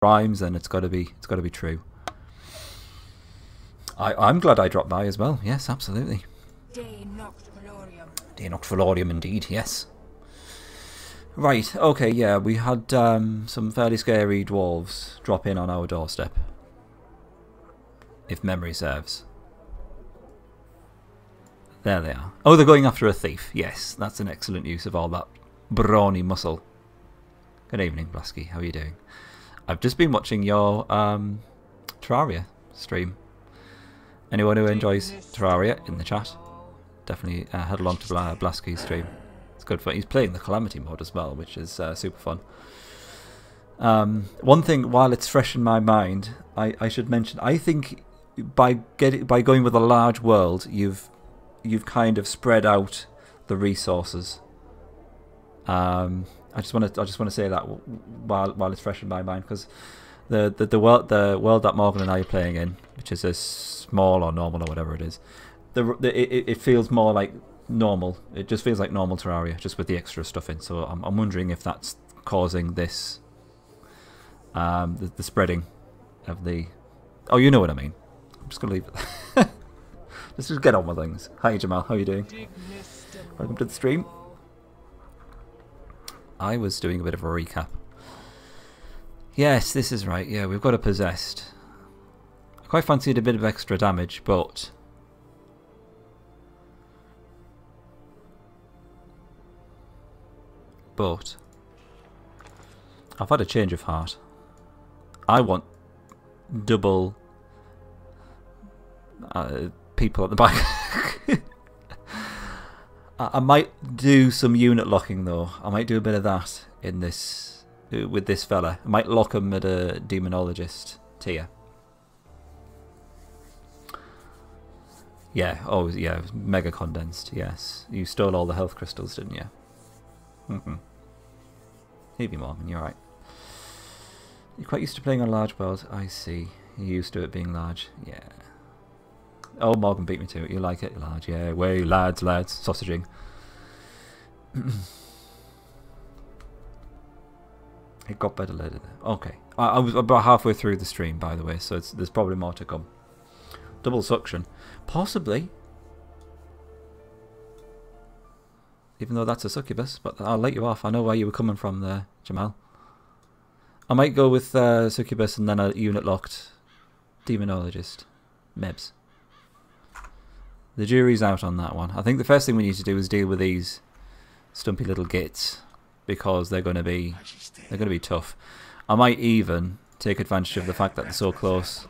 rhymes, then it's got to be true. I'm glad I dropped by as well. Yes, absolutely. De Noctvalorium indeed, yes. Right, okay, yeah, we had some fairly scary dwarves drop in on our doorstep. If memory serves. There they are. Oh, they're going after a thief. Yes, that's an excellent use of all that brawny muscle. Good evening, Blasky. How are you doing? I've just been watching your Terraria stream. Anyone who enjoys Terraria in the chat, definitely head along to Blasky's stream. It's good fun. He's playing the Calamity mode as well, which is super fun. One thing, while it's fresh in my mind, I should mention, I think by going with a large world, you've kind of spread out the resources. I just want to say that while it's fresh in my mind, because the world that Morgan and I are playing in, which is a small or normal or whatever it is, it feels more like normal. It just feels like normal Terraria, just with the extra stuff in. So I'm wondering if that's causing this, the spreading of the. Oh, you know what I mean. I'm just gonna leave it. Let's just get on with things. Hi Jamal, how are you doing? Welcome to the stream. I was doing a bit of a recap. Yes, this is right. Yeah, we've got a possessed. I quite fancied a bit of extra damage, but I've had a change of heart. I want double people at the back. I might do some unit locking though. I might do a bit of that in this with this fella. I might lock him at a demonologist tier. Yeah. Oh yeah. Mega condensed. Yes. You stole all the health crystals, didn't you? Maybe Morgan. You're right. You're quite used to playing on large worlds. I see. You're used to it being large. Yeah. Oh, Morgan beat me to it. You like it large? Yeah. Way lads, sausaging. It got better later. Okay. I was about halfway through the stream, by the way, so there's probably more to come. Double suction, possibly. Even though that's a succubus, but I'll let you off. I know where you were coming from there, Jamal. I might go with succubus and then a unit locked demonologist, Mebs. The jury's out on that one. I think the first thing we need to do is deal with these stumpy little gits, because they're going to be tough. I might even take advantage of the fact that they're so close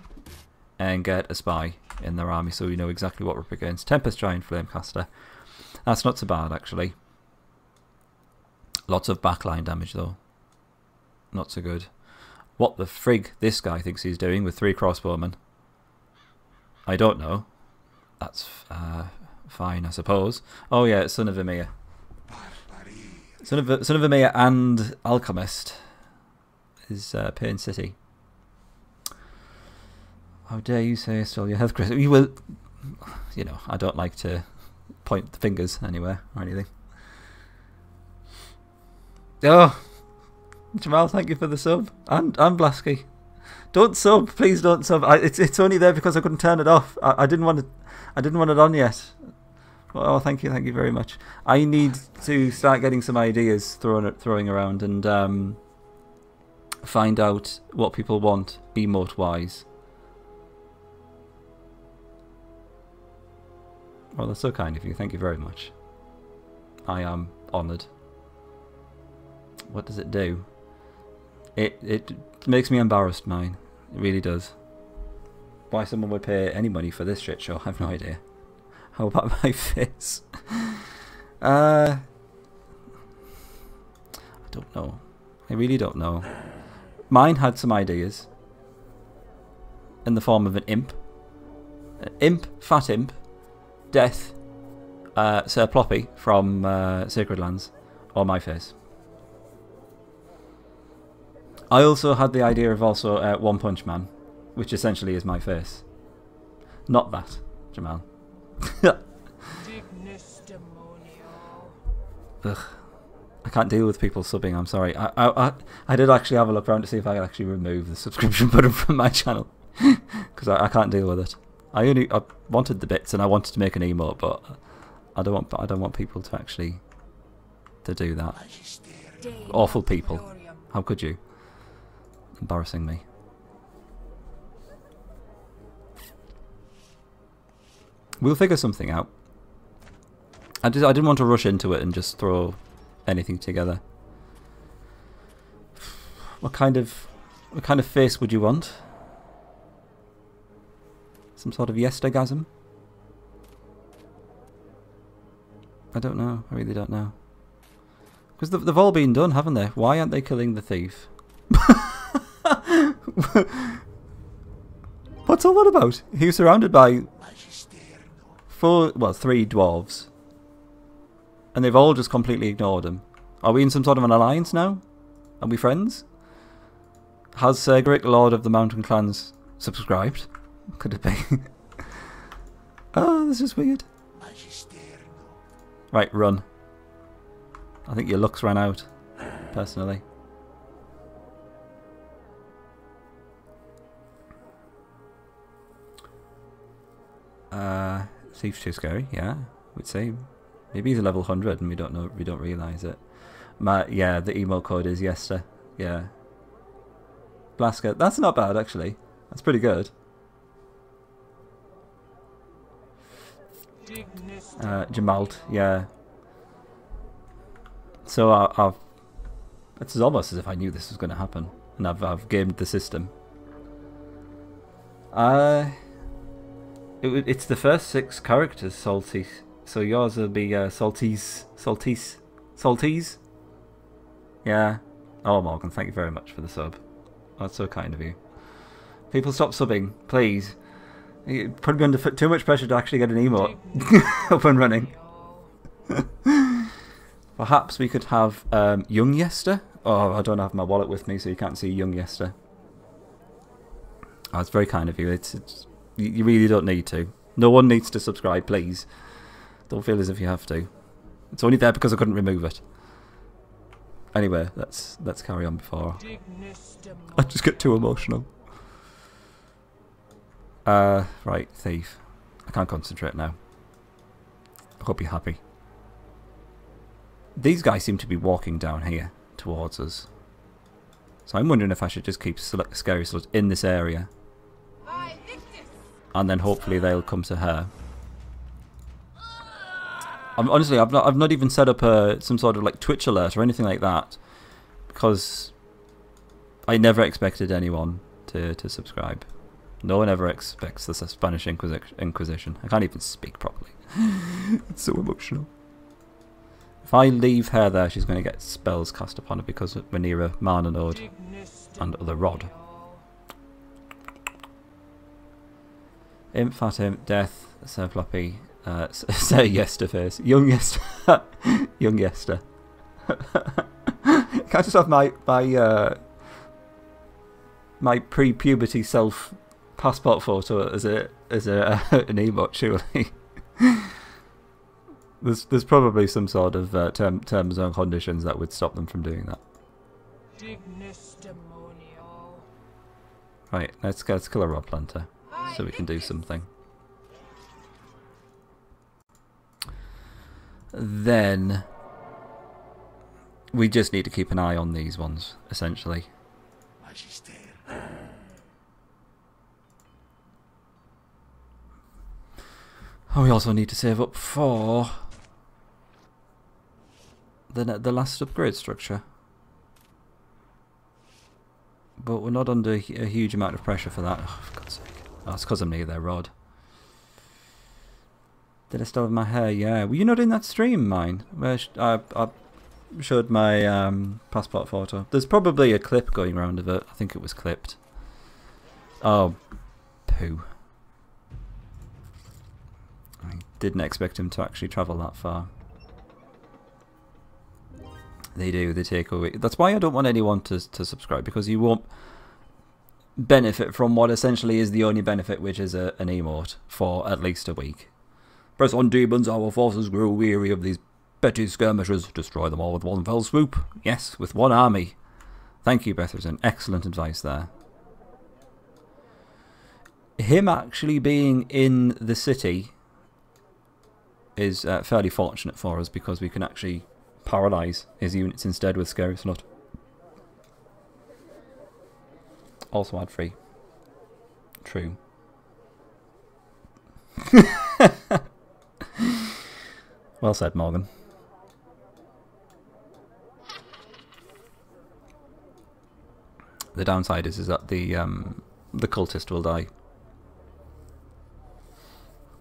and get a spy in their army, so we know exactly what we're up against. Tempest Giant Flamecaster. That's not so bad actually. Lots of backline damage though. Not so good. What the frig this guy thinks he's doing with 3 crossbowmen, I don't know. That's fine, I suppose. Oh yeah, it's Son of Emir. Son of Emir and Alchemist is Pain City. How dare you say I stole your health crystal? You will. You know, I don't like to point the fingers anywhere or anything. Oh, Jamal, thank you for the sub, and Blasky. Don't sub, please don't sub. It's only there because I couldn't turn it off. I didn't want it on yet. Oh, thank you very much. I need to start getting some ideas throwing around and find out what people want emote wise. Well, that's so kind of you. Thank you very much. I am honoured. What does it do? It makes me embarrassed, mine. It really does. Why someone would pay any money for this shit show, I have no idea. How about my face? I don't know. I really don't know. Mine had some ideas. In the form of an imp. An imp, fat imp. Death, Sir Ploppy from Sacred Lands, or my face. I also had the idea of also One Punch Man, which essentially is my face. Not that, Jamal. Ugh. I can't deal with people subbing. I'm sorry. I did actually have a look around to see if I could actually remove the subscription button from my channel because I can't deal with it. I wanted the bits and I wanted to make an emote, but I don't want people to actually do that. Awful people. How could you? Embarrassing me. We'll figure something out. I didn't want to rush into it and just throw anything together. What kind of face would you want? Some sort of yestergasm? I don't know. I really don't know. Because they've all been done, haven't they? Why aren't they killing the thief? What's all that about? He was surrounded by three dwarves. And they've all just completely ignored him. Are we in some sort of an alliance now? Are we friends? Has Great Lord of the Mountain Clans subscribed? Could it be? Oh, this is weird. Right, run. I think your luck's ran out, personally. Thief's too scary, yeah, I would say. Maybe he's a level 100 and we don't realise it. Yeah, the email code is Yester. Yeah. Blasker. That's not bad actually. That's pretty good. Jamalt, yeah. So it's almost as if I knew this was going to happen, and I've gamed the system. It's the first 6 characters, Salty. So yours will be Salties. Yeah. Oh, Morgan, thank you very much for the sub. That's so kind of you. People, stop subbing, please. You put me under too much pressure to actually get an emote up and running. Perhaps we could have Young Yester. Oh, I don't have my wallet with me, so you can't see Young Yester. Oh, it's very kind of you. You really don't need to. No one needs to subscribe, please. Don't feel as if you have to. It's only there because I couldn't remove it. Anyway, let's carry on before I just get too emotional. Right, thief. I can't concentrate now. I hope you're happy. These guys seem to be walking down here towards us. So I'm wondering if I should just keep Scary Slut in this area. And then hopefully they'll come to her. Honestly, I've not even set up some sort of like Twitch alert or anything like that, because I never expected anyone to subscribe. No one ever expects the Spanish Inquisition. I can't even speak properly. It's so emotional. If I leave her there, she's going to get spells cast upon her because we're near a mana node and the rod. Imp, fat imp, death, Sir Floppy, Sir Yesterface, Young Yester, Young Yester. Can I just have my pre-puberty self passport photo as an emote? Surely. There's probably some sort of terms and conditions that would stop them from doing that. Right, let's kill a Rod Planter so we can do something. Then we just need to keep an eye on these ones, essentially. Oh, we also need to save up for the last upgrade structure. But we're not under a huge amount of pressure for that. Oh, for God's sake. Oh, it's because I'm near their rod. Did I still have my hair? Yeah. Were you not in that stream, mine? Where I showed my passport photo. There's probably a clip going around of it. I think it was clipped. Oh, poo. I didn't expect him to actually travel that far. They do, they take away. That's why I don't want anyone to subscribe, because you won't benefit from what essentially is the only benefit, which is an emote for at least a week. Press on demons, our forces grow weary of these Betty's skirmishers. Destroy them all with one fell swoop. Yes, with one army. Thank you, Betherton. Excellent advice there. Him actually being in the city is fairly fortunate for us because we can actually paralyze his units instead with Scary Snot. Also ad free. True. Well said, Morgan. The downside is that the cultist will die.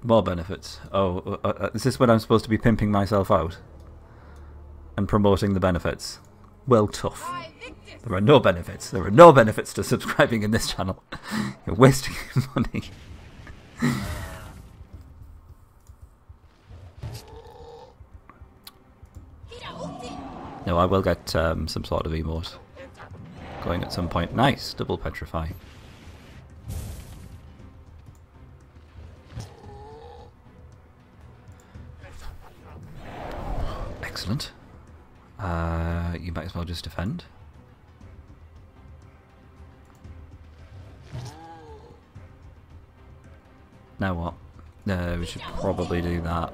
More benefits. Oh, is this when I'm supposed to be pimping myself out and promoting the benefits? Well, tough. There are no benefits. There are no benefits to subscribing in this channel. You're wasting your money. No, I will get some sort of emote going at some point. Nice, double petrify. Excellent. You might as well just defend. Now what? No, we should probably do that.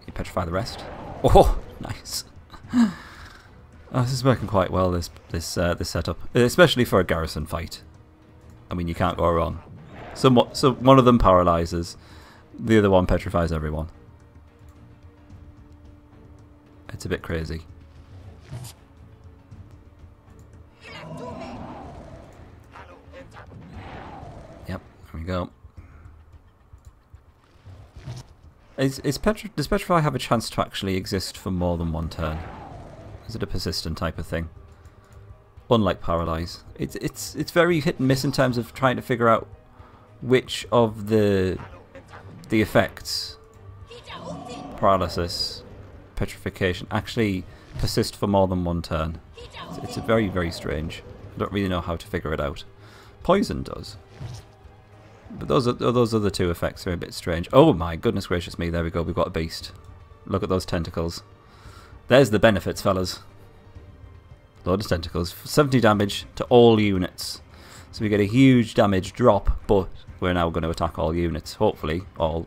You petrify the rest. Oh, nice. Oh, this is working quite well. This setup, especially for a garrison fight. I mean, you can't go wrong. So one of them paralyzes, the other one petrifies everyone. It's a bit crazy. Yep, there we go. Does Petrify have a chance to actually exist for more than one turn? Is it a persistent type of thing? Unlike Paralyze. It's very hit and miss in terms of trying to figure out which of the effects, paralysis, petrification, actually persist for more than one turn. It's very, very strange. I don't really know how to figure it out. Poison does. But those other two effects are a bit strange. Oh my goodness gracious me, there we go, we've got a beast. Look at those tentacles. There's the benefits, fellas. Load of tentacles. 70 damage to all units. So we get a huge damage drop, but we're now going to attack all units. Hopefully, all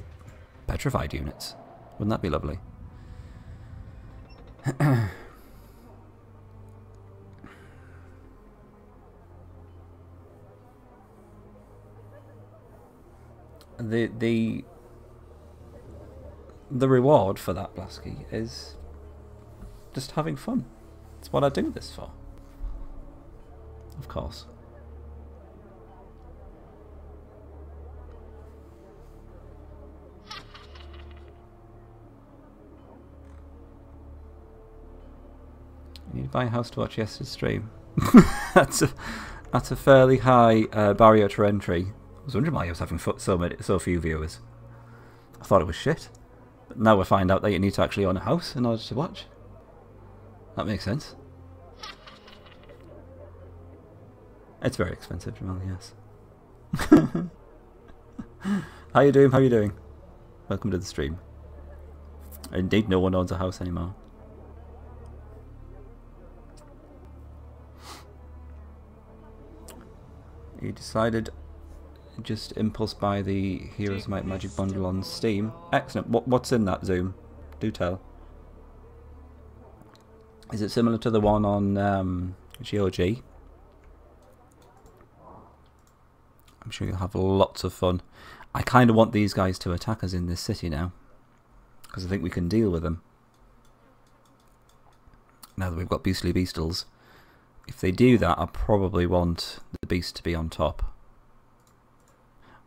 petrified units. Wouldn't that be lovely? The reward for that, Blasky, is just having fun. It's what I do this for. Of course. You need to buy a house to watch yesterday's stream. that's a fairly high barrier to entry. I was wondering why I was having so few viewers. I thought it was shit. But now we find out that you need to actually own a house in order to watch. That makes sense. It's very expensive, Jamal, yes. How you doing? How you doing? Welcome to the stream. Indeed, no one owns a house anymore. You decided just impulse buy the Heroes Might Magic bundle on Steam. Excellent. What's in that, Zoom? Do tell. Is it similar to the one on GOG? I'm sure you'll have lots of fun. I kind of want these guys to attack us in this city now, because I think we can deal with them. Now that we've got Beastly Beastles. If they do that, I probably want the beast to be on top.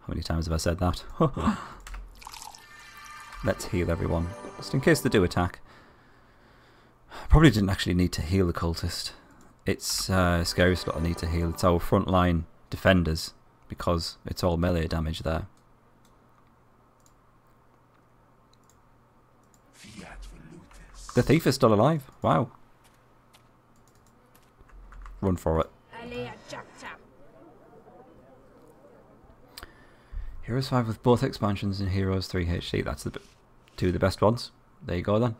How many times have I said that? Let's heal everyone, just in case they do attack. Probably didn't actually need to heal the cultist. It's Scary Slot I need to heal. It's our frontline defenders, because it's all melee damage there. The thief is still alive. Wow. Run for it. Heroes 5 with both expansions and Heroes 3 HD. That's two of the best ones. There you go then.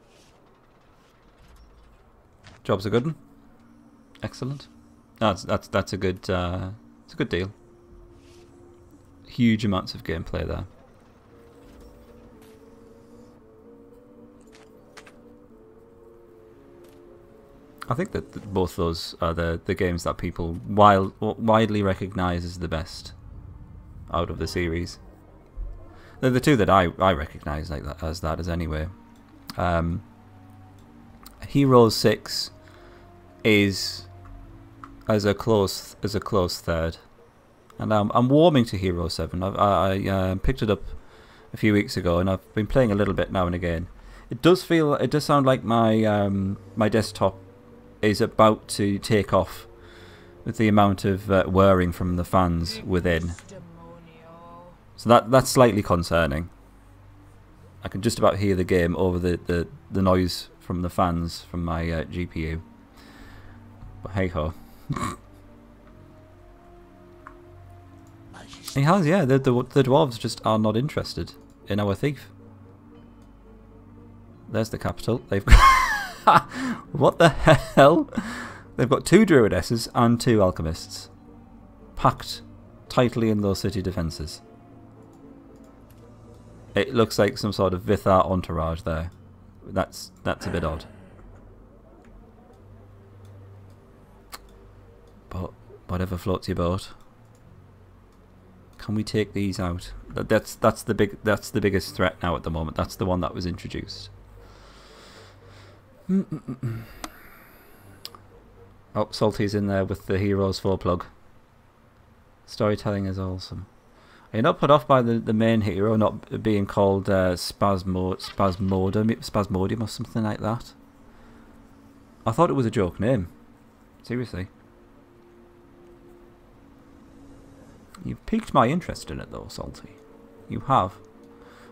Job's a good one. Excellent. That's a good it's a good deal. Huge amounts of gameplay there. I think that both those are the games that people widely recognise as the best out of the series. They're the two that I recognise like that as anyway. Heroes 6 is as a close third, and I'm warming to Hero 7. I picked it up a few weeks ago, and I've been playing a little bit now and again. It does sound like my my desktop is about to take off with the amount of whirring from the fans within. So that's slightly concerning. I can just about hear the game over the noise from the fans from my GPU. But hey ho. He has, yeah. The dwarves just are not interested in our thief. There's the capital. They've got what the hell? They've got 2 druidesses and 2 alchemists packed tightly in those city defences. It looks like some sort of Vithar entourage there. That's a bit odd. But whatever floats your boat. Can we take these out? That's the biggest threat now at the moment. That's the one that was introduced. Oh, Salty's in there with the Heroes 4 plug. Storytelling is awesome. Are you not put off by the main hero not being called Spasmodium or something like that? I thought it was a joke name. Seriously. You've piqued my interest in it though, Salty. You have.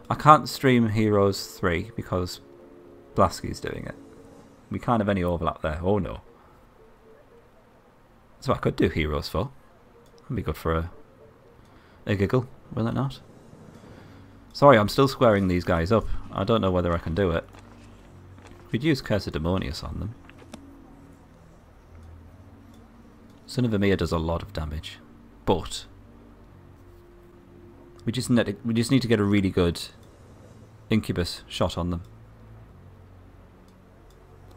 I can't stream Heroes 3 because Blasky's doing it. We can't have any overlap there. Oh no. So I could do Heroes 4. That'd be good for a giggle, will it not? Sorry, I'm still squaring these guys up. I don't know whether I can do it. We'd use Curse of Demonius on them. Son of Emir does a lot of damage. But we just need to get a really good Incubus shot on them.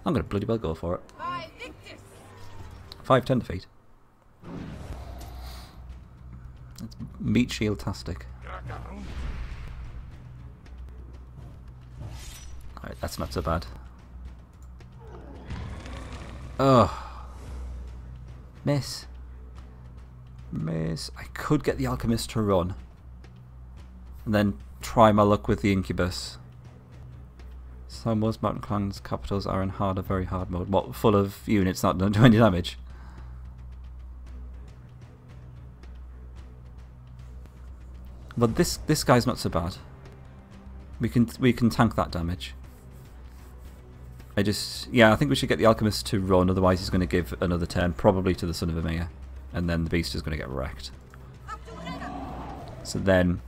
I'm going to bloody well go for it. 5-10 defeat. That's meat shield-tastic. Alright, that's not so bad. Ugh. Miss. Miss. I could get the Alchemist to run. And then try my luck with the Incubus. So most mountain clans capitals are in hard or very hard mode. What, full of units that don't do any damage? But this guy's not so bad. We can tank that damage. I think we should get the Alchemist to run, otherwise he's going to give another turn, probably to the Son of Emir, and then the Beast is going to get wrecked. So then,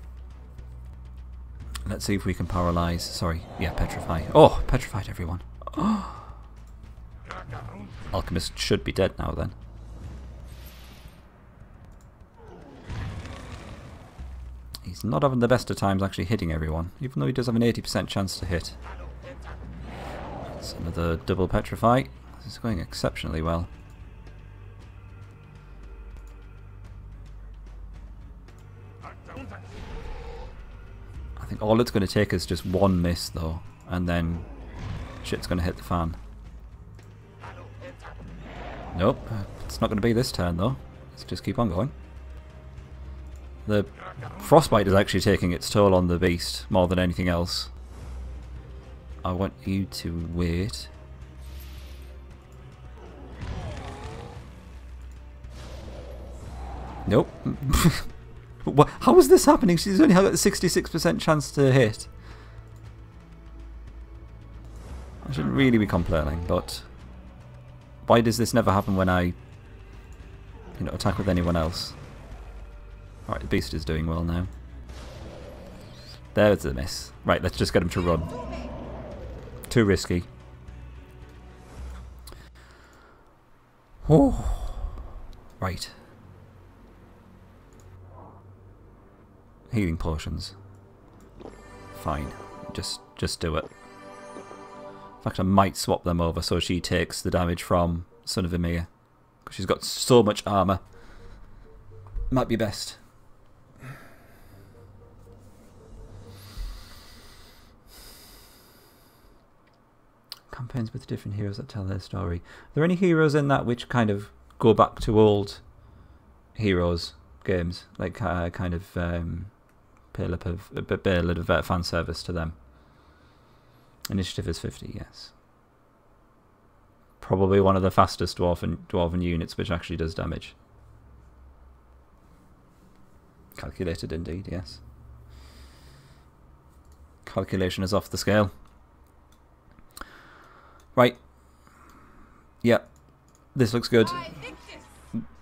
let's see if we can paralyze. Sorry, yeah, petrify. Oh, petrified everyone. Oh. Alchemist should be dead now then. He's not having the best of times actually hitting everyone, even though he does have an 80% chance to hit. That's another double petrify. This is going exceptionally well. I think all it's going to take is just one miss though, and then shit's going to hit the fan. Nope, it's not going to be this turn though. Let's just keep on going. The frostbite is actually taking its toll on the beast more than anything else. I want you to wait. Nope. How is this happening? She's only got a 66% chance to hit. I shouldn't really be complaining, but why does this never happen when I, attack with anyone else? Alright, the beast is doing well now. There's the miss. Right, let's just get him to run. Too risky. Oh. Right. Healing potions. Fine. Just do it. In fact, I might swap them over so she takes the damage from Son of Emir. Because she's got so much armour. Might be best. Campaigns with different heroes that tell their story. Are there any heroes in that which kind of go back to old heroes games? Like kind of pay a little bit of fan service to them. Initiative is 50, yes. Probably one of the fastest dwarven units which actually does damage. Calculated indeed, yes. Calculation is off the scale. Right. Yep. This looks good.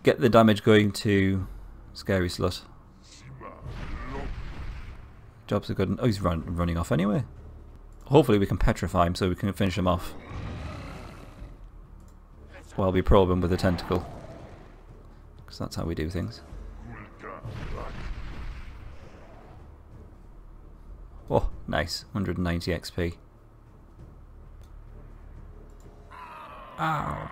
Get the damage going to Scary Slut. Jobs are good. Oh, he's running off anyway. Hopefully we can petrify him so we can finish him off. While we probe him with a tentacle. Because that's how we do things. Oh, nice. 190 XP. Ow.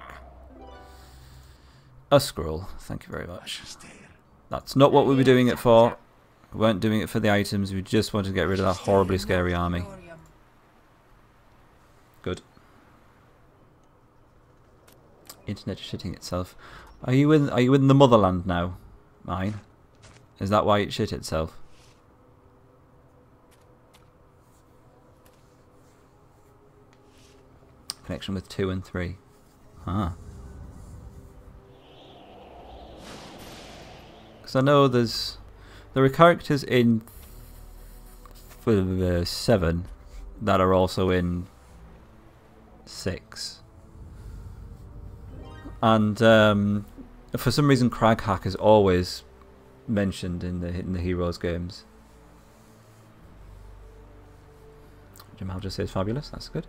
A scroll. Thank you very much. That's not what we were doing it for. We weren't doing it for the items. We just wanted to get rid of that horribly scary army. Good. Internet shitting itself. Are you in the motherland now? Mine. Is that why it shit itself? Connection with 2 and 3. Ah. Because I know there are characters in 7 that are also in 6. And for some reason Craghack is always mentioned in the Heroes games. Jamal just says fabulous, that's good.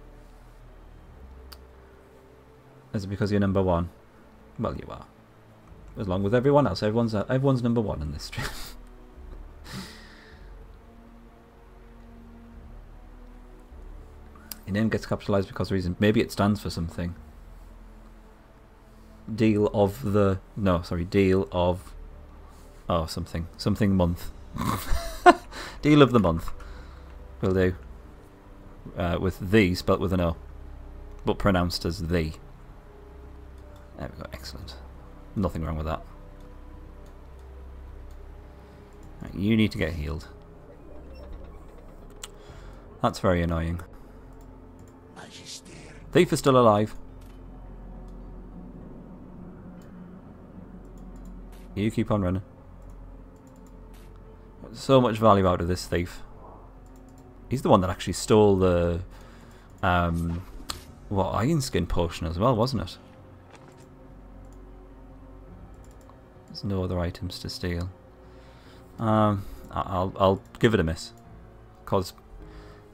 Is it because you're number 1? Well, you are. Along with everyone else. Everyone's number 1 in this stream. Your name gets capitalized because of reason. Maybe it stands for something. Deal of the... No, sorry. Deal of... Oh, something. Something month. Deal of the month. Will do. With the spelt with an O. But pronounced as the. There we go, excellent. Nothing wrong with that. Right, you need to get healed. That's very annoying. Thief is still alive. You keep on running. So much value out of this thief. He's the one that actually stole the Iron Skin potion as well, wasn't it? There's no other items to steal. I'll give it a miss, because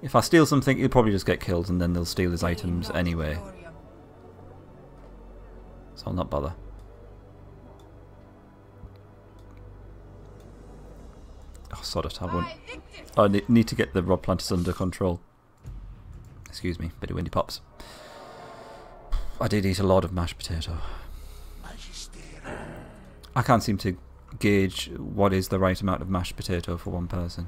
if I steal something, he'll probably just get killed, and then they'll steal his items anyway. So I'll not bother. Oh, sod it! I won't. I need to get the Rod Planters under control. Excuse me, bit of windy pops. I did eat a lot of mashed potato. I can't seem to gauge what is the right amount of mashed potato for one person.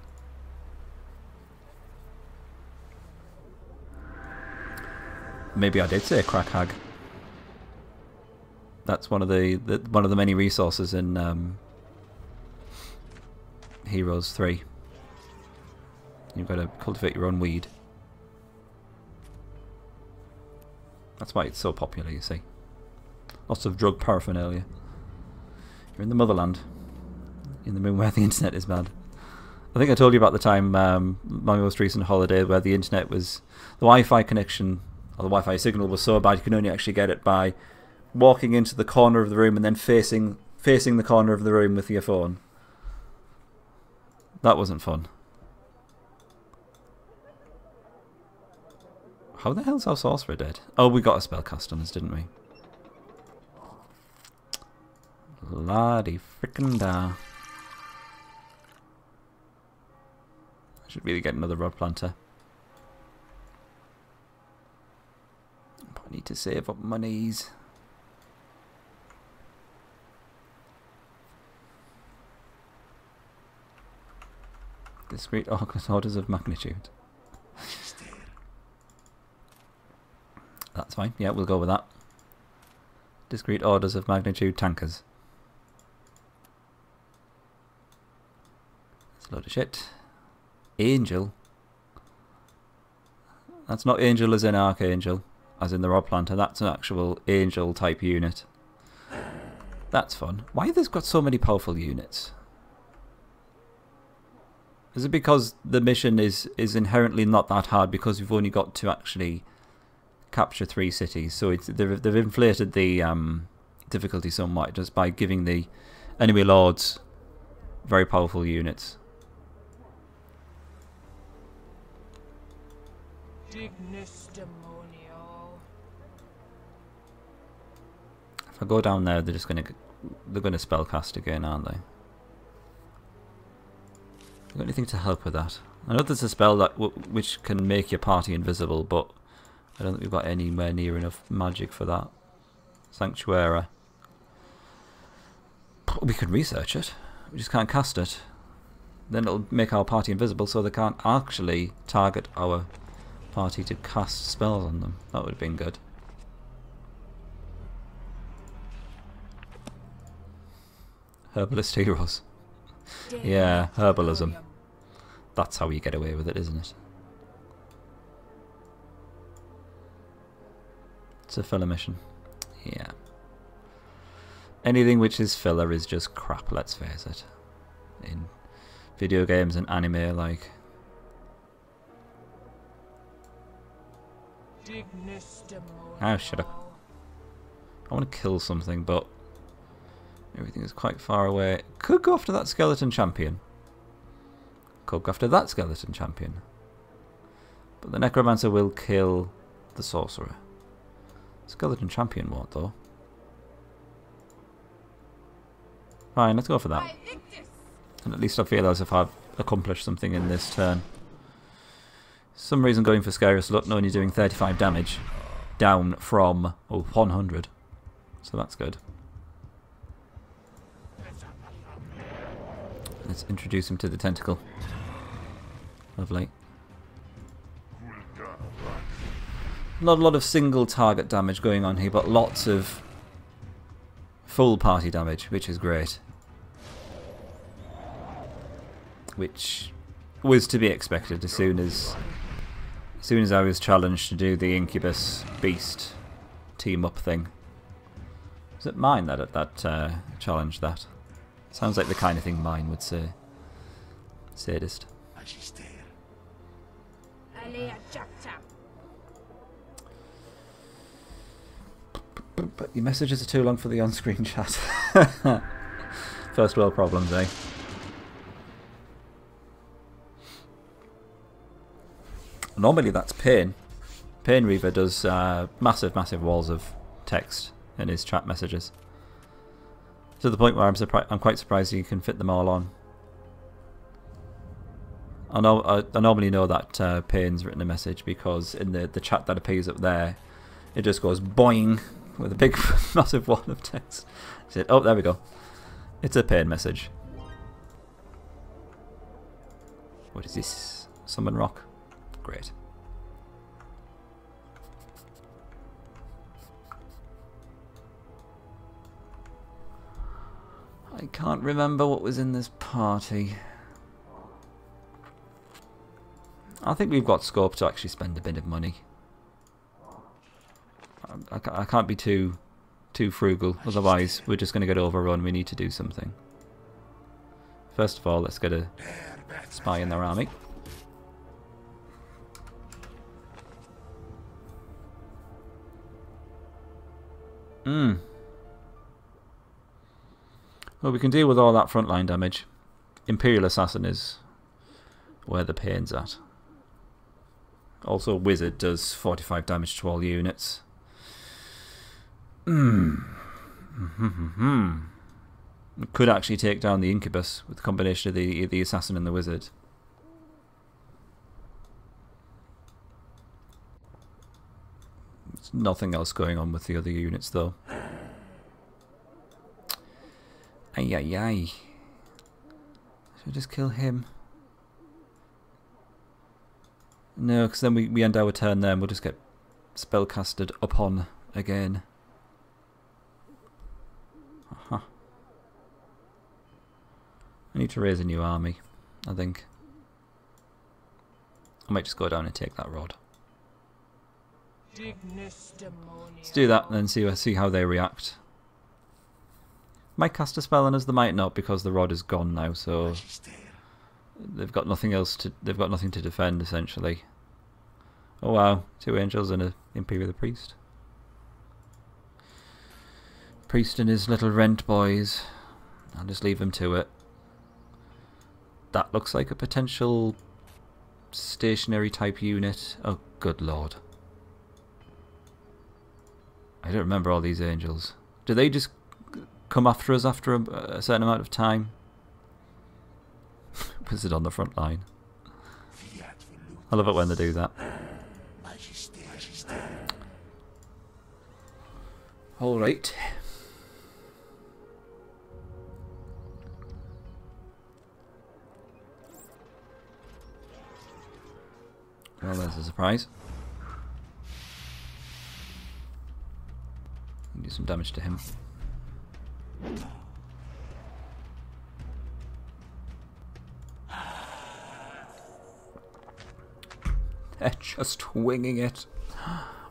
Maybe I did say a crack hag. That's one of the many resources in Heroes 3. You've got to cultivate your own weed. That's why it's so popular, you see. Lots of drug paraphernalia. You're in the motherland. In the moon where the internet is bad. I think I told you about the time, my most recent holiday, where the internet was... The Wi-Fi connection, or the Wi-Fi signal was so bad you can only actually get it by walking into the corner of the room and then facing the corner of the room with your phone. That wasn't fun. How the hell's our sorcerer dead? Oh, we got a spellcast on us, didn't we? La-di frickin' da. I should really get another rod planter. But I need to save up monies. Discrete orders of magnitude. That's fine. Yeah, we'll go with that. Discrete orders of magnitude tankers. That's a load of shit. Angel. That's not angel as in archangel, as in the rod planter. That's an actual angel type unit. That's fun. Why have they got so many powerful units? Is it because the mission is inherently not that hard because we've only got to actually capture 3 cities? So they've inflated the difficulty somewhat just by giving the enemy lords very powerful units. If I go down there, they're gonna spellcast again, aren't they? Got anything to help with that? I know there's a spell that which can make your party invisible, but I don't think we've got anywhere near enough magic for that. Sanctuary. We could research it. We just can't cast it. Then it'll make our party invisible, so they can't actually target our party to cast spells on them. That would have been good. Herbalist heroes. Yeah, herbalism. That's how you get away with it, isn't it? It's a filler mission. Yeah. Anything which is filler is just crap, let's face it. In video games and anime alike. Oh, shut up. I want to kill something, but everything is quite far away. Could go after that skeleton champion. Could go after that skeleton champion. But the necromancer will kill the sorcerer. Skeleton champion won't, though. Fine, let's go for that. And at least I feel as if I've accomplished something in this turn. For some reason going for Scary Slut and only doing 35 damage. Down from 100. So that's good. Let's introduce him to the tentacle. Lovely. Not a lot of single target damage going on here, but lots of full party damage, which is great. Which was to be expected as soon as I was challenged to do the Incubus Beast team up thing. Was it mine that challenged that? Sounds like the kind of thing mine would say. Sadist. But your messages are too long for the on-screen chat. First world problems, eh? Normally that's Pain. Pain Reaver does massive walls of text in his chat messages. To the point where I'm quite surprised you can fit them all on. I normally know that Pain's written a message because in the chat that appears up there, it just goes boing with a big massive wall of text. Oh, there we go. It's a Pain message. What is this? Summon rock. Great. I can't remember what was in this party. I think we've got scope to actually spend a bit of money. I can't be too frugal, otherwise we're just going to get overrun. We need to do something. First of all, let's get a spy in their army. Well, we can deal with all that frontline damage. Imperial Assassin is where the pain's at. Also, Wizard does 45 damage to all units. We could actually take down the Incubus with the combination of the Assassin and the Wizard. There's nothing else going on with the other units though. Ay ay ay. Should I just kill him? No, because then we end our turn there and we'll just get spellcasted upon again. I need to raise a new army, I think. I might just go down and take that rod. Let's do that and then see how they react. Might cast a spell on us, they might not because the rod is gone now, so they've got nothing else to defend essentially. Oh wow, 2 angels and an Imperial the Priest. Priest and his little rent boys. I'll just leave him to it. That looks like a potential stationary type unit. Oh good lord. I don't remember all these angels. Do they just come after us after a certain amount of time? Wizard on the front line. I love it when they do that. Alright. Well, there's a surprise. Do some damage to him. They're just winging it.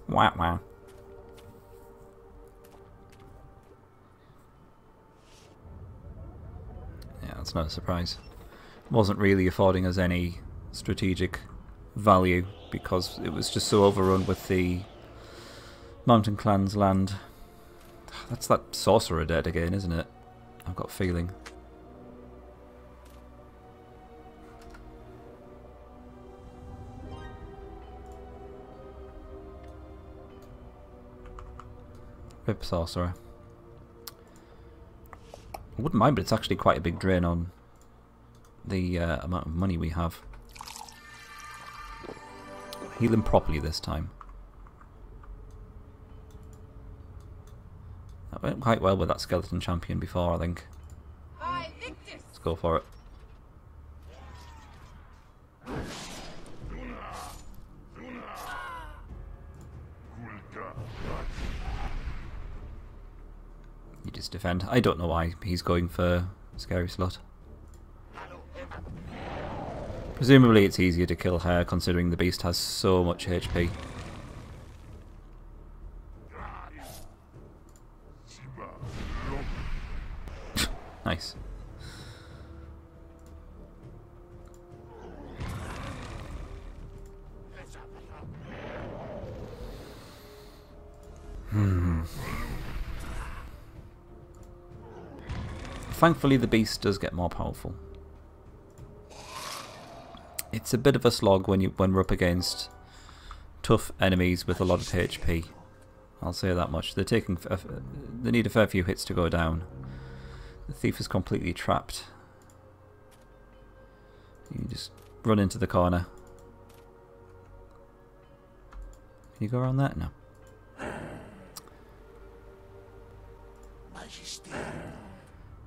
Wow, wow. Yeah, that's not a surprise. Wasn't really affording us any strategic value because it was just so overrun with the Mountain Clan's land. That's that sorcerer dead again, isn't it? I've got a feeling. Rip sorcerer. I wouldn't mind, but it's actually quite a big drain on the amount of money we have. Heal him properly this time. That went quite well with that skeleton champion before, I think. Let's go for it. You just defend. I don't know why he's going for Scary Slut. Presumably it's easier to kill her considering the beast has so much HP. Nice. Thankfully the beast does get more powerful. It's a bit of a slog when we're up against tough enemies with a lot of HP. I'll say that much. They need a fair few hits to go down. The thief is completely trapped. You just run into the corner. Can you go around that? No.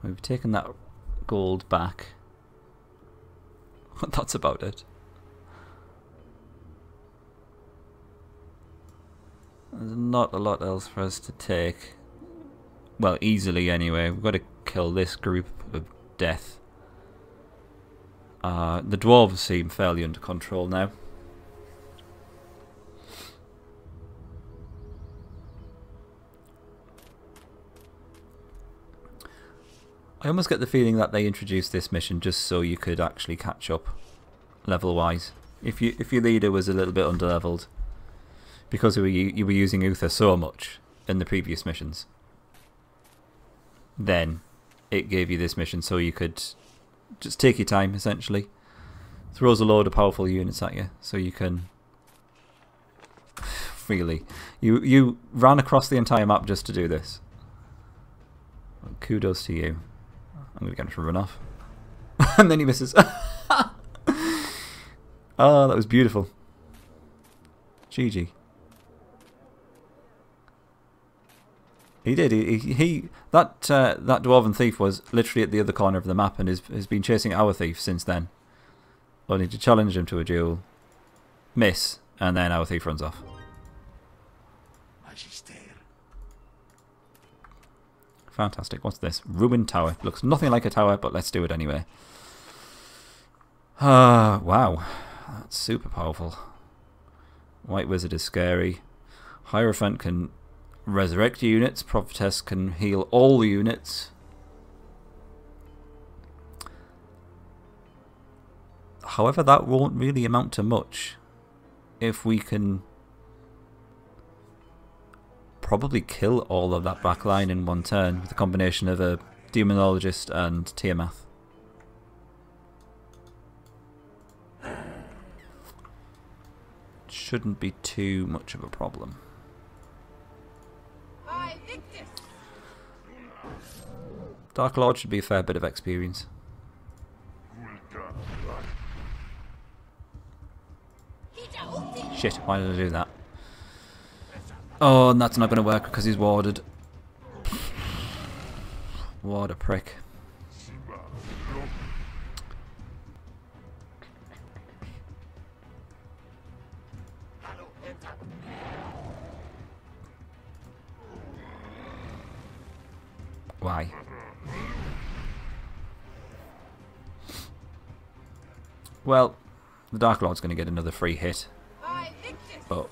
We've taken that gold back. That's about it. There's not a lot else for us to take. Well, easily anyway. We've got to kill this group of death. The dwarves seem fairly under control now. I almost get the feeling that they introduced this mission just so you could actually catch up level-wise. If your leader was a little bit underleveled, because you were using Uther so much in the previous missions, then it gave you this mission so you could just take your time, essentially. Throws a load of powerful units at you, so you can... Really. You ran across the entire map just to do this. Kudos to you. I'm going to get him to run off. And then he misses. Oh, that was beautiful. GG. He did. That dwarven thief was literally at the other corner of the map and has been chasing our thief since then. Only to challenge him to a duel, miss, and then our thief runs off. Fantastic. What's this? Ruined tower. Looks nothing like a tower, but let's do it anyway. Wow. That's super powerful. White Wizard is scary. Hierophant can resurrect units. Prophetess can heal all the units. However, that won't really amount to much if we can probably kill all of that back line in one turn with a combination of a Demonologist and Tiamat. Shouldn't be too much of a problem. Dark Lord should be a fair bit of experience. Shit, why did I do that? Oh, and that's not going to work because he's warded. What a prick. Why? Well, the Dark Lord's going to get another free hit. But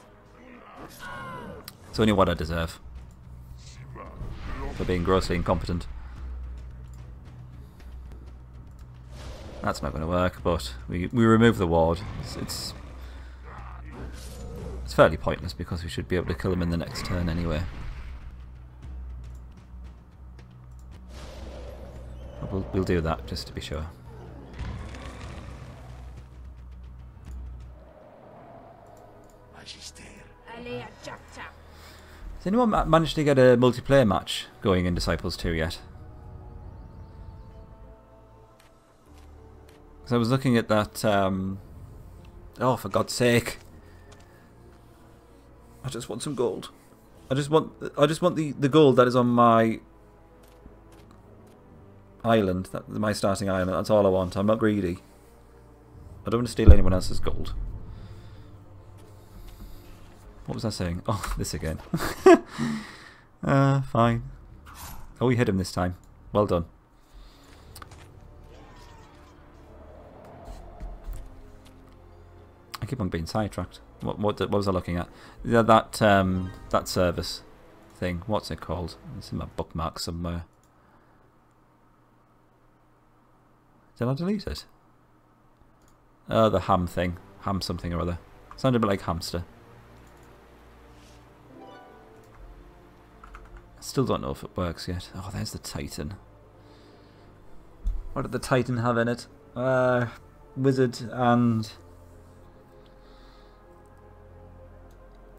it's only what I deserve for being grossly incompetent. That's not going to work, but we remove the ward. It's fairly pointless because we should be able to kill him in the next turn anyway. We'll do that just to be sure. Has anyone managed to get a multiplayer match going in Disciples 2 yet? Because I was looking at that. Oh, for God's sake! I just want some gold. I just want the gold that is on my island, my starting island. That's all I want. I'm not greedy. I don't want to steal anyone else's gold. What was I saying? Oh, this again. Fine. Oh, we hit him this time. Well done. I keep on being sidetracked. What was I looking at? Yeah, that service thing. What's it called? It's in my bookmark somewhere. Did I delete it? The ham thing. Ham something or other. Sounded a bit like hamster. Still don't know if it works yet. Oh, there's the Titan. What did the Titan have in it? Wizard and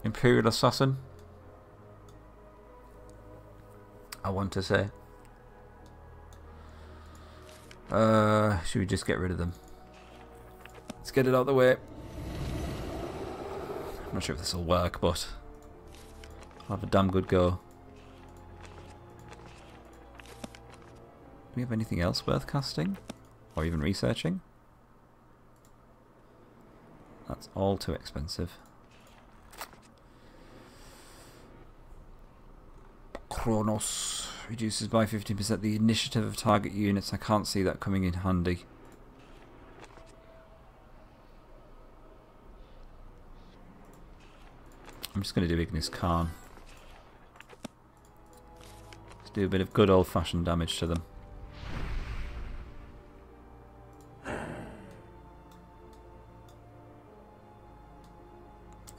Imperial Assassin, I want to say. Should we just get rid of them? Let's get it out of the way. I'm not sure if this will work, but I'll have a damn good go. Do we have anything else worth casting? Or even researching? That's all too expensive. Kronos reduces by 15% the initiative of target units. I can't see that coming in handy. I'm just going to do Ignis Khan. Let's do a bit of good old-fashioned damage to them. I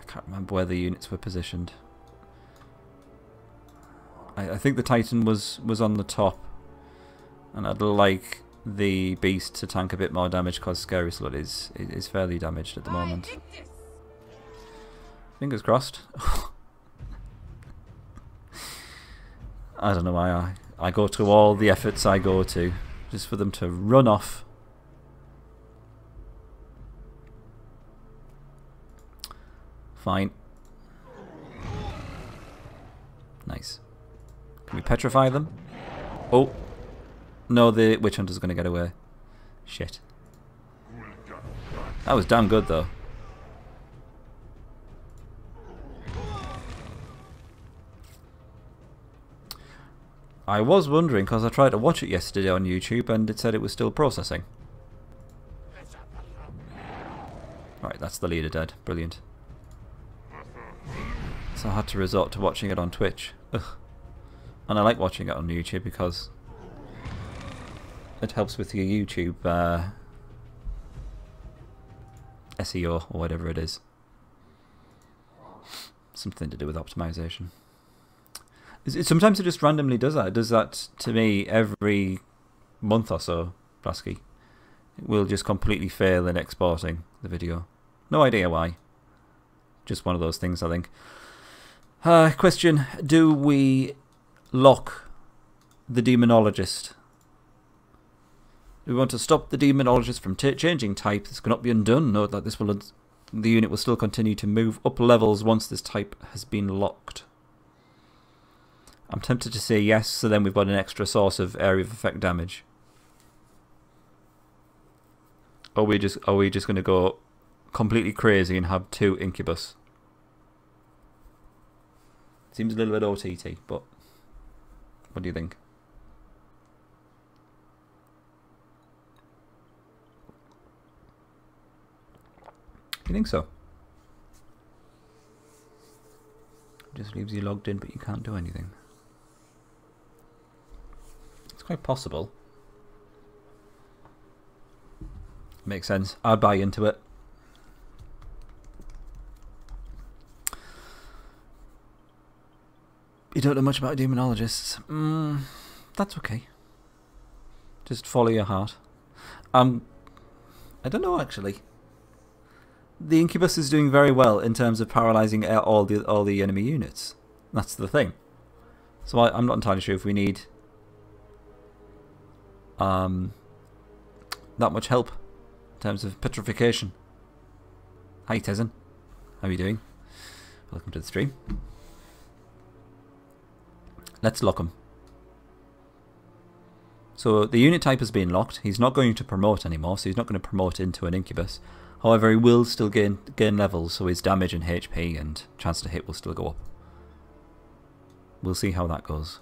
can't remember where the units were positioned. I think the Titan was on the top, and I'd like the Beast to tank a bit more damage because Scary Slut is fairly damaged at the moment. Fingers crossed. I don't know why I go to all the efforts I go to just for them to run off. Fine. Nice. Can we petrify them? Oh. No, the witch hunter's going to get away. Shit. That was damn good though. I was wondering because I tried to watch it yesterday on YouTube and it said it was still processing. Right, that's the leader dead. Brilliant. So I had to resort to watching it on Twitch. Ugh. And I like watching it on YouTube because it helps with your YouTube SEO or whatever it is. Something to do with optimization. Sometimes it just randomly does that. It does that to me every month or so, Brasky. It will just completely fail in exporting the video. No idea why. Just one of those things, I think. Question, do we lock the demonologist? Do we want to stop the demonologist from changing type? This cannot be undone. Note that the unit will still continue to move up levels once this type has been locked. I'm tempted to say yes, so then we've got an extra source of area of effect damage. Or are we just going to go completely crazy and have 2 incubus? Seems a little bit OTT, but what do you think? You think so? Just leaves you logged in, but you can't do anything. It's quite possible. Makes sense. I'd buy into it. You don't know much about demonologists. That's okay. Just follow your heart. I don't know actually. The incubus is doing very well in terms of paralysing all the enemy units. That's the thing. So I'm not entirely sure if we need that much help in terms of petrification. Hi Tezen, how are you doing? Welcome to the stream. Let's lock him. So the unit type has been locked. He's not going to promote anymore, so he's not going to promote into an incubus. However, he will still gain levels, so his damage and HP and chance to hit will still go up. We'll see how that goes.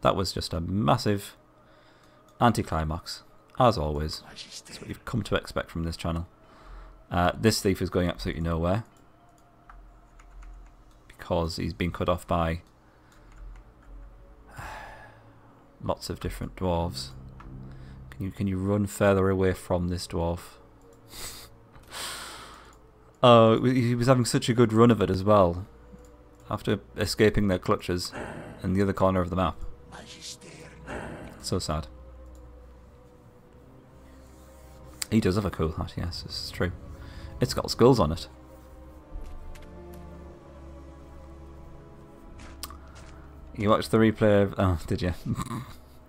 That was just a massive anticlimax, as always. That's what you've come to expect from this channel. This thief is going absolutely nowhere because he's been cut off by lots of different dwarves. Can you run further away from this dwarf? Oh, he was having such a good run of it as well, after escaping their clutches in the other corner of the map. So sad. He does have a cool hat, yes, this is true. It's got skulls on it. You watched the replay of... Oh, did you?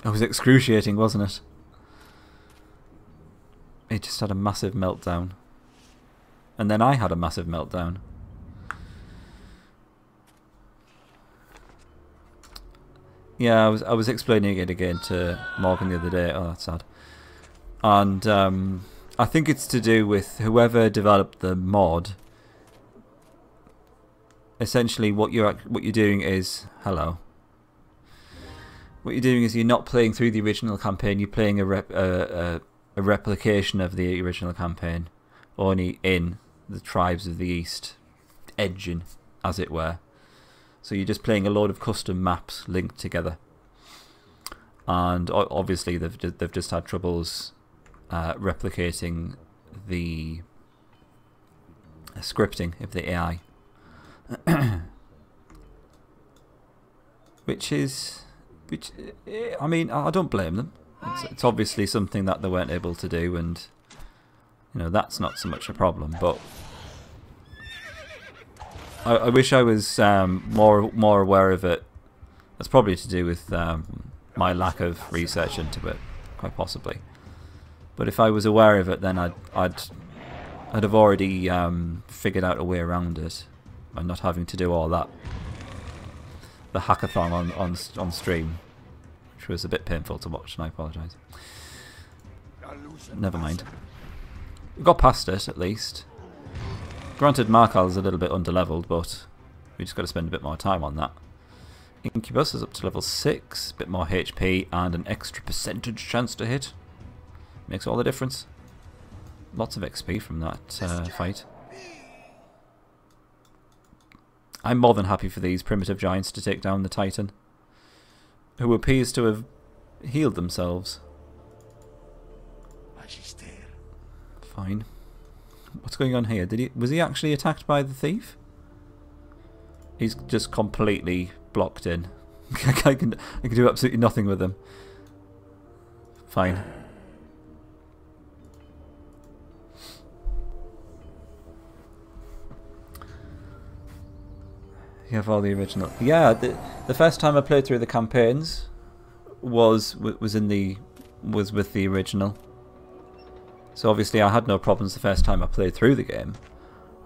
It was excruciating, wasn't it? He just had a massive meltdown. And then I had a massive meltdown. Yeah, I was explaining it again to Morgan the other day. Oh, that's sad. And I think it's to do with whoever developed the mod. Essentially, what you're doing is hello. What you're doing is you're not playing through the original campaign. You're playing a replication of the original campaign, only in the tribes of the East, edging, as it were. So you're just playing a load of custom maps linked together, and obviously they've just had troubles replicating the scripting of the AI, which I mean, I don't blame them. It's obviously something that they weren't able to do, and you know that's not so much a problem. But I wish I was more aware of it. That's probably to do with my lack of research into it. quite possibly. But if I was aware of it, then I'd have already figured out a way around it, and not having to do all that. The hackathon on stream, which was a bit painful to watch, and I apologise. Never mind. We got past it, at least. Granted, Markal's a little bit underleveled, but we just got to spend a bit more time on that. Incubus is up to level 6, a bit more HP, and an extra percentage chance to hit. Makes all the difference. Lots of XP from that fight. I'm more than happy for these primitive giants to take down the Titan, who appears to have healed themselves. Fine. What's going on here? Was he actually attacked by the thief? He's just completely blocked in. I can do absolutely nothing with him. Fine. You have all the original. Yeah, the first time I played through the campaigns was with the original. So obviously I had no problems the first time I played through the game.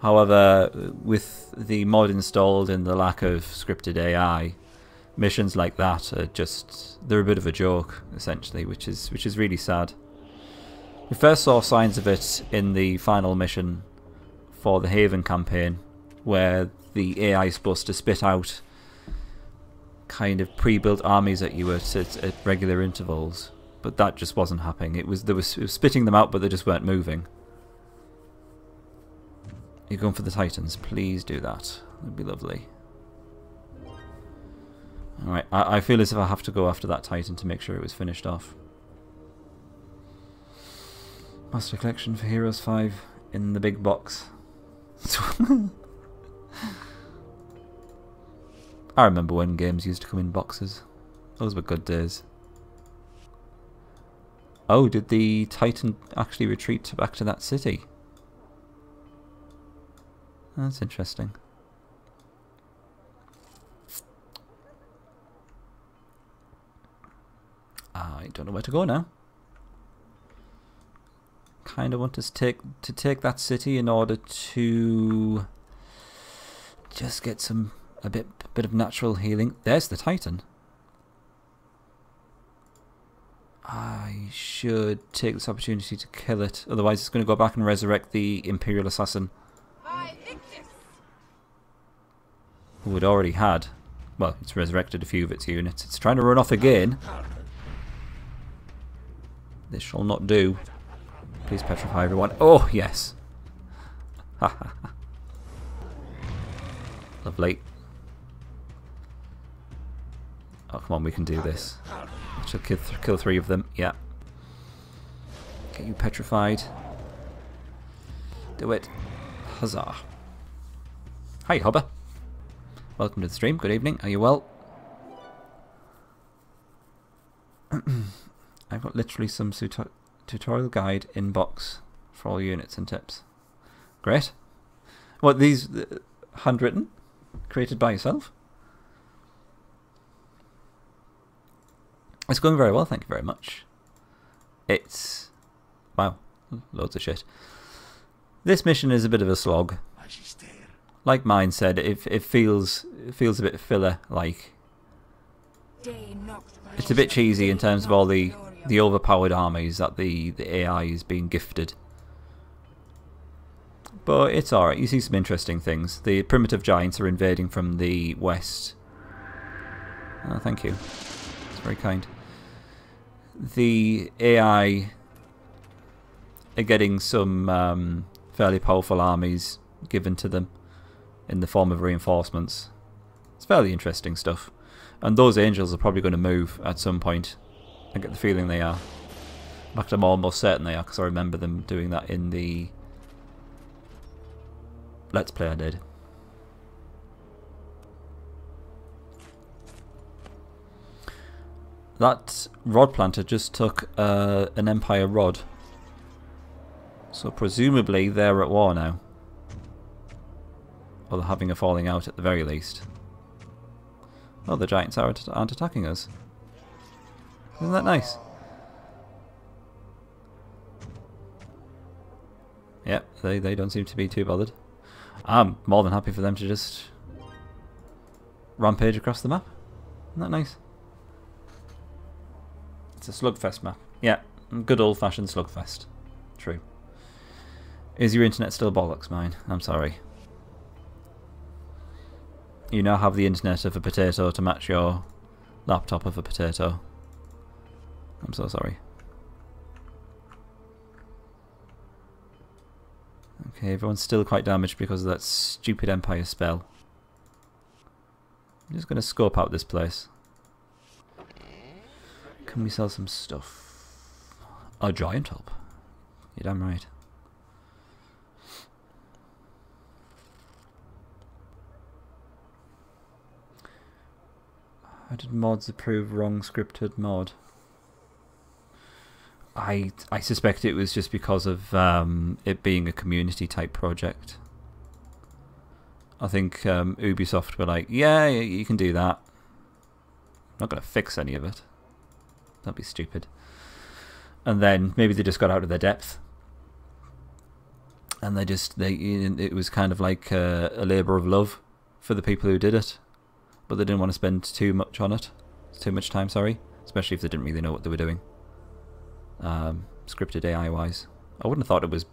However, with the mod installed and the lack of scripted AI, missions like that are they're a bit of a joke, essentially, which is really sad. We first saw signs of it in the final mission for the Haven campaign, where the AI is supposed to spit out kind of pre-built armies at you at regular intervals. But that just wasn't happening. It was spitting them out, but they just weren't moving. You're going for the Titans. Please do that. That'd be lovely. Alright, I feel as if I have to go after that Titan to make sure it was finished off. Master Collection for Heroes 5 in the big box. I remember when games used to come in boxes. Those were good days. Oh, did the Titan actually retreat back to that city? That's interesting. I don't know where to go now. Kind of want us to take that city in order to just get a bit of natural healing. There's the Titan. I should take this opportunity to kill it, otherwise it's going to go back and resurrect the Imperial Assassin, who it already had. Well, it's resurrected a few of its units. It's trying to run off again. This shall not do. Please petrify everyone. Oh, yes. Lovely. Oh, come on, we can do this. She'll kill 3 of them. Yeah. Get you petrified. Do it. Huzzah. Hi, Hubba. Welcome to the stream. Good evening. Are you well? I've got literally some tutorial guide inbox for all units and tips. Great. What, these handwritten? Created by yourself? It's going very well, thank you very much. It's... wow, loads of shit. This mission is a bit of a slog. Like mine said, it feels a bit filler-like. It's a bit cheesy in terms of all the overpowered armies that the AI is being gifted. But it's alright, you see some interesting things. The primitive giants are invading from the west. Oh, thank you. It's very kind. The AI are getting some fairly powerful armies given to them in the form of reinforcements. It's fairly interesting stuff. And those angels are probably going to move at some point. I get the feeling they are. In fact, I'm almost certain they are, because I remember them doing that in the Let's Play I did. That rod planter just took an Empire rod. So presumably they're at war now. Or they're having a falling out at the very least. Oh, the giants aren't attacking us. Isn't that nice? Yep, they don't seem to be too bothered. I'm more than happy for them to just rampage across the map. Isn't that nice? It's a slugfest map. Yeah, good old-fashioned slugfest. True. Is your internet still bollocks? Mine. I'm sorry. You now have the internet of a potato to match your laptop of a potato. I'm so sorry. Okay, everyone's still quite damaged because of that stupid Empire spell. I'm just going to scope out this place. Can we sell some stuff? A giant help. You're damn right. How did mods approve wrong scripted mod? I suspect it was just because of it being a community type project. I think Ubisoft were like, yeah, you can do that. I'm not going to fix any of it. That'd be stupid. And then maybe they just got out of their depth. And it was kind of like a labour of love for the people who did it. But they didn't want to spend too much on it. Too much time, sorry. Especially if they didn't really know what they were doing. Scripted AI wise. I wouldn't have thought it was...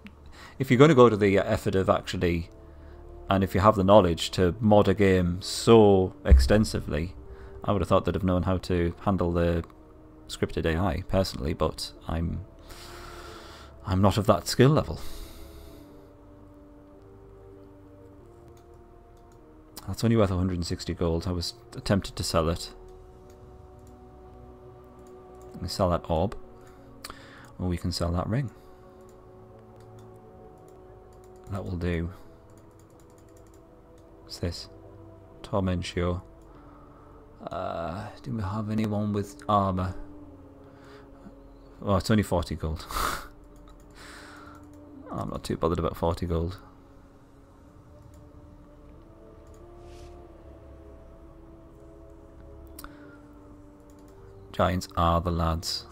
If you're going to go to the effort of actually... And if you have the knowledge to mod a game so extensively, I would have thought they'd have known how to handle the scripted AI, personally, but I'm not of that skill level. That's only worth 160 gold. I was tempted to sell it. Let me sell that orb. Or we can sell that ring. That will do. What's this? Tormentio. Do we have anyone with armour? Oh, it's only 40 gold. I'm not too bothered about 40 gold. Giants are the lads.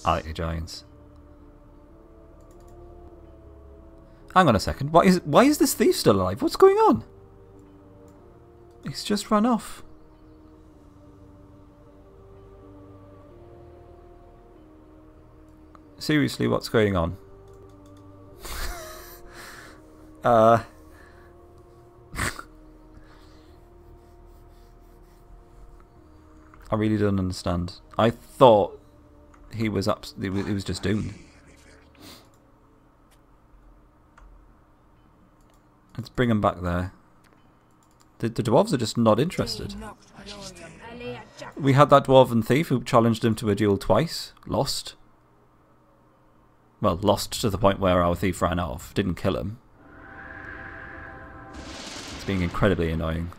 I like the giants. Hang on a second. Why is this thief still alive? What's going on? He's just run off. Seriously, what's going on? I really don't understand. I thought he was just doomed. Let's bring him back there. The dwarves are just not interested. We had that dwarven thief who challenged him to a duel twice. Lost. Well, lost to the point where our thief ran off. Didn't kill him. It's being incredibly annoying.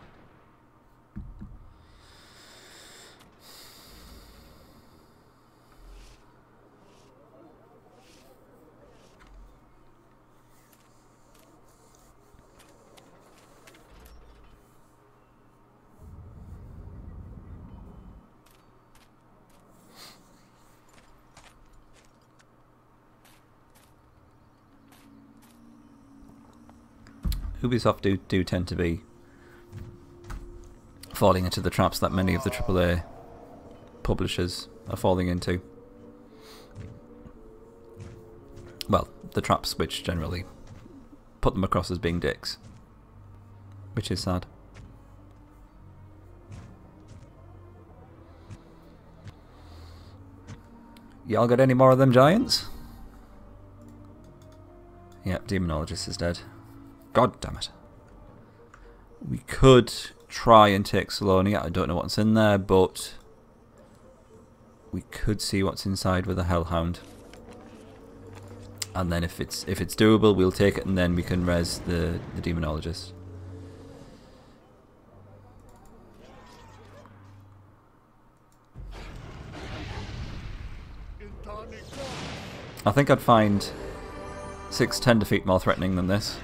Ubisoft do tend to be falling into the traps that many of the AAA publishers are falling into. Well, the traps which generally put them across as being dicks. Which is sad. Y'all got any more of them giants? Yep, Demonologist is dead. God damn it. We could try and take Salonia. I don't know what's in there, but we could see what's inside with a Hellhound. And then if it's doable, we'll take it, and then we can res the Demonologist. I think I'd find 6-10 defeat more threatening than this.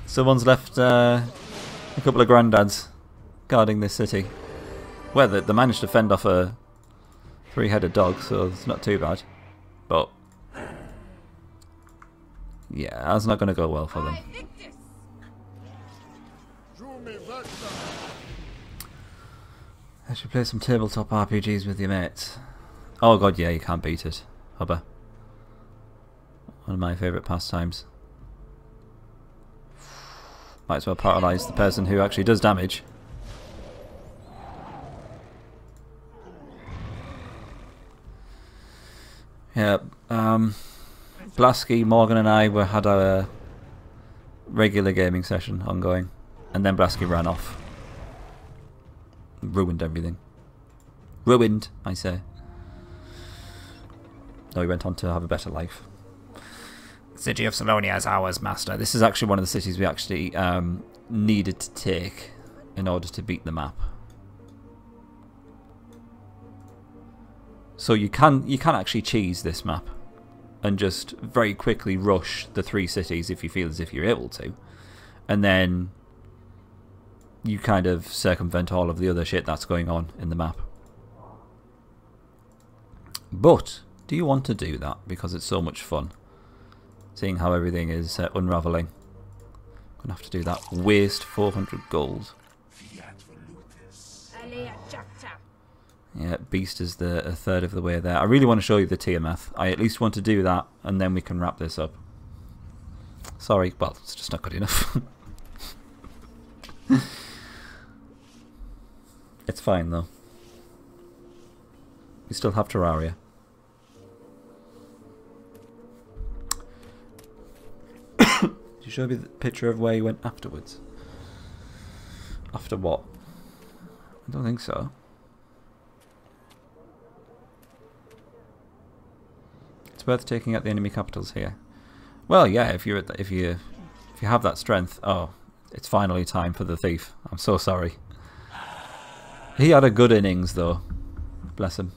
Someone's left a couple of granddads guarding this city. Well, they managed to fend off a three-headed dog, so it's not too bad. But yeah, that's not going to go well for them. I should play some tabletop RPGs with your mates. Oh god, yeah, you can't beat it, Hubba. One of my favourite pastimes. Might as well paralyse the person who actually does damage. Yeah, Blasky, Morgan and I had our regular gaming session ongoing, and then Blasky ran off. Ruined everything. Ruined, I say. No, he went on to have a better life. City of Salonia is ours, master. This is actually one of the cities we actually needed to take in order to beat the map. So you can actually cheese this map and just very quickly rush the 3 cities if you feel as if you're able to, and then you kind of circumvent all of the other shit that's going on in the map. But do you want to do that because it's so much fun, seeing how everything is unraveling? I'm gonna have to do that. Waste 400 gold. Yeah, Beast is a third of the way there. I really want to show you the TMF. I at least want to do that, and then we can wrap this up. Sorry, well, it's just not good enough. It's fine, though. We still have Terraria. Did you show me the picture of where you went afterwards? After what? I don't think so. It's worth taking out the enemy capitals here. Well, yeah, if you have that strength. Oh, it's finally time for the thief. I'm so sorry. He had a good innings, though. Bless him.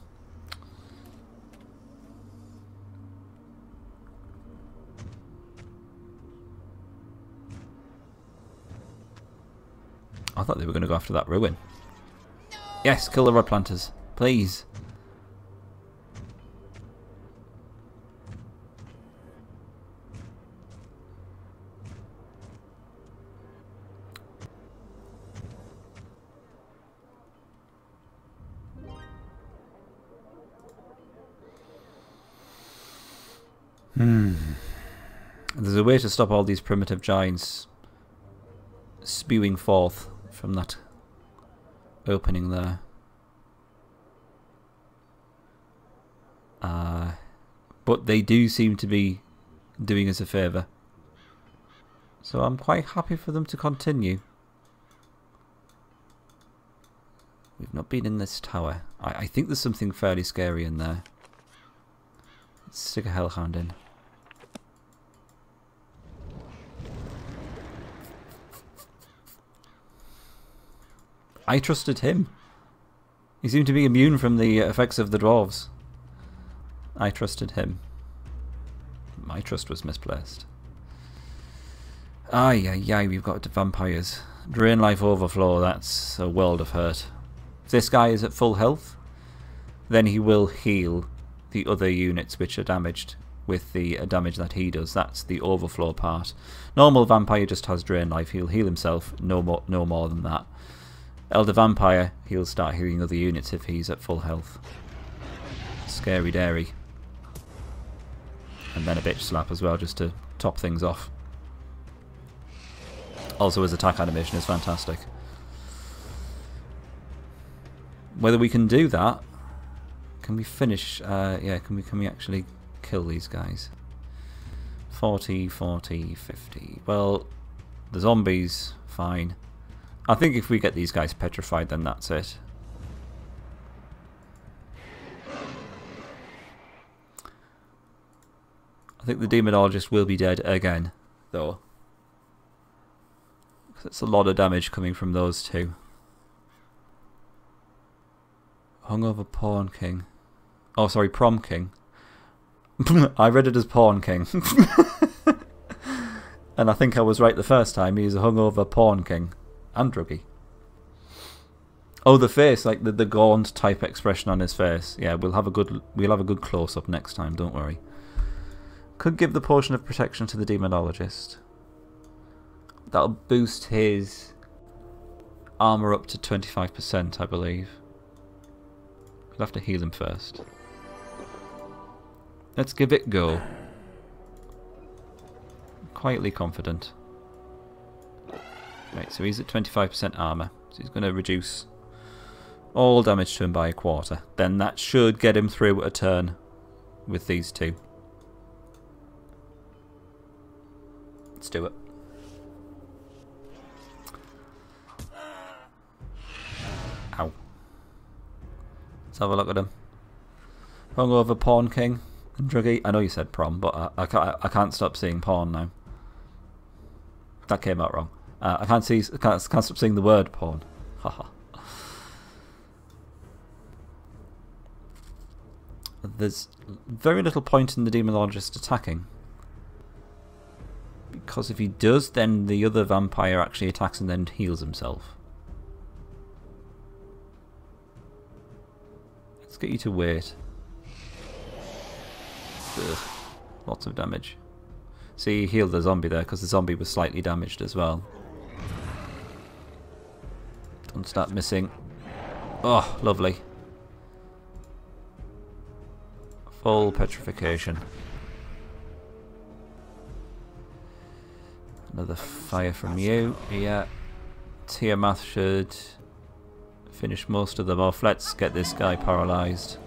I thought they were going to go after that ruin. No! Yes, kill the Rod Planters, please. There's a way to stop all these primitive giants spewing forth from that opening there. But they do seem to be doing us a favour. So I'm quite happy for them to continue. We've not been in this tower. I think there's something fairly scary in there. Let's stick a hellhound in. I trusted him. He seemed to be immune from the effects of the dwarves. I trusted him. My trust was misplaced. Ay, we've got vampires. Drain life overflow, that's a world of hurt. If this guy is at full health, then he will heal the other units which are damaged with the damage that he does. That's the overflow part. Normal vampire just has drain life. He'll heal himself, no more than that. Elder Vampire, he'll start healing other units if he's at full health. Scary dairy. And then a bitch slap as well, just to top things off. Also, his attack animation is fantastic. Whether we can do that, can we finish? Yeah, can we actually kill these guys? 40, 40, 50. Well, the zombies, fine. I think if we get these guys petrified, then that's it. I think the demonologist will be dead again, though. It's a lot of damage coming from those two. Hungover Pawn King. Oh, sorry, Prom King. I read it as Pawn King. And I think I was right the first time. He's a hungover Pawn King. And druggy. Oh, the face, like the gaunt type expression on his face. Yeah, we'll have a good close up next time. Don't worry. Could give the potion of protection to the demonologist. That'll boost his armor up to 25%, I believe. We'll have to heal him first. Let's give it a go. Quietly confident. Right, so he's at 25% armor. So he's going to reduce all damage to him by a quarter. Then that should get him through a turn with these two. Let's do it. Ow. Let's have a look at him. Hungover Pawn King and Druggy. I know you said prom, but I can't stop seeing pawn now. That came out wrong. I can't stop seeing the word pawn. Haha. There's very little point in the demonologist attacking, because if he does, then the other vampire actually attacks and then heals himself. Let's get you to wait. Ugh. Lots of damage. See, he healed the zombie there because the zombie was slightly damaged as well. Don't start missing. Oh, lovely. Full petrification. Another fire from you. Yeah. Tiamat should finish most of them off. Let's get this guy paralysed.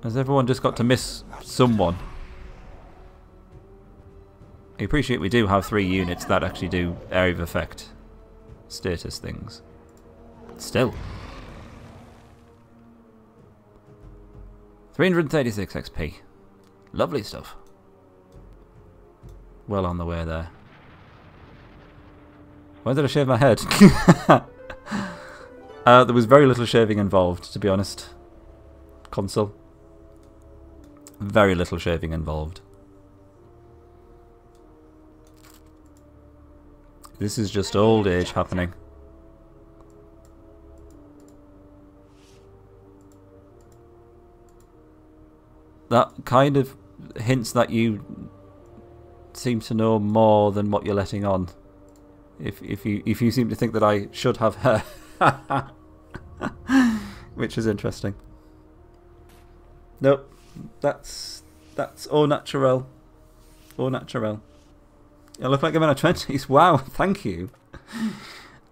Has everyone just got to miss someone? I appreciate we do have 3 units that actually do area of effect status things. Still. 336 XP. Lovely stuff. Well on the way there. Why did I shave my head? There was very little shaving involved, to be honest. Console. Very little shaving involved. This is just old age happening. That kind of hints that you seem to know more than what you're letting on. If you seem to think that I should have hair. Which is interesting. Nope. That's au naturel. Au naturel. I look like I'm in my 20s. Wow, thank you.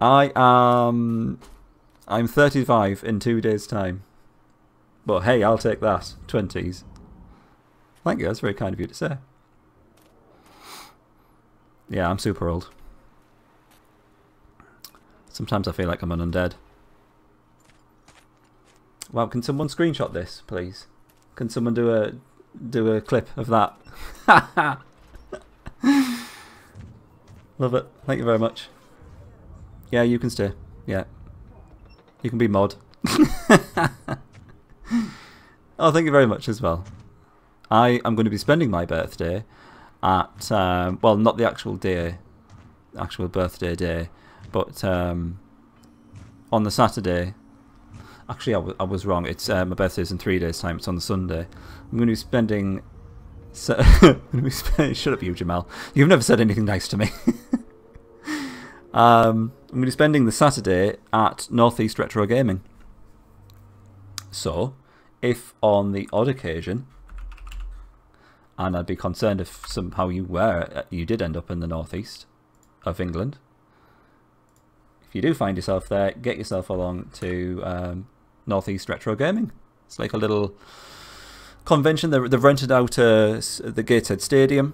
I'm 35 in 2 days' time. But hey, I'll take that. 20s. Thank you, that's very kind of you to say. Yeah, I'm super old. Sometimes I feel like I'm an undead. Wow, can someone screenshot this, please? Can someone do a clip of that? Love it. Thank you very much. Yeah, you can stay. Yeah. You can be mod. Oh, thank you very much as well. I am going to be spending my birthday at, well, not the actual day, actual birthday day, but on the Saturday. Actually, I was wrong. It's my birthday's in 3 days' time. It's on the Sunday. I'm going to be spending... shut up, you, Jamal. You've never said anything nice to me. I'm going to be spending the Saturday at Northeast Retro Gaming. So, if on the odd occasion, and I'd be concerned if somehow you did end up in the Northeast of England, if you do find yourself there, get yourself along to Northeast Retro Gaming. It's like a little convention. They've rented out the Gateshead Stadium,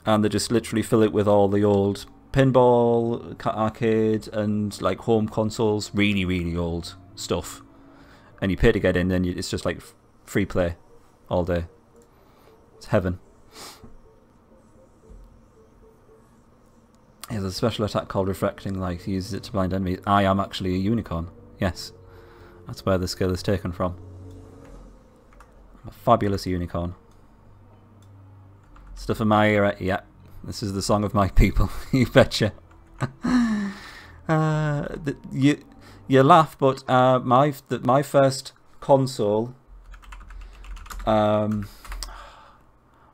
and they just literally fill it with all the old pinball, arcade, and like home consoles. Really, really old stuff. And you pay to get in, then it's just like free play all day. It's heaven. There's a special attack called Reflecting Light. He uses it to blind enemies. I am actually a unicorn. Yes. That's where the skill is taken from. I'm a fabulous unicorn. Stuff in my ear. Yeah, this is the song of my people. You betcha. You laugh, but my first console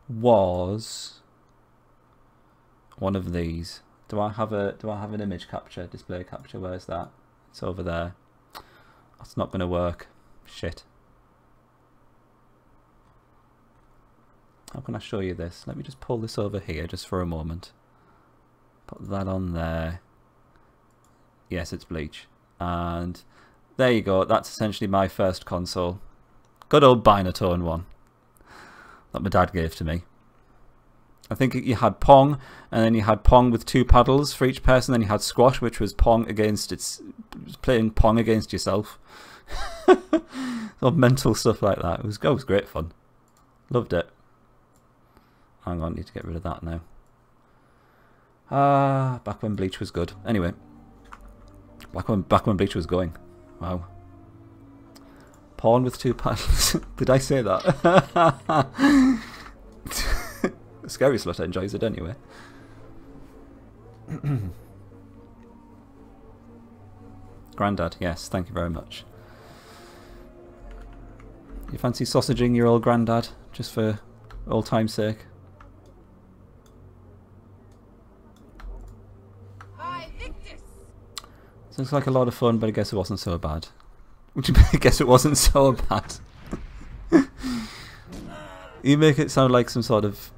was one of these. Do I have an image capture, display capture? Where's that? It's over there. That's not going to work. Shit. How can I show you this? Let me just pull this over here just for a moment. Put that on there. Yes, it's Bleach. And there you go. That's essentially my first console. Good old Binatone one that my dad gave to me. I think you had Pong, and then you had Pong with 2 paddles for each person. Then you had Squash, which was Pong against playing Pong against yourself. All mental stuff like that. It was great fun. Loved it. Hang on, need to get rid of that now. Back when Bleach was good. Anyway, back when Bleach was going. Wow. Pawn with 2 paddles. Did I say that? Scary Slut enjoys it anyway. Grandad, yes, thank you very much. You fancy sausaging your old granddad just for old time's sake? Looks like a lot of fun, but I guess it wasn't so bad. I guess it wasn't so bad. You make it sound like some sort of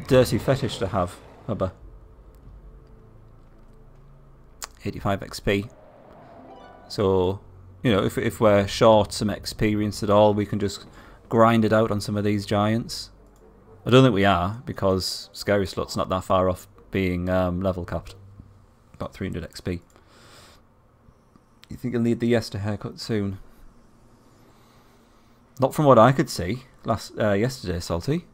dirty fetish to have, Hubba. 85 XP. So, you know, if we're short some experience at all, we can just grind it out on some of these giants. I don't think we are, because Scary Slut's not that far off being level capped. About 300 XP. You think you'll need the Yester haircut soon? Not from what I could see yesterday, Salty.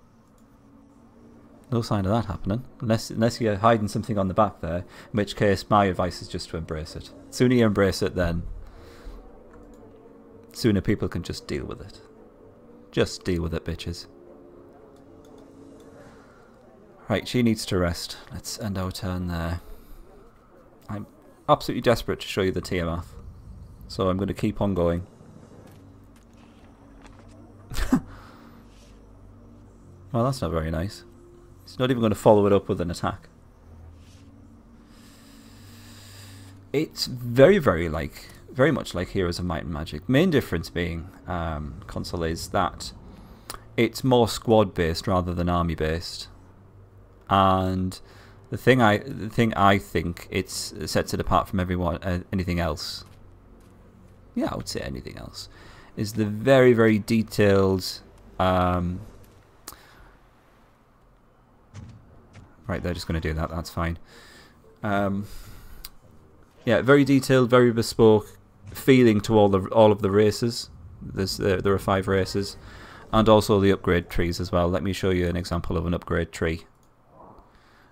No sign of that happening. Unless you're hiding something on the back there, in which case my advice is just to embrace it. The sooner you embrace it, then sooner people can just deal with it. Just deal with it, bitches. Right, she needs to rest. Let's end our turn there. I'm absolutely desperate to show you the Tiamat, so I'm going to keep on going. Well, that's not very nice. He's not even going to follow it up with an attack. It's very much like Heroes of Might and Magic. Main difference being console is that it's more squad based rather than army based, and the thing I think it sets it apart from anything else. Yeah, I would say anything else is the very detailed. Right, they're just going to do that. That's fine. Yeah, very detailed, very bespoke feeling to all of the races. There are 5 races, and also the upgrade trees as well. Let me show you an example of an upgrade tree.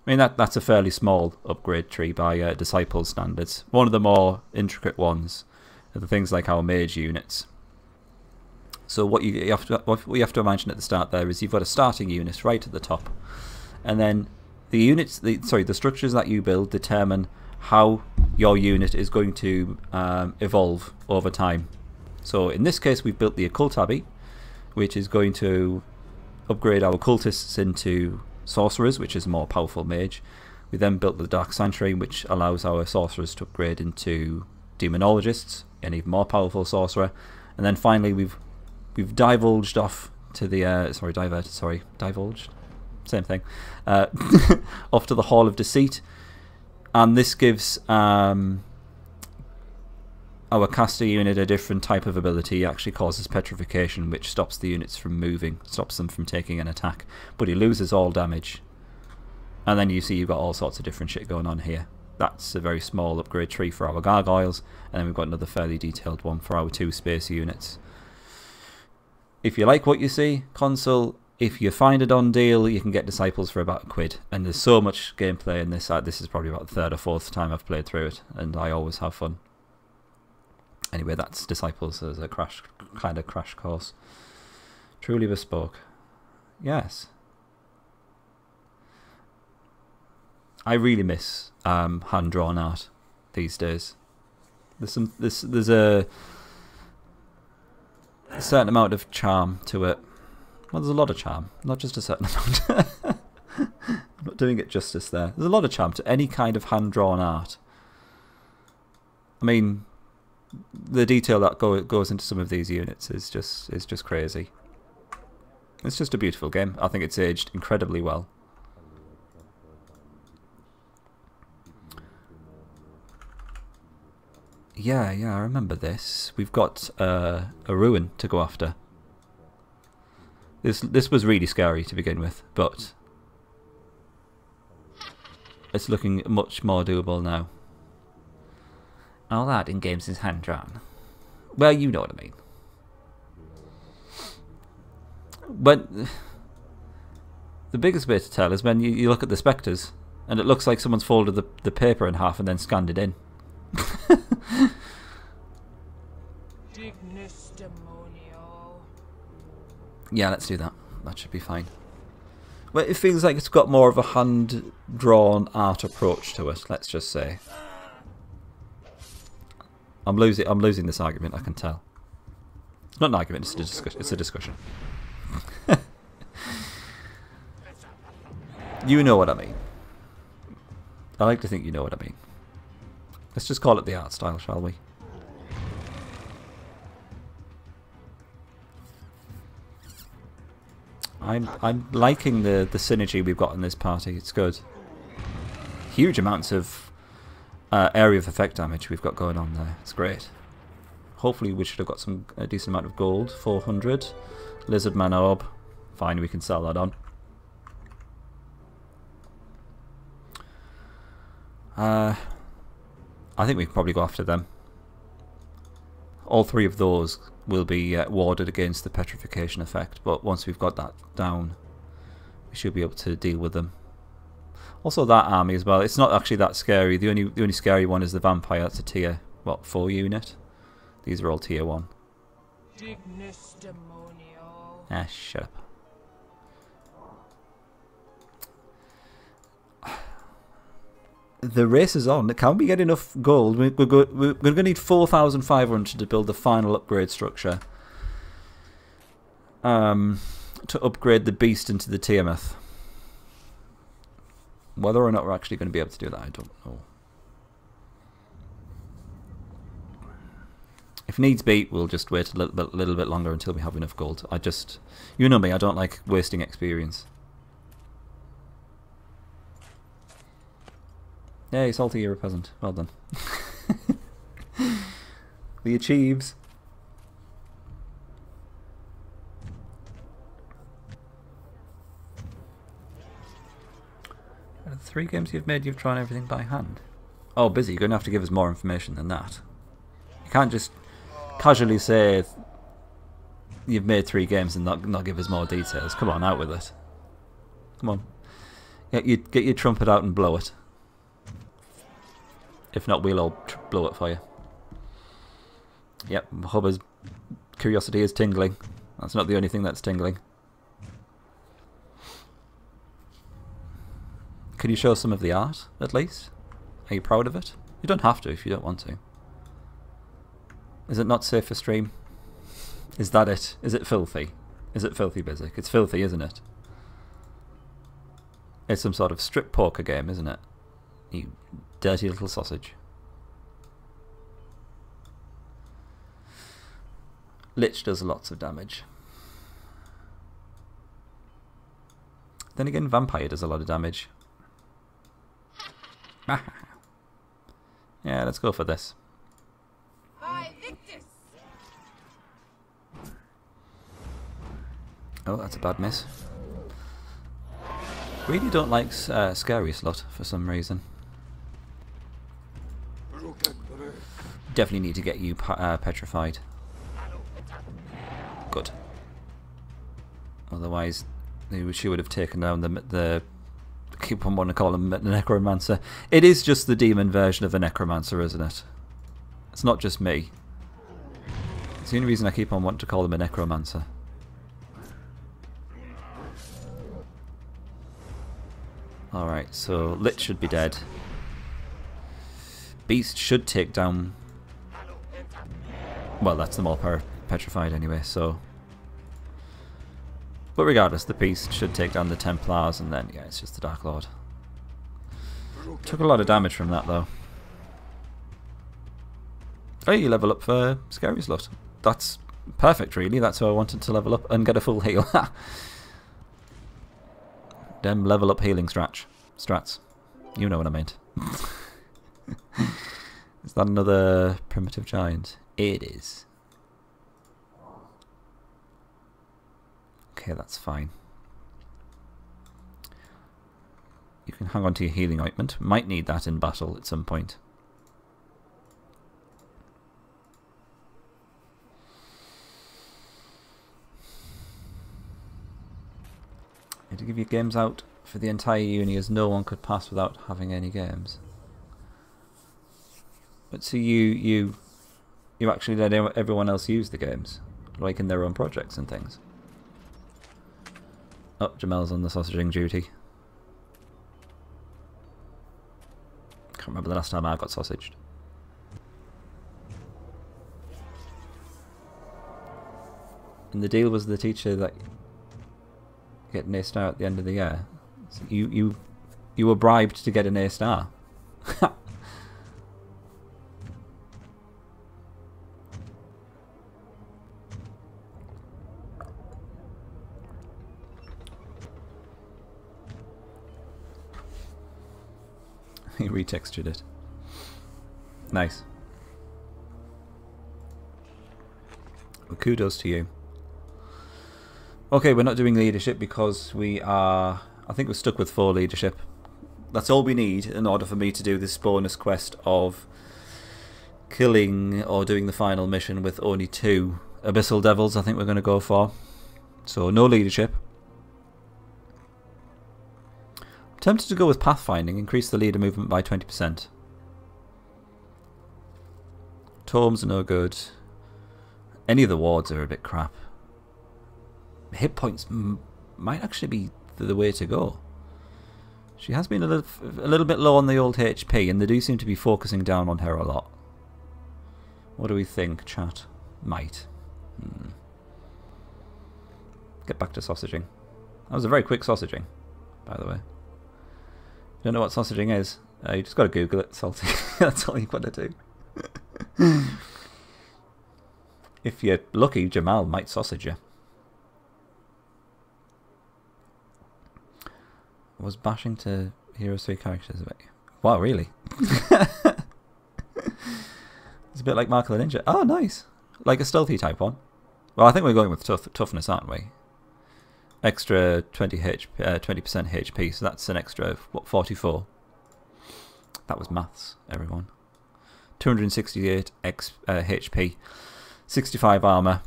I mean, that's a fairly small upgrade tree by Disciple standards. One of the more intricate ones are the things like our mage units. So what you have to imagine at the start there is you've got a starting unit right at the top, and then the structures that you build determine how your unit is going to evolve over time. So in this case, we've built the Occult Abbey, which is going to upgrade our cultists into sorcerers, which is a more powerful mage. We then built the Dark Sanctuary, which allows our sorcerers to upgrade into demonologists, an even more powerful sorcerer. And then finally, we've divulged off to the divulged, same thing, off to the Hall of Deceit, and this gives our caster unit a different type of ability. It actually causes petrification, which stops the units from moving, stops them from taking an attack, but he loses all damage. And then you see you've got all sorts of different shit going on here. That's a very small upgrade tree for our gargoyles, and then we've got another fairly detailed one for our 2 space units. If you like what you see, console, if you find it on deal, you can get Disciples for about £1, and there's so much gameplay in this. This is probably about the 3rd or 4th time I've played through it, and I always have fun. Anyway, that's Disciples as a crash course. Truly bespoke. Yes. I really miss hand drawn art these days. There's a certain amount of charm to it. Well, there's a lot of charm, not just a certain amount. I'm not doing it justice there. There's a lot of charm to any kind of hand drawn art. I mean, the detail that goes into some of these units is just crazy. It's just a beautiful game. I think it's aged incredibly well. Yeah, I remember this. We've got a ruin to go after. This was really scary to begin with, but it's looking much more doable now. All that in games is hand drawn. Well, you know what I mean. But the biggest way to tell is when you look at the spectres and it looks like someone's folded the paper in half and then scanned it in. Yeah, let's do that. That should be fine. Well, it feels like it's got more of a hand-drawn art approach to it, let's just say. I'm losing this argument, I can tell. It's not an argument, it's a discussion. You know what I mean. I like to think you know what I mean. Let's just call it the art style, shall we? I'm liking the synergy we've got in this party. It's good. Huge amounts of area of effect damage we've got going on there. It's great. Hopefully we should have got a decent amount of gold. 400. Lizard Man Orb. Fine, we can sell that on. I think we can probably go after them. All three of those will be warded against the petrification effect, but once we've got that down, we should be able to deal with them. Also, that army as well. It's not actually that scary. The only scary one is the vampire. That's a tier 4 unit. These are all tier 1. Ah, shut up. The race is on. Can we get enough gold? We're going to need 4,500 to build the final upgrade structure. To upgrade the beast into the Tiamat. Whether or not we're actually going to be able to do that, I don't know. If needs be, we'll just wait a little bit longer until we have enough gold. You know me, I don't like wasting experience. Yay, Salty, you're a peasant. Well done. The achieves. The 3 games you've made, you've drawn everything by hand. Oh, busy. You're going to have to give us more information than that. You can't just casually say you've made 3 games and not give us more details. Come on, out with it. Come on. Get your trumpet out and blow it. If not, we'll all blow it for you. Yep, Hubba's curiosity is tingling. That's not the only thing that's tingling. Can you show some of the art, at least? Are you proud of it? You don't have to if you don't want to. Is it not safe for stream? Is that it? Is it filthy? Is it filthy, Bizik? It's filthy, isn't it? It's some sort of strip poker game, isn't it? You dirty little sausage. Lich does lots of damage. Then again, Vampire does a lot of damage. Yeah, let's go for this. Oh, that's a bad miss. Really don't like Scary Slot for some reason. Definitely need to get you petrified. Good. Otherwise, she would have taken down the I keep on wanting to call him the Necromancer. It is just the demon version of a Necromancer, isn't it? It's not just me. It's the only reason I keep on wanting to call him a Necromancer. Alright, so Lich should be dead. Beast should take down... Well, that's them all petrified anyway, so... But regardless, the Beast should take down the Templars, and then, yeah, it's just the Dark Lord. Took a lot of damage from that, though. Oh, you level up for Scary Slut. That's perfect, really. That's how I wanted to level up and get a full heal. Dem level up healing strats. You know what I meant. Is that another primitive giant? It is. Okay, that's fine. You can hang on to your healing ointment. Might need that in battle at some point. You had to give your games out for the entire uni, as no one could pass without having any games. But so you actually let everyone else use the games, like in their own projects and things. Oh, Jamel's on the sausaging duty. Can't remember the last time I got sausaged. And the deal was the teacher that get an A star at the end of the year. So you were bribed to get an A star. He retextured it. Nice. Well, kudos to you. Okay, we're not doing leadership because we are... I think we're stuck with 4 leadership. That's all we need in order for me to do this bonus quest of killing or doing the final mission with only 2 Abyssal Devils. I think we're going to go for. So no leadership. Tempted to go with pathfinding, increase the leader movement by 20%. Tomes are no good. Any of the wards are a bit crap. Hit points might actually be the way to go. She has been a little bit low on the old HP, and they do seem to be focusing down on her a lot. What do we think, chat? Might. Get back to sausaging. That was a very quick sausaging, by the way. You don't know what sausaging is? You just got to Google it, salty. That's all you've got to do. If you're lucky, Jamal might sausage you. Was bashing to Heroes 3 characters. Wow, really? It's a bit like Mark the Ninja. Oh, nice. Like a stealthy type one. Well, I think we're going with toughness, aren't we? Extra 20% HP, so that's an extra, what, 44? That was maths, everyone. 268 HP, 65 armour.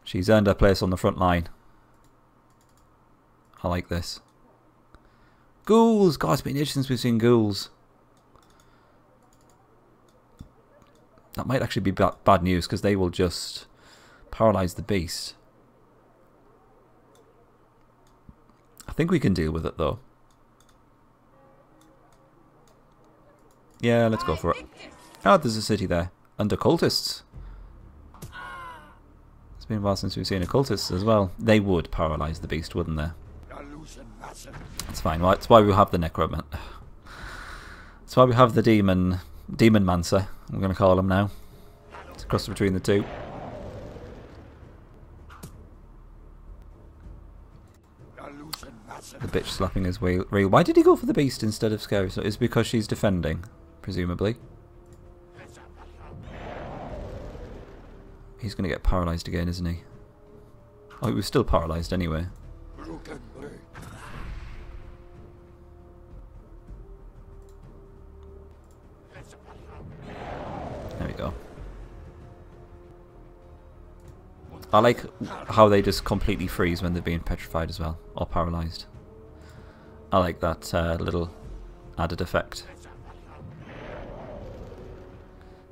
She's earned her place on the front line. I like this. Ghouls! God, it's been ages since we've seen ghouls. That might actually be bad news, because they will just paralyse the beast. I think we can deal with it, though. Yeah, let's go for it. Oh, there's a city there. Under cultists. It's been a while since we've seen a cultist as well. They would paralyse the beast, wouldn't they? That's fine. Well, that's why we have the necromancer. That's why we have the demon mancer. I'm going to call him now. It's a cross between the two. The bitch slapping his wheel. Why did he go for the beast instead of Scary? So it's because she's defending, presumably. He's going to get paralysed again, isn't he? Oh, he was still paralysed anyway. There we go. I like how they just completely freeze when they're being petrified as well, or paralysed. I like that little added effect.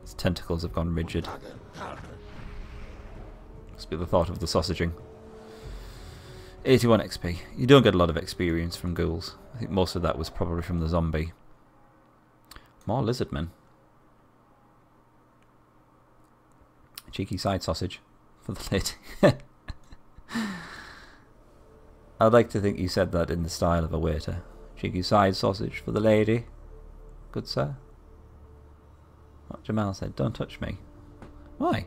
His tentacles have gone rigid. Must be the thought of the sausaging. 81 XP. You don't get a lot of experience from ghouls. I think most of that was probably from the zombie. More lizardmen. Cheeky side sausage for the lady. I'd like to think you said that in the style of a waiter. Cheeky side sausage for the lady. Good sir. What Jamal said, don't touch me. Why?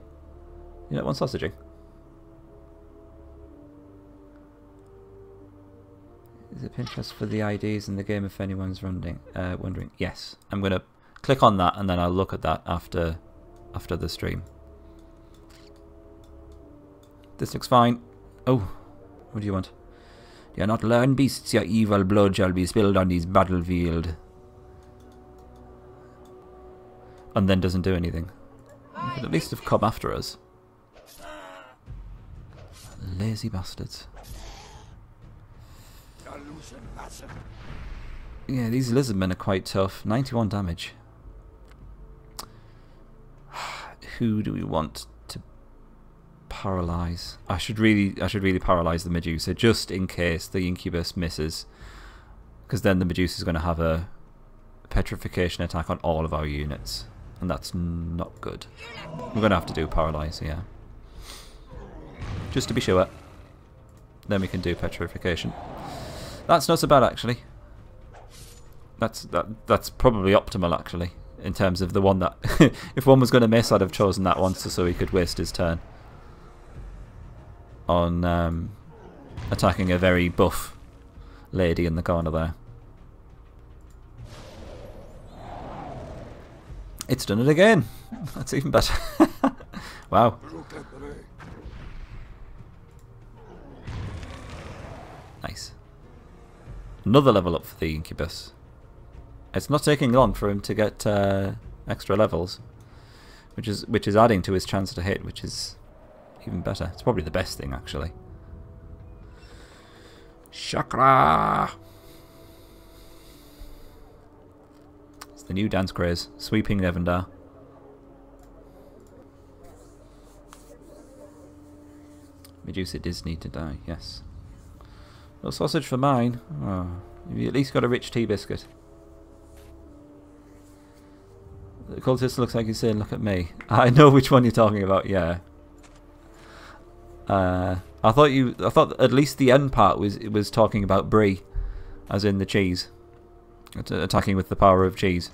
You don't want sausaging? Is it Pinterest for the IDs in the game if anyone's wondering? Yes. I'm going to click on that and then I'll look at that after the stream. This looks fine. Oh, what do you want? Do you not learn, beasts? Your evil blood shall be spilled on this battlefield. And then doesn't do anything. You could at least have come after us. Lazy bastards. Yeah, these lizardmen are quite tough. 91 damage. Who do we want to paralyze? I should really paralyze the Medusa just in case the Incubus misses, because then the Medusa is going to have a petrification attack on all of our units, and that's not good. We're going to have to do paralyze, yeah, just to be sure. Then we can do petrification. That's not so bad actually. That's probably optimal actually, in terms of the one that if one was going to miss, I'd have chosen that one so he could waste his turn on attacking a very buff lady in the corner there. It's done it again. That's even better. Wow. Nice. Another level up for the Incubus. It's not taking long for him to get extra levels, which is adding to his chance to hit, which is even better. It's probably the best thing actually. Chakra. It's the new dance craze, sweeping Nevendar. Medusa does need to die, yes. No sausage for mine. Oh, you at least got a rich tea biscuit. The cultist looks like he's saying, "Look at me." I know which one you're talking about. Yeah. I thought at least the end part was talking about Brie, as in the cheese, attacking with the power of cheese.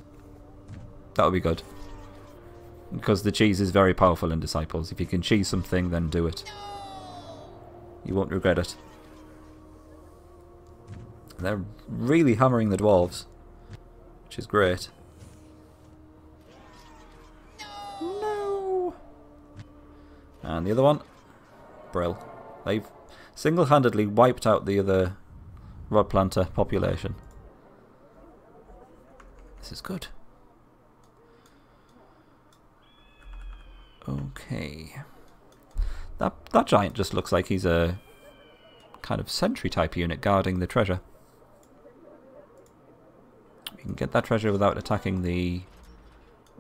That would be good, because the cheese is very powerful in Disciples. If you can cheese something, then do it. You won't regret it. They're really hammering the dwarves, which is great. No. And the other one, Brill. They've single-handedly wiped out the other Rod Planter population. This is good. Okay. That giant just looks like he's a kind of sentry type unit guarding the treasure. We can get that treasure without attacking the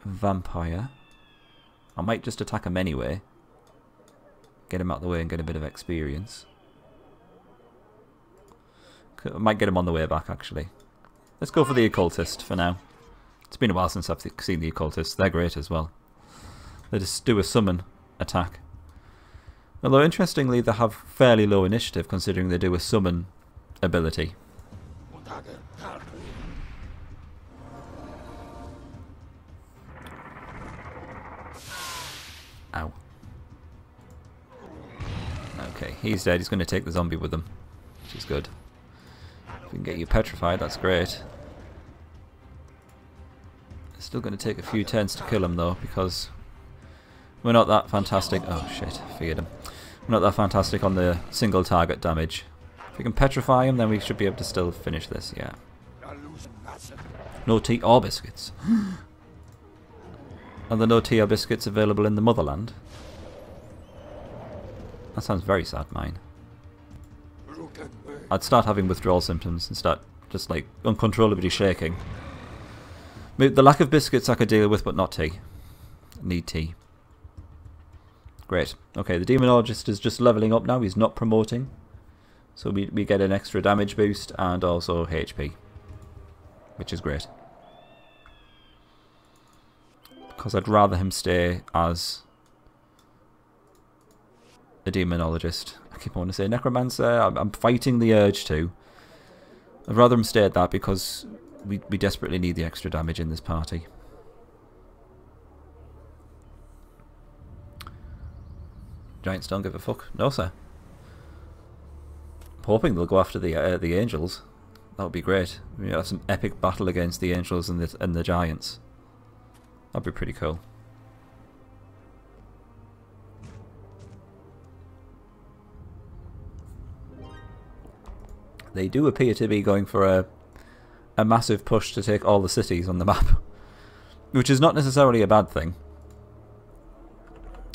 vampire. I might just attack him anyway. Get him out of the way and get a bit of experience. I might get him on the way back actually. Let's go for the occultist for now. It's been a while since I've seen the occultists. They're great as well. They just do a summon attack. Although interestingly they have fairly low initiative considering they do a summon ability. Ow. Okay, he's dead. He's going to take the zombie with him, which is good. If we can get you petrified, that's great. It's still going to take a few turns to kill him though, because we're not that fantastic. Oh shit, feared him. We're not that fantastic on the single target damage. If we can petrify him, then we should be able to still finish this, yeah. No tea or biscuits. Are there no tea or biscuits available in the motherland? That sounds very sad, mine. I'd start having withdrawal symptoms and start just like uncontrollably shaking. The lack of biscuits I could deal with, but not tea. Need tea. Great. Okay, the demonologist is just leveling up now. He's not promoting. So we get an extra damage boost and also HP, which is great. Because I'd rather him stay as a demonologist. I keep wanting to say necromancer. I'm fighting the urge to. I'd rather him stay at that because we desperately need the extra damage in this party. Giants don't give a fuck. No, sir. I'm hoping they'll go after the angels. That would be great. We have some epic battle against the angels and the giants. That'd be pretty cool. They do appear to be going for a massive push to take all the cities on the map, which is not necessarily a bad thing.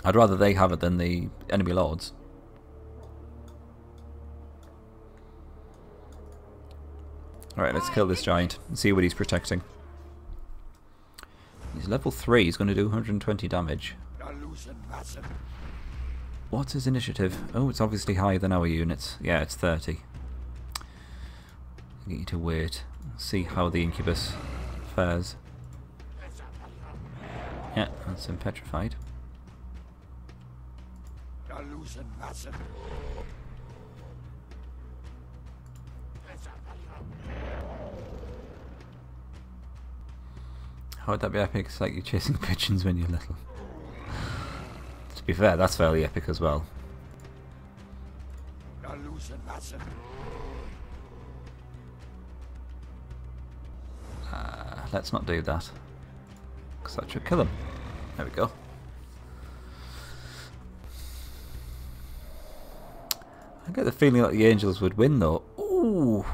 I'd rather they have it than the enemy lords. Alright, let's kill this giant and see what he's protecting. He's level 3, he's going to do 120 damage. What's his initiative? Oh, it's obviously higher than our units. Yeah, it's 30. I get you to wait, see how the incubus fares. Yeah, that's him petrified. How would that be epic? It's like you're chasing pigeons when you're little. To be fair, that's fairly epic as well. Let's not do that, because that should kill him. There we go. I get the feeling that the angels would win though. Ooh.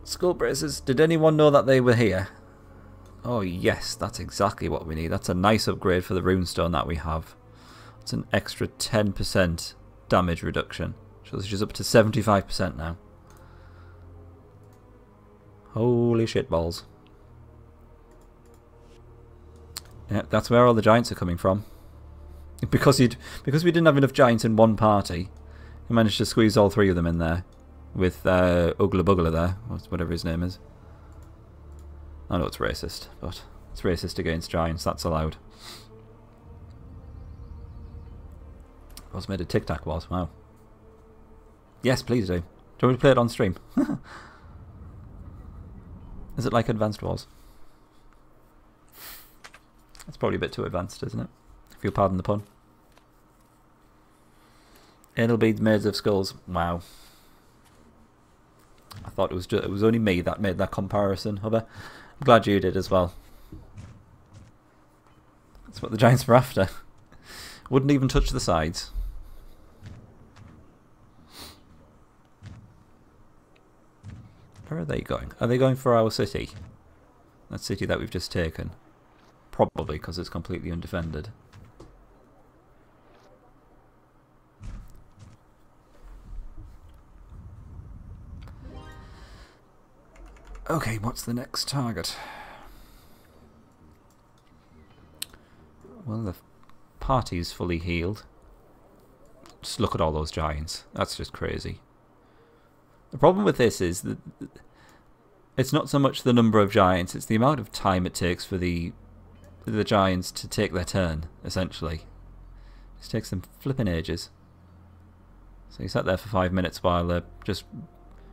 Skull braces. Did anyone know that they were here? Oh yes, that's exactly what we need. That's a nice upgrade for the runestone that we have. It's an extra 10% damage reduction. So this is up to 75% now. Holy shit balls. Yeah, that's where all the giants are coming from. Because we didn't have enough giants in one party, we managed to squeeze all 3 of them in there. With Ugla Bugla there, whatever his name is. I know it's racist, but it's racist against giants, that's allowed. I was made a Tic Tac was, wow. Yes, please do. Do you want me to play it on stream? Is it like Advanced Wars? That's probably a bit too advanced, isn't it? If you'll pardon the pun. It'll be made of skulls. Wow. I thought it was only me that made that comparison, Hubba. I'm glad you did as well. That's what the giants were after. Wouldn't even touch the sides. Where are they going? Are they going for our city? That city that we've just taken. Probably because it's completely undefended. Okay, what's the next target? Well, the party's fully healed. Just look at all those giants. That's just crazy. The problem with this is that it's not so much the number of giants, it's the amount of time it takes for the giants to take their turn, essentially. It takes them flipping ages. So he sat there for 5 minutes while they're just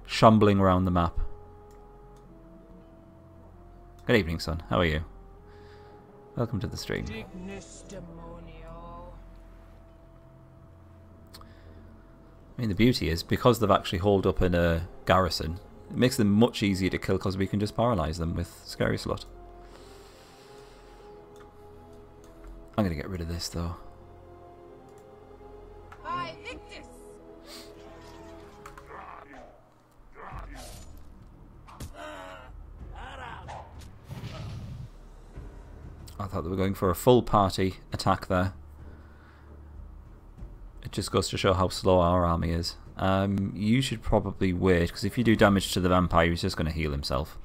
shambling around the map. Good evening, son. How are you? Welcome to the stream. I mean, the beauty is, because they've actually holed up in a garrison, it makes them much easier to kill because we can just paralyse them with Scary Slut. I'm going to get rid of this, though. I thought they were going for a full party attack there. It just goes to show how slow our army is. You should probably wait, because if you do damage to the vampire, he's just going to heal himself.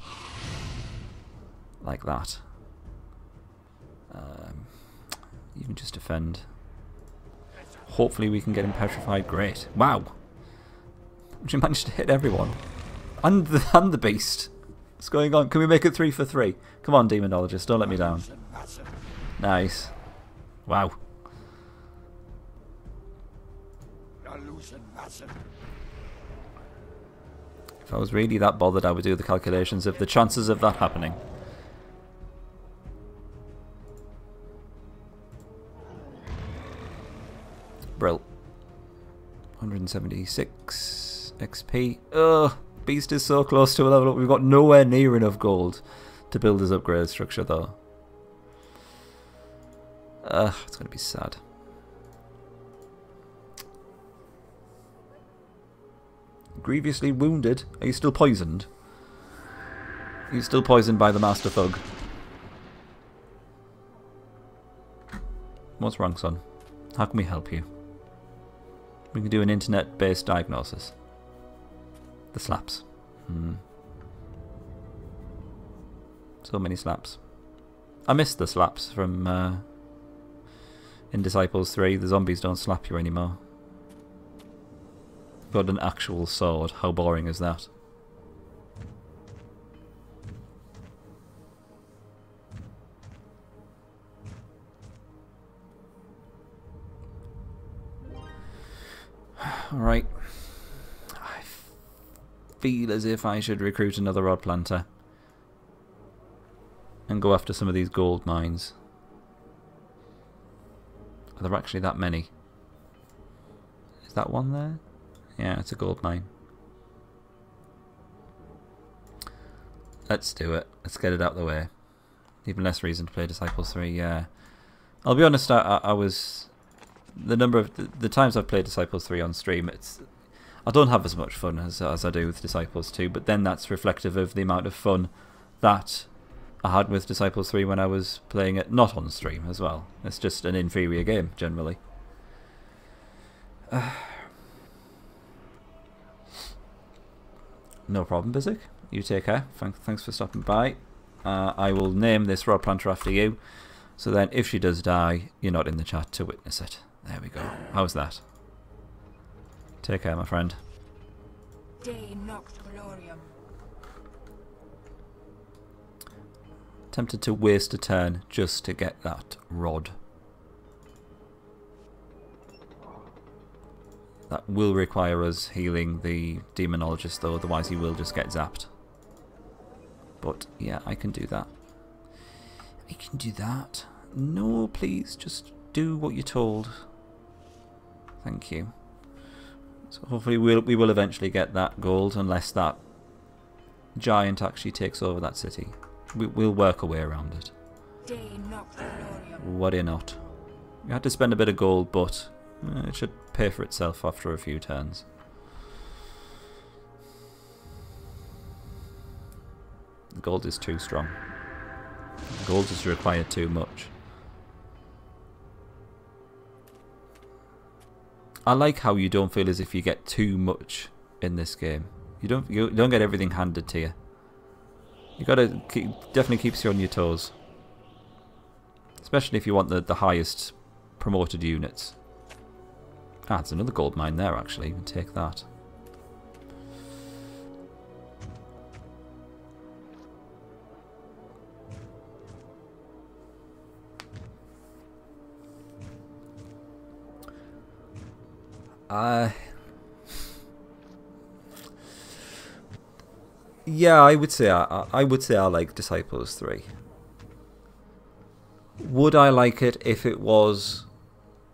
Like that. You can just defend. hopefully we can get him petrified. Great. Wow. You managed to hit everyone. And the beast. What's going on? Can we make it 3 for 3? Come on, Demonologist. Don't let me down. Nice. Wow. If I was really that bothered, I would do the calculations of the chances of that happening. Brill. 176 XP. Ugh, Beast is so close to a level up. We've got nowhere near enough gold to build his upgrade structure though. It's going to be sad. Grievously wounded. Are you still poisoned? Are you still poisoned by the Master Thug? What's wrong, son? How can we help you? We can do an internet-based diagnosis. The slaps. So many slaps. I missed the slaps from in Disciples 3. The zombies don't slap you anymore. Got an actual sword. How boring is that? Alright. I feel as if I should recruit another Rod Planter. And go after some of these gold mines. Are there actually that many? Is that one there? Yeah, it's a gold mine. Let's do it. Let's get it out of the way. Even less reason to play Disciples 3, yeah. I'll be honest, I was... The number of... The times I've played Disciples 3 on stream, I don't have as much fun as I do with Disciples 2, but then that's reflective of the amount of fun that I had with Disciples 3 when I was playing it not on stream as well. It's just an inferior game, generally. No problem, Bizik. You take care. Thanks for stopping by. I will name this Rod Planter after you, so then if she does die, you're not in the chat to witness it. There we go. How's that? Take care, my friend. De Noct Gloriam. Tempted to waste a turn just to get that rod. That will require us healing the Demonologist though, otherwise he will just get zapped. But yeah, I can do that. I can do that. No, please, just do what you're told. Thank you. So hopefully we will eventually get that gold, unless that giant actually takes over that city. We'll work our way around it. Worry not. We had to spend a bit of gold, but it should pay for itself after a few turns. The gold is too strong. The gold is required too much. I like how you don't feel as if you get too much in this game. You don't get everything handed to you. You gotta definitely keeps you on your toes, especially if you want the highest promoted units. Ah, there's another gold mine there actually. You can take that. Yeah, I would say I like Disciples 3. Would I like it if it was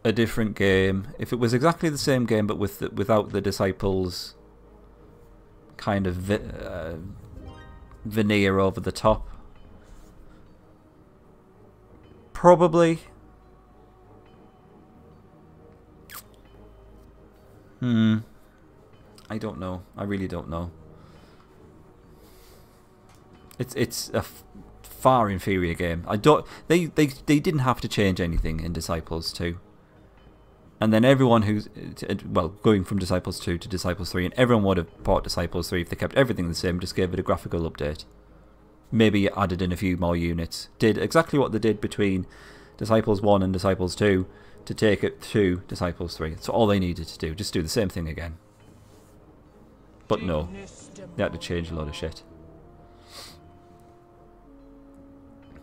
a different game? If it was exactly the same game but without the Disciples kind of veneer over the top? Probably. I don't know. I really don't know. It's a far inferior game. They didn't have to change anything in Disciples 2. And then everyone who's going from Disciples 2 to Disciples 3, and everyone would have bought Disciples 3 if they kept everything the same, just gave it a graphical update. Maybe added in a few more units. Did exactly what they did between Disciples 1 and Disciples 2. to take it to Disciples 3. That's all they needed to do. Just do the same thing again. But no. They had to change a lot of shit.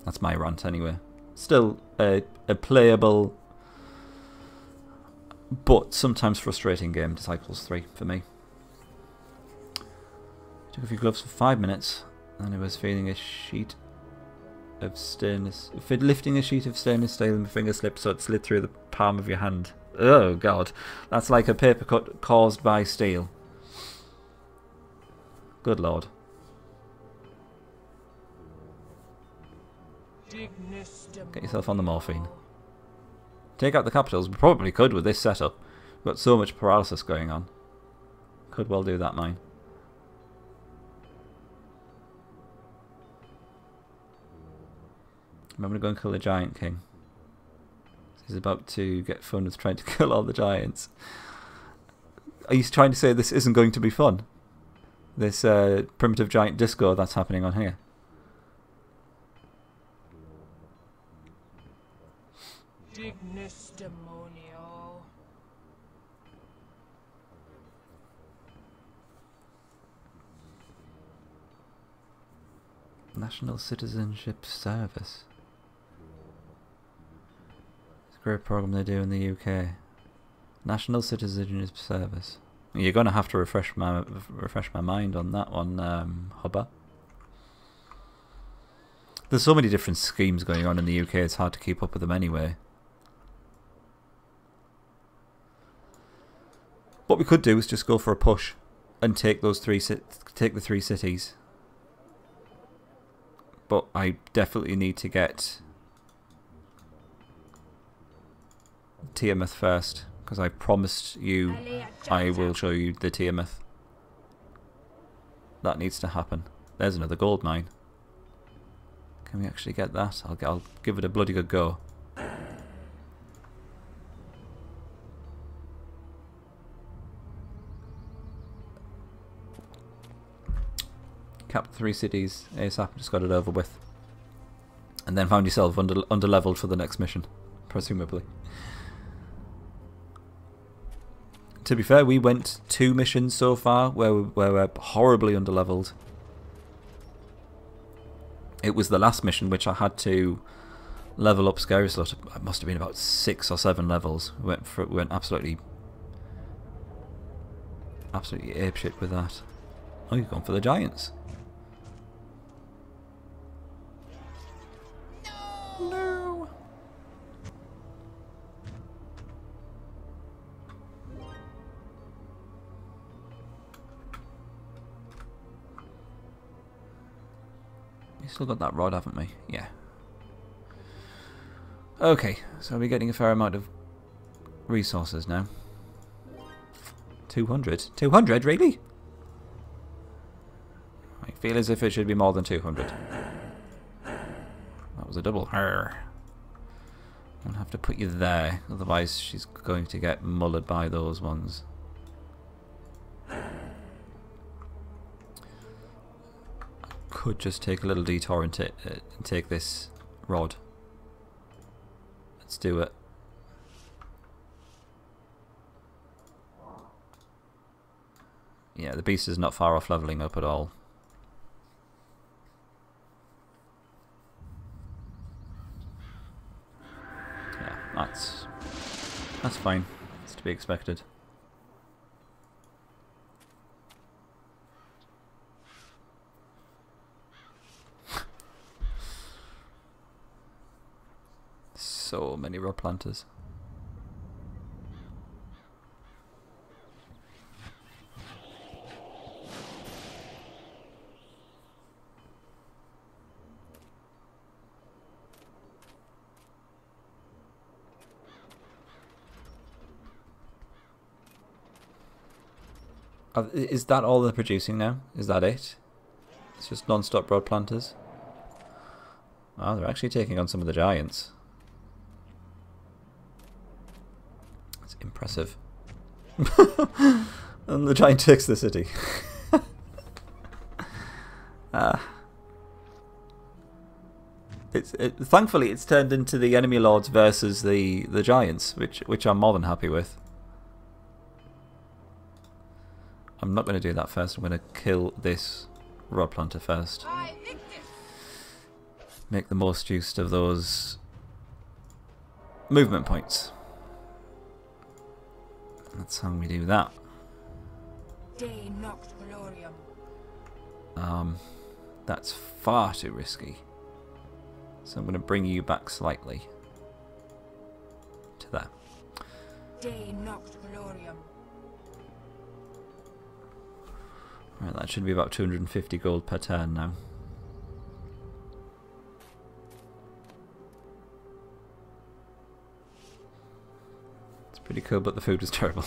That's my rant anyway. Still a playable but sometimes frustrating game, Disciples 3 for me. Took a few gloves for 5 minutes and I was feeling a sheet of lifting a sheet of stainless steel and my finger slipped so it slid through the palm of your hand. Oh god, that's like a paper cut caused by steel. Good lord. Get yourself on the morphine. Take out the capitals. We probably could with this setup. We've got so much paralysis going on. Could well do that, mine. I'm going to go and kill the Giant King. He's about to get fun with trying to kill all the giants. Are you trying to say this isn't going to be fun? This primitive giant disco that's happening on here. Dignus demonio. National Citizenship Service. It's a great program they do in the UK. National Citizenship Service. You're going to have to refresh my mind on that one, Hubba. There's so many different schemes going on in the UK. It's hard to keep up with them anyway. What we could do is just go for a push and take those take the 3 cities. But I definitely need to get Tiamat first, because I promised you I will show you the Tiamat. That needs to happen. There's another gold mine. Can we actually get that? I'll give it a bloody good go. Cap 3 cities ASAP, just got it over with. And then found yourself under-leveled for the next mission, presumably. To be fair, we went 2 missions so far where we're horribly under-leveled. It was the last mission which I had to level up Scary Slot. It must have been about 6 or 7 levels. We went absolutely apeshit with that. Oh, you've gone for the giants. No. We still got that rod, haven't we? Yeah. Okay, so we're getting a fair amount of resources now. 200? 200, really? I feel as if it should be more than 200. That was a double. I'll have to put you there, otherwise she's going to get mullered by those ones. Could just take a little detour and take this rod. Let's do it. Yeah, the beast is not far off leveling up at all. Yeah, that's fine. It's to be expected. So many rod planters. Is that all they're producing now? Is that it? It's just non-stop rod planters? Oh, they're actually taking on some of the giants. That's impressive. And the giant takes the city. Thankfully it's turned into the enemy lords versus the giants, which I'm more than happy with. I'm not going to do that first. I'm going to kill this rod planter first. Make the most use of those movement points. That's how we do that. That's far too risky. So I'm going to bring you back slightly to there. Right, that should be about 250 gold per turn now. It's pretty cool, but the food was terrible.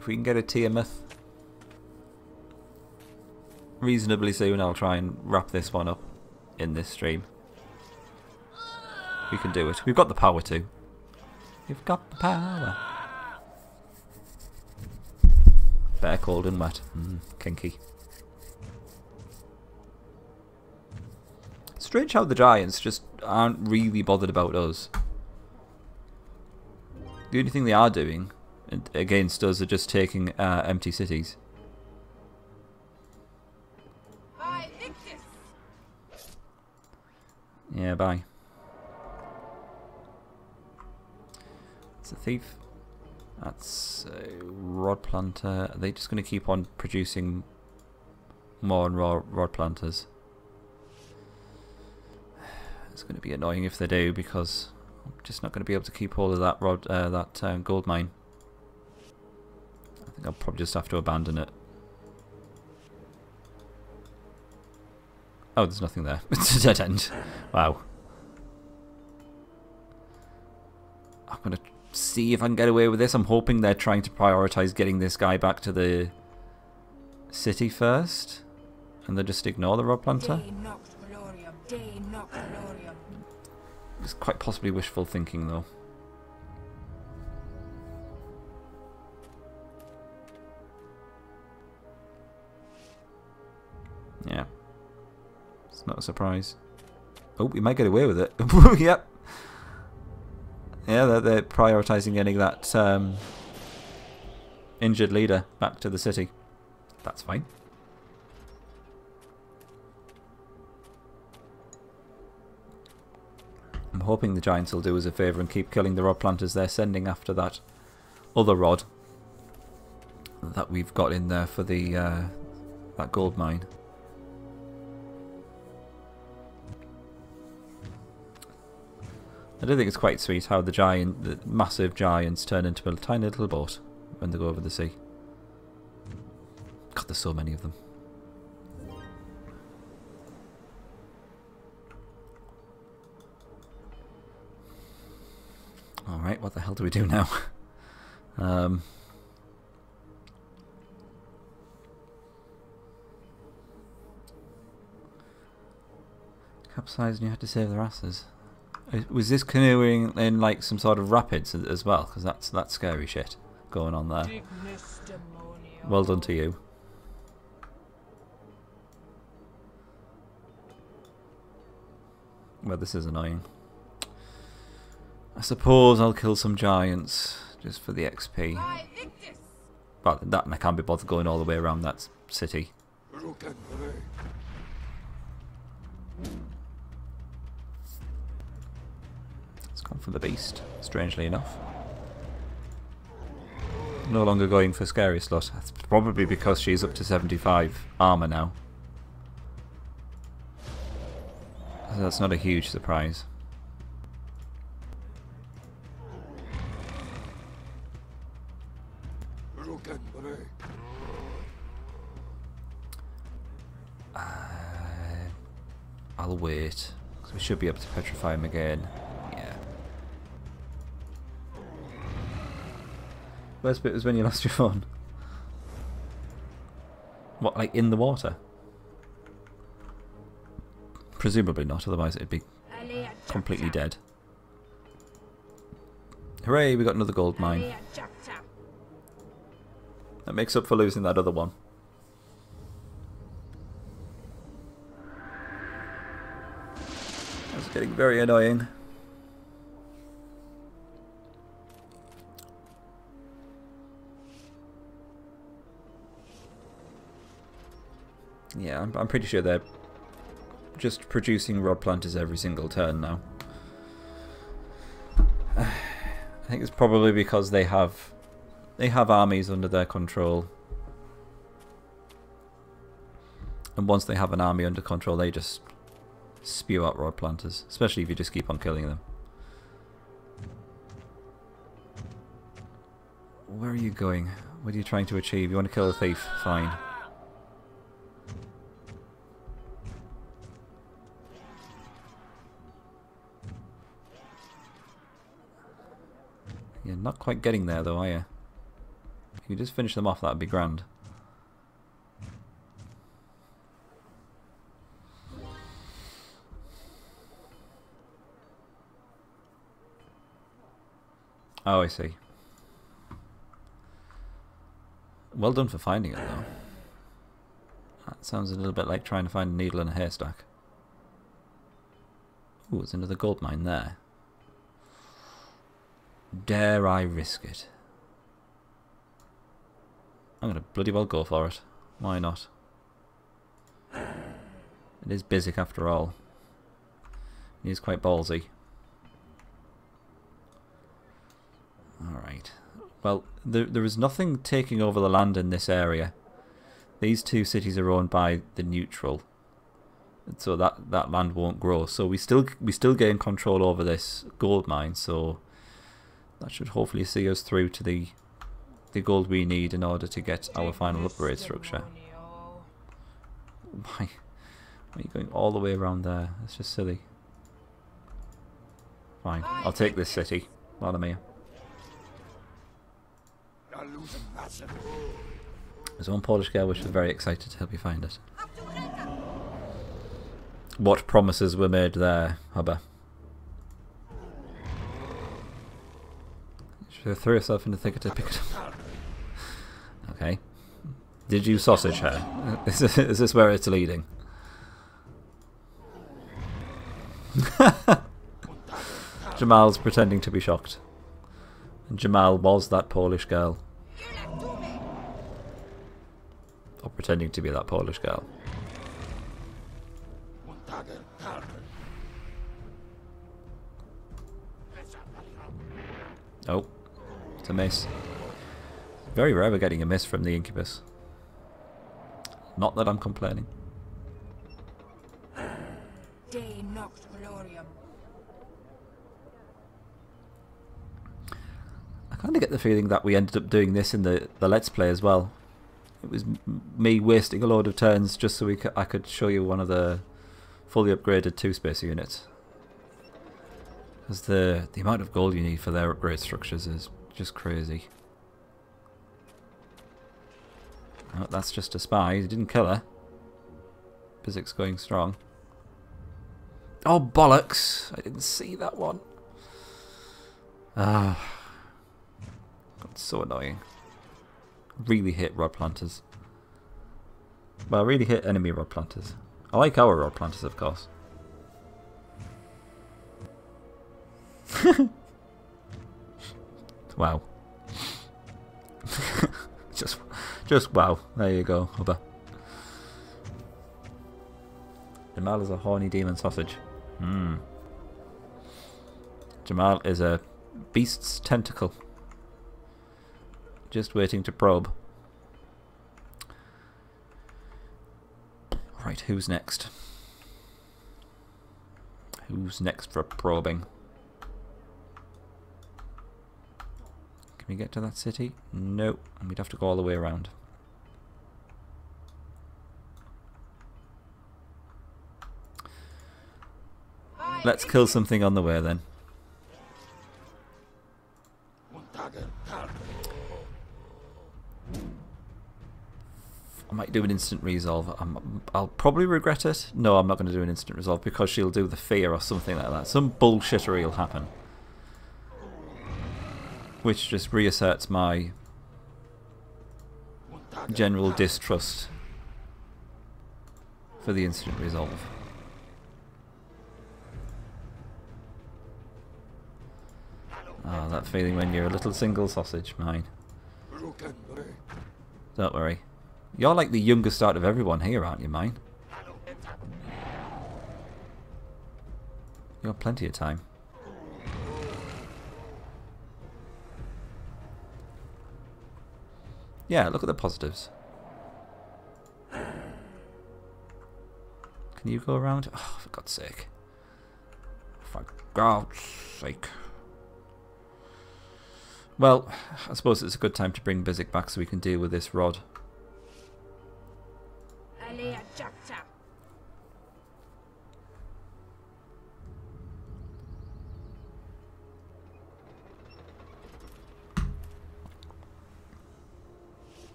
If we can get a Tiamat reasonably soon, I'll try and wrap this one up in this stream. We can do it. We've got the power to. We've got the power. Better cold and wet. Kinky. Strange how the giants just aren't really bothered about us. The only thing they are doing against us are just taking empty cities. Yeah, bye. It's a thief. That's a rod planter. Are they just going to keep on producing more and more rod planters? It's going to be annoying if they do, because I'm just not going to be able to keep hold of that gold mine. I think I'll probably just have to abandon it. Oh, there's nothing there. It's a dead end. Wow. I'm going to see if I can get away with this. I'm hoping they're trying to prioritise getting this guy back to the city first. And they just ignore the rod planter. It's quite possibly wishful thinking, though. Yeah. It's not a surprise. Oh, we might get away with it. Yep. Yeah, they're prioritising getting that injured leader back to the city. That's fine. I'm hoping the giants will do us a favour and keep killing the rod planters they're sending after that other rod that we've got in there for the that gold mine. I do think it's quite sweet how the massive giants turn into a tiny little boat when they go over the sea. God, there's so many of them. Alright, what the hell do we do now? Capsized and you had to save their asses. Was this canoeing in like some sort of rapids as well? Because that's scary shit going on there. Well done to you. Well, this is annoying. I suppose I'll kill some giants just for the XP. But that, and I can't be bothered going all the way around that city. It's gone for the beast, strangely enough. No longer going for Scary Slut. That's probably because she's up to 75 armour now. So that's not a huge surprise. I'll wait, because we should be able to petrify him again. Yeah. Worst bit was when you lost your phone. What, like in the water? Presumably not, otherwise it'd be completely dead. Hooray, we got another gold mine. That makes up for losing that other one. That's getting very annoying. Yeah, I'm pretty sure they're just producing rod planters every single turn now. I think it's probably because they have armies under their control. And once they have an army under control, they just spew out rod planters, especially if you just keep on killing them. Where are you going? What are you trying to achieve? You want to kill a thief? Fine. You're not quite getting there though, are you? If you just finish them off, that'd be grand. Oh, I see. Well done for finding it though. That sounds a little bit like trying to find a needle in a haystack. Ooh, there's another gold mine there. Dare I risk it? I'm gonna bloody well go for it. Why not? It is basic after all. It is quite ballsy. Alright. Well, there is nothing taking over the land in this area. These two cities are owned by the neutral. So that land won't grow. So we still gain control over this gold mine, so that should hopefully see us through to the gold we need in order to get our final upgrade structure. Why are you going all the way around there? That's just silly. Fine, I'll take this city while I'm here. There's one Polish girl which was very excited to help you find it. What promises were made there, Hubba? She threw herself in the thicket to pick it up. Okay. Did you sausage her? Is this where it's leading? Jamal's pretending to be shocked. And Jamal was that Polish girl. Or pretending to be that Polish girl. Oh, it's a miss. Very rare we're getting a miss from the Incubus. Not that I'm complaining. De noct gloriam. I kind of get the feeling that we ended up doing this in the Let's Play as well. It was me wasting a load of turns just so I could show you one of the fully upgraded two-space units. Because the amount of gold you need for their upgrade structures is just crazy. Oh, that's just a spy. He didn't kill her. Physics going strong. Oh, bollocks! I didn't see that one. Ah. That's so annoying. Really hit rod planters. Well, I really hit enemy rod planters. I like our rod planters, of course. Wow. just wow. There you go, Hubba. Jamal is a horny demon sausage. Jamal is a beast's tentacle. Just waiting to probe. Right, who's next? Who's next for probing? Can we get to that city? No, and we'd have to go all the way around. Let's kill something on the way then. I might do an instant resolve. I'll probably regret it. No, I'm not going to do an instant resolve because she'll do the fear or something like that. Some bullshittery will happen. which just reasserts my general distrust for the instant resolve. Ah, that feeling when you're a little single sausage, mine. Don't worry. You're like the youngest out of everyone here, aren't you, mine? You have plenty of time. Yeah, look at the positives. Can you go around? Oh, for God's sake. For God's sake. Well, I suppose it's a good time to bring Bizik back so we can deal with this rod.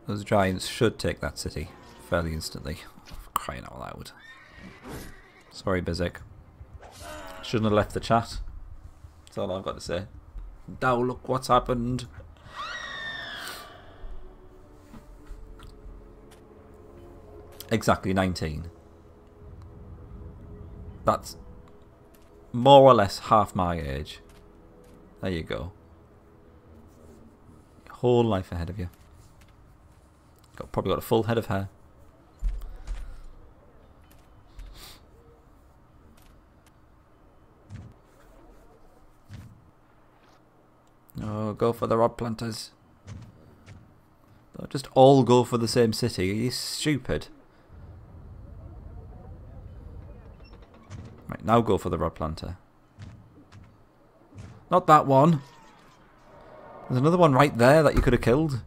Those giants should take that city fairly instantly. For crying out loud. Sorry, Bizik. Shouldn't have left the chat. That's all I've got to say. Now look what's happened. Exactly 19. That's more or less half my age. There you go. Whole life ahead of you. Probably got a full head of hair. Oh, go for the rod planters. Don't just all go for the same city. Are you stupid? Right, now go for the rod planter. Not that one. There's another one right there that you could have killed.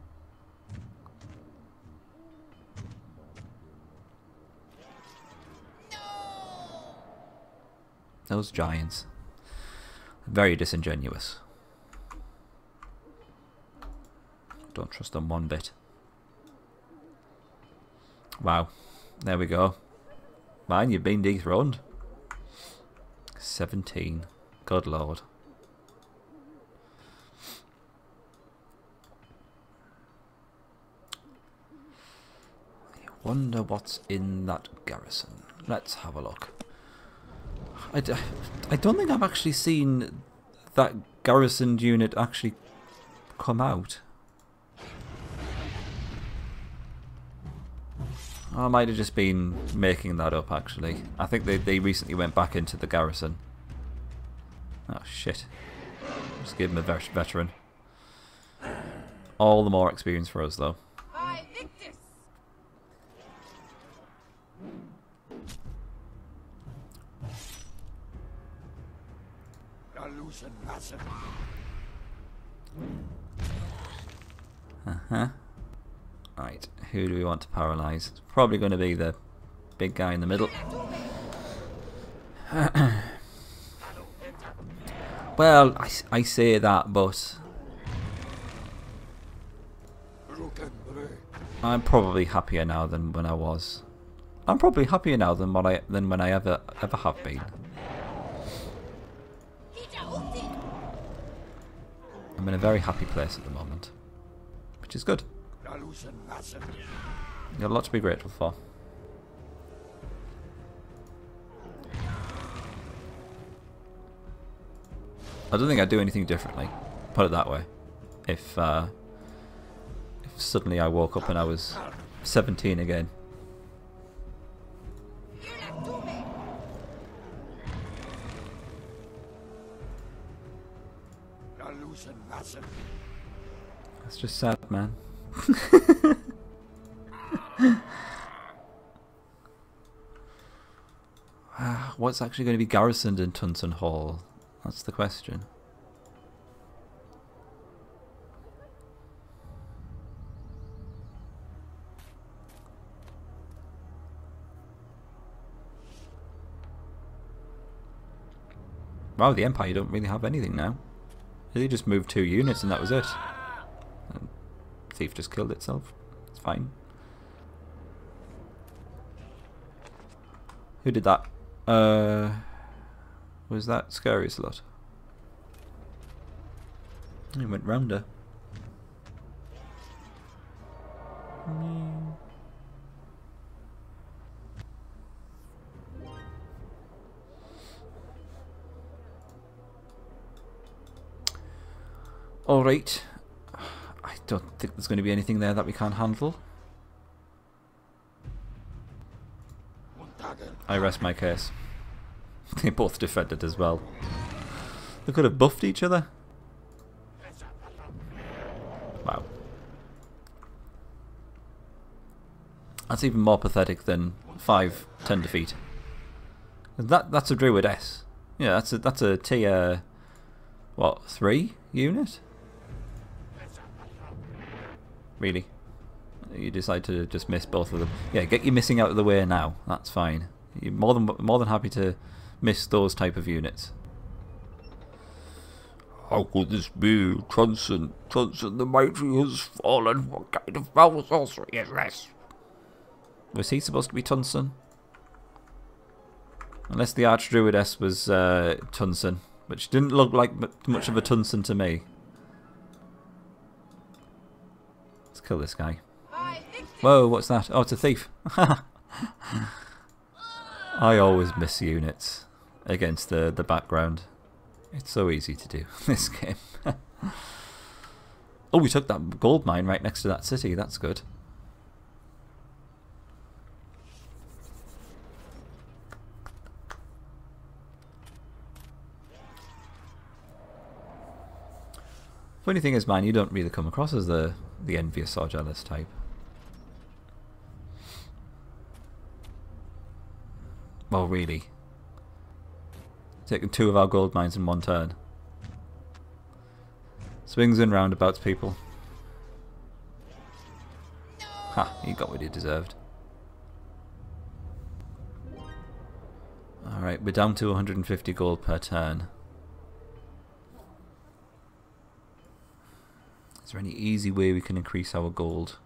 Those giants. Very disingenuous. Don't trust them one bit. Wow. There we go. Man, you've been dethroned. 17. Good lord. I wonder what's in that garrison. Let's have a look. I don't think I've actually seen that garrisoned unit actually come out. I might have just been making that up, actually. I think they recently went back into the garrison. Oh, shit. Just give him a veteran. All the more experience for us, though. Right, who do we want to paralyze? It's probably going to be the big guy in the middle. Well, I say that, but I'm probably happier now than when I was. I'm probably happier now than when I ever have been. I'm in a very happy place at the moment, which is good. You've got a lot to be grateful for. I don't think I'd do anything differently, put it that way. If suddenly I woke up and I was 17 again. That's just sad, man. What's actually going to be garrisoned in Tunton Hall? That's the question. Wow, the Empire don't really have anything now. They just moved 2 units and that was it. And Thief just killed itself. It's fine. Who did that? Was that Scary Slut? He went round her. Alright. I don't think there's going to be anything there that we can't handle. I rest my case. They both defended as well. They could have buffed each other. Wow. That's even more pathetic than 5-10 defeat. That's a Druidess. Yeah, that's a tier what, 3 unit? Really? You decide to just miss both of them. Yeah, get your missing out of the way now. That's fine. You're more than happy to miss those type of units. How could this be? Trunson the Mighty has fallen. What kind of foul sorcery is this? Was he supposed to be Tunson? Unless the Archdruidess was Tunson, but she didn't look like much of a Tunson to me. Let's kill this guy. Whoa, what's that? Oh, it's a thief. I always miss units against the background. It's so easy to do this game. Oh, we took that gold mine right next to that city. That's good. Funny thing is, man, you don't really come across as the envious or jealous type. Well, really. Taking 2 of our gold mines in 1 turn. Swings and roundabouts, people. Ha, he got what he deserved. Alright, we're down to 150 gold per turn. Is there any easy way we can increase our gold?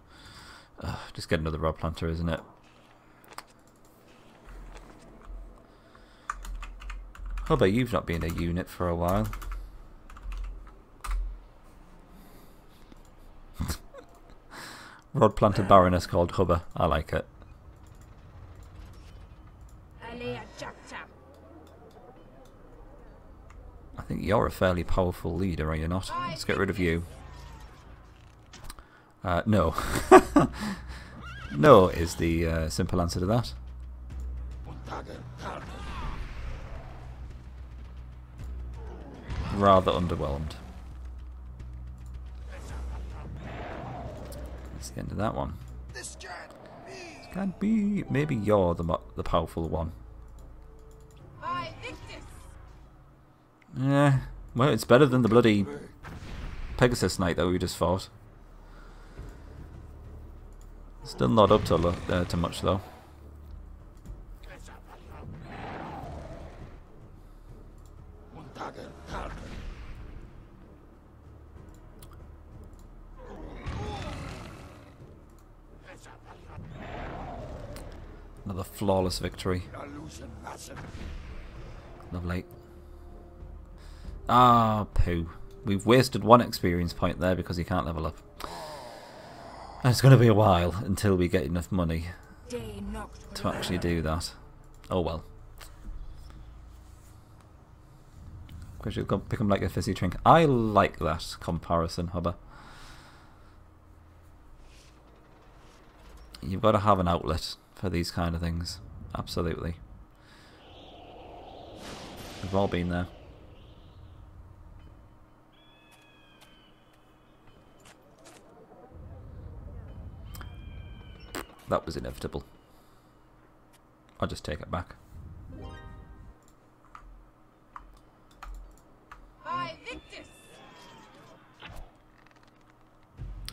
Just get another Rod Planter, isn't it? Hubba, you've not been a unit for a while. Rod Planter Baroness called Hubba. I like it. I think you're a fairly powerful leader, are you not? Let's get rid of you. No. No is the simple answer to that. Rather underwhelmed. That's the end of that one. This can't be. Maybe you're the powerful one. Yeah. Well, it's better than the bloody Pegasus Knight that we just fought. Still not up to much though. Another flawless victory. Lovely. Ah, poo. We've wasted 1 experience point there because he can't level up. And it's going to be a while until we get enough money to actually do that. Oh well. Because you'll become like a fizzy drink. I like that comparison, Hubba. You've got to have an outlet for these kind of things. Absolutely. We've all been there. That was inevitable. I'll just take it back.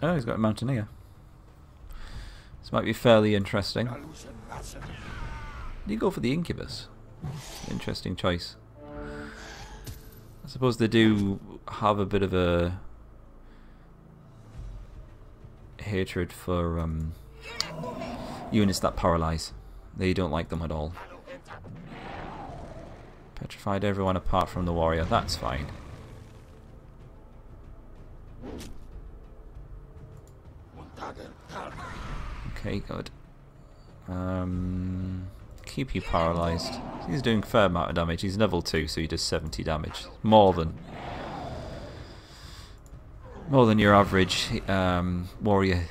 Oh, he's got a Mountaineer. This might be fairly interesting. Did you go for the Incubus? Interesting choice. I suppose they do have a bit of a hatred for units that paralyze. They don't like them at all. Petrified everyone apart from the warrior. That's fine. Okay, good. Keep you paralysed. He's doing a fair amount of damage. He's level 2, so he does 70 damage. More than your average warrior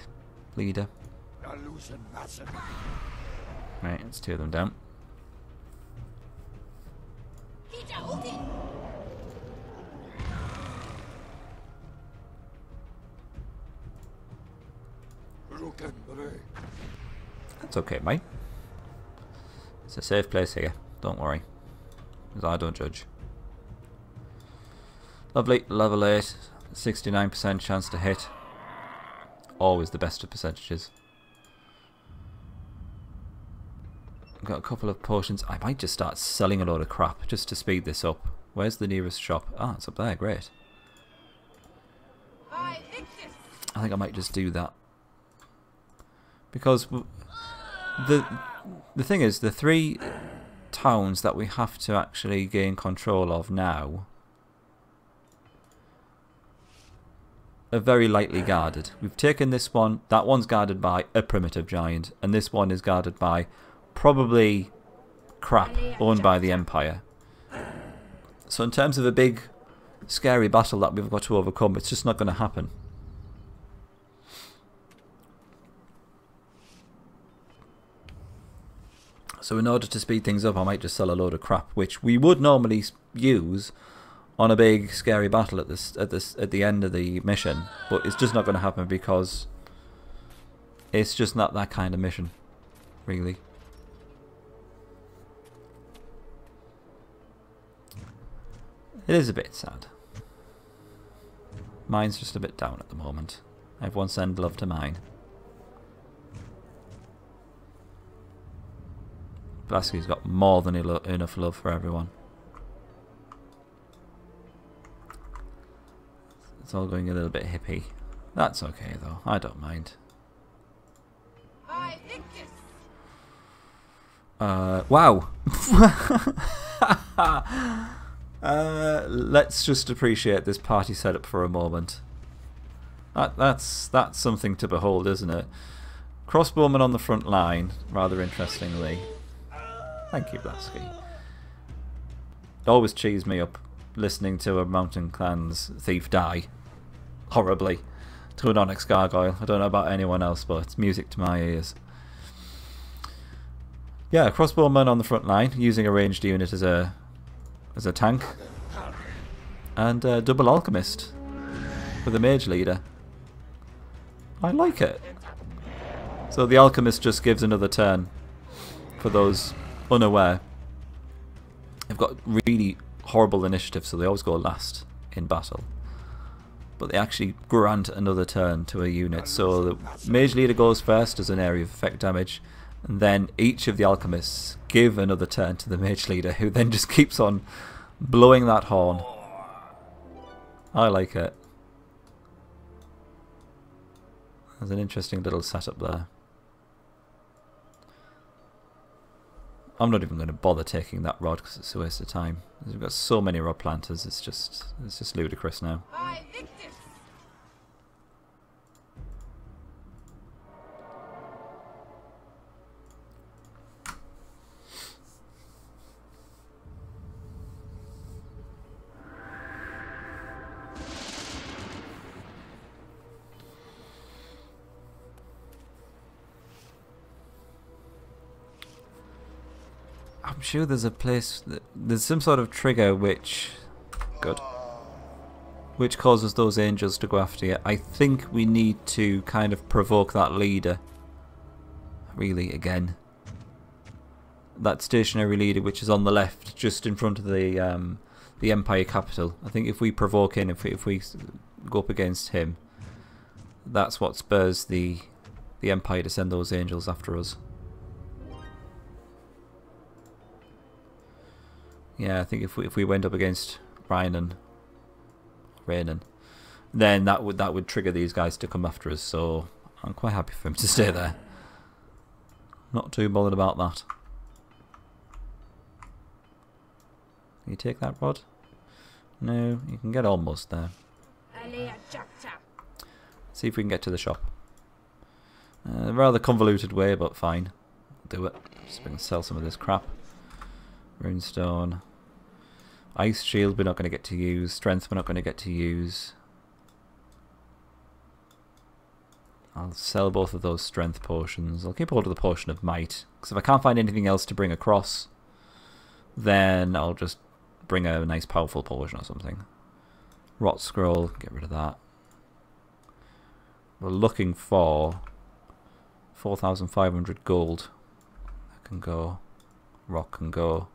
leader. Right, let's tear them down. That's okay, mate. It's a safe place here. Don't worry. Because I don't judge. Lovely. Level 8. 69% chance to hit. Always the best of percentages. I've got a couple of potions. I might just start selling a load of crap just to speed this up. Where's the nearest shop? Ah, it's up there. Great. I think I might just do that. Because the thing is, the 3 towns that we have to actually gain control of now are very lightly guarded. We've taken this one. That one's guarded by a primitive giant, and this one is guarded by probably crap owned by the Empire. So in terms of a big, scary battle that we've got to overcome, it's just not going to happen. So in order to speed things up, I might just sell a load of crap, which we would normally use on a big scary battle at the end of the mission, but it's just not going to happen because it's just not that kind of mission, really. It is a bit sad. Mine's just a bit down at the moment. Everyone send love to mine. Blasky's got more than enough love for everyone. It's all going a little bit hippie. That's okay though, I don't mind. Wow! Let's just appreciate this party setup for a moment. That's something to behold, isn't it? Crossbowman on the front line, rather interestingly. Thank you, Blasky. It always cheers me up listening to a Mountain Clan's thief die horribly to an Onyx Gargoyle. I don't know about anyone else, but it's music to my ears. Yeah, crossbowman on the front line, using a ranged unit as a tank, and double alchemist with a mage leader. I like it. So the alchemist just gives another turn for those unaware. They've got really horrible initiative, so they always go last in battle. But they actually grant another turn to a unit. So the mage leader goes first as an area of effect damage, and then each of the alchemists give another turn to the mage leader, who then just keeps on blowing that horn. I like it. There's an interesting little setup there. I'm not even going to bother taking that rod because it's a waste of time. We've got so many rod planters. It's just ludicrous now. I'm sure there's a place, there's some sort of trigger which causes those angels to go after you. I think we need to kind of provoke that leader, really, again. That stationary leader which is on the left, just in front of the Empire capital. I think if we provoke him, if we go up against him, that's what spurs the Empire to send those angels after us. Yeah, I think if we went up against Rhiannon, then that would trigger these guys to come after us. So I'm quite happy for him to stay there. Not too bothered about that. Can you take that rod? No, you can get almost there. See if we can get to the shop. Rather convoluted way, but fine. I'll do it. Just going to sell some of this crap. Runestone. Ice shield we're not going to get to use. Strength we're not going to get to use. I'll sell both of those strength potions. I'll keep hold of the potion of might. Because if I can't find anything else to bring across, then I'll just bring a nice powerful potion or something. Rot scroll, get rid of that. We're looking for 4,500 gold. That can go. Rock can go.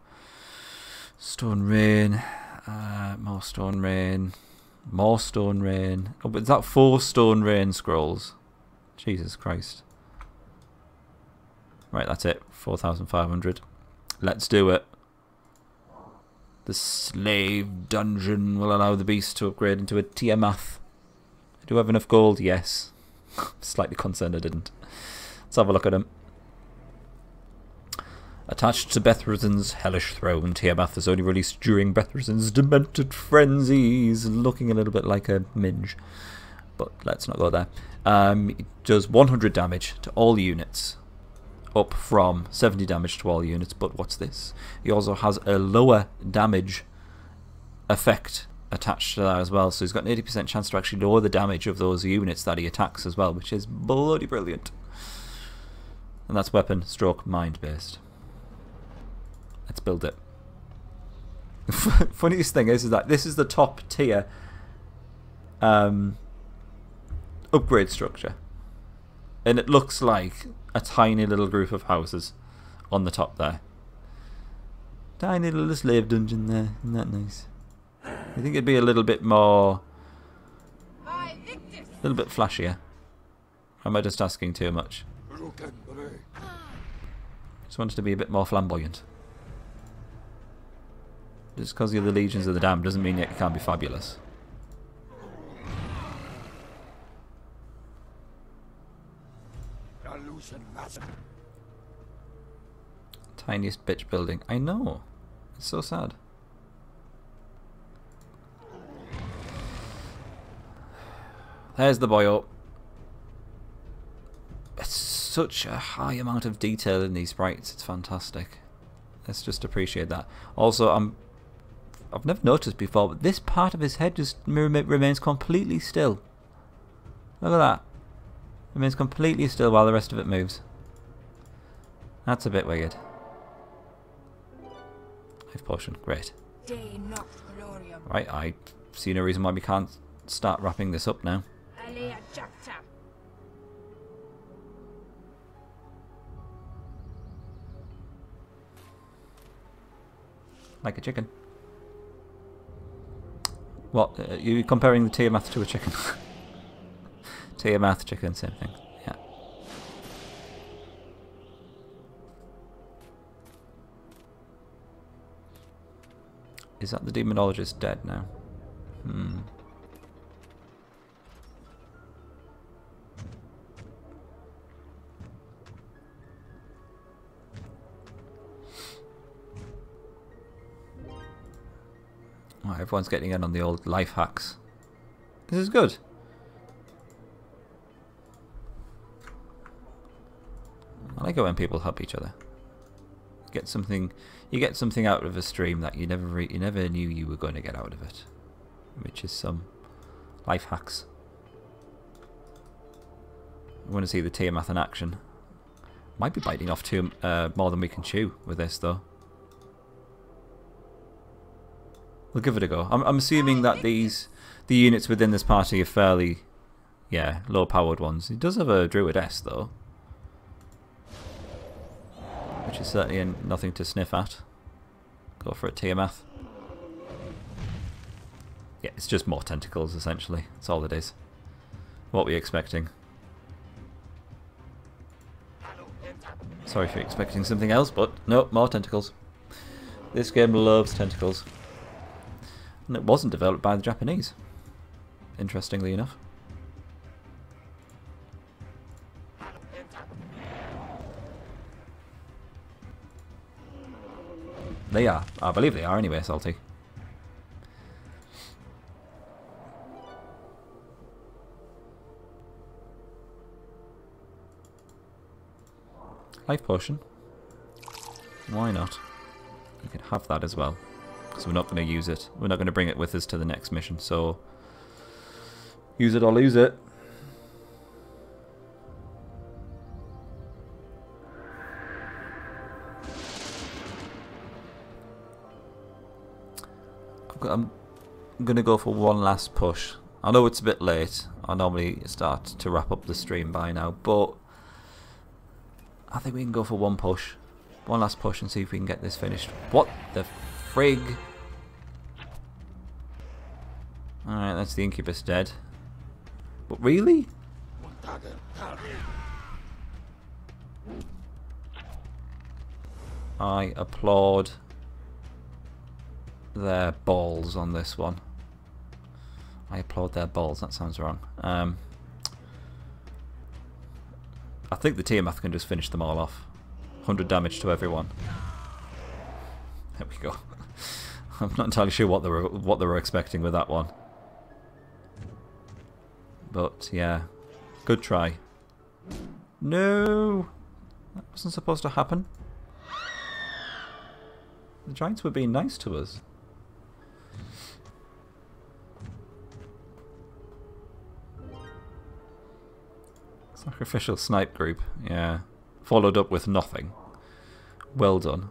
Stone rain. More stone rain. More stone rain. Oh, but is that 4 stone rain scrolls? Jesus Christ. Right, that's it. 4,500. Let's do it. The slave dungeon will allow the beast to upgrade into a Tiamat. Do I have enough gold? Yes. Slightly concerned I didn't. Let's have a look at him. Attached to Bethrazin's hellish throne, Tiamat is only released during Bethrazin's demented frenzies, looking a little bit like a minge. But let's not go there. It does 100 damage to all units, up from 70 damage to all units. But what's this? He also has a lower damage effect attached to that as well. So he's got an 80% chance to actually lower the damage of those units that he attacks as well, which is bloody brilliant. And that's weapon stroke mind based. Let's build it. Funniest thing is that this is the top tier upgrade structure, and it looks like a tiny little group of houses on the top there. Tiny little slave dungeon there. Isn't that nice? I think it'd be a little bit more, a little bit flashier. Or am I just asking too much? Just wanted to be a bit more flamboyant. Just because you're the Legions of the Damned doesn't mean yet you can't be fabulous. Tiniest bitch building. I know. It's so sad. There's the boyo. It's such a high amount of detail in these sprites. It's fantastic. Let's just appreciate that. Also, I've never noticed before, but this part of his head just remains completely still. Look at that. Remains completely still while the rest of it moves. That's a bit weird. Life potion, great. Right, I see no reason why we can't start wrapping this up now. Like a chicken. What? Are you comparing the Tiamat to a chicken? Tiamat, chicken, same thing. Yeah. Is that the demonologist dead now? Oh, everyone's getting in on the old life hacks. This is good. I like it when people help each other. You get something out of a stream that you never knew you were going to get out of it, which is some life hacks. I want to see the Tiamat in action. Might be biting off too more than we can chew with this, though. We'll give it a go. I'm assuming that the units within this party are fairly, low powered ones. He does have a Druidess though, which is certainly nothing to sniff at. Go for a Tiamat. Yeah, it's just more tentacles essentially. That's all it is. What were you expecting? Sorry if you're expecting something else, but no, more tentacles. This game loves tentacles. And it wasn't developed by the Japanese, interestingly enough. They are. I believe they are anyway, Salty. Life potion. Why not? We can have that as well. Because we're not going to use it. We're not going to bring it with us to the next mission. So, use it or lose it. I'm going to go for one last push. I know it's a bit late. I normally start to wrap up the stream by now, but I think we can go for one push. One last push and see if we can get this finished. What the frig? Alright, that's the incubus dead. But really? I applaud their balls on this one. I applaud their balls, that sounds wrong. I think the Tiamat can just finish them all off. 100 damage to everyone. There we go. I'm not entirely sure what they were expecting with that one. But yeah, good try. No! That wasn't supposed to happen. The giants were being nice to us. Sacrificial snipe group, yeah. Followed up with nothing. Well done.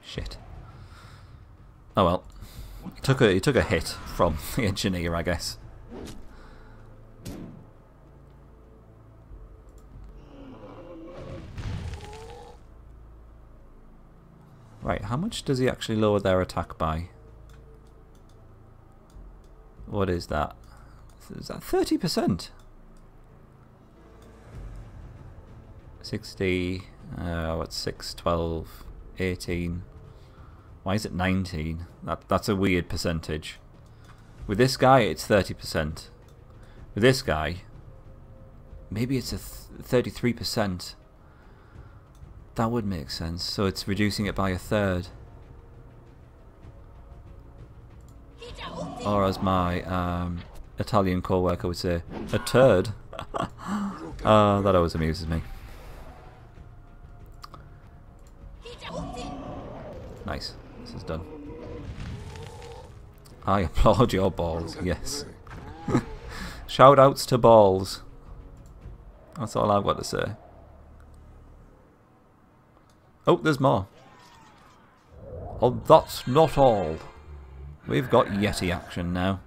Shit. Oh well. He took a hit from the engineer, I guess. Right, how much does he actually lower their attack by? What is that? Is that 30%? 60, what's 6, 12, 18. Why is it 19? That's a weird percentage. With this guy, it's 30%. With this guy, maybe it's a 33%. That would make sense. So it's reducing it by a third. Or as my Italian co-worker would say, a turd. That always amuses me. Nice. This is done. I applaud your balls, yes. Shout outs to balls. That's all I've got to say. Oh, there's more. Oh, that's not all. We've got Yeti action now.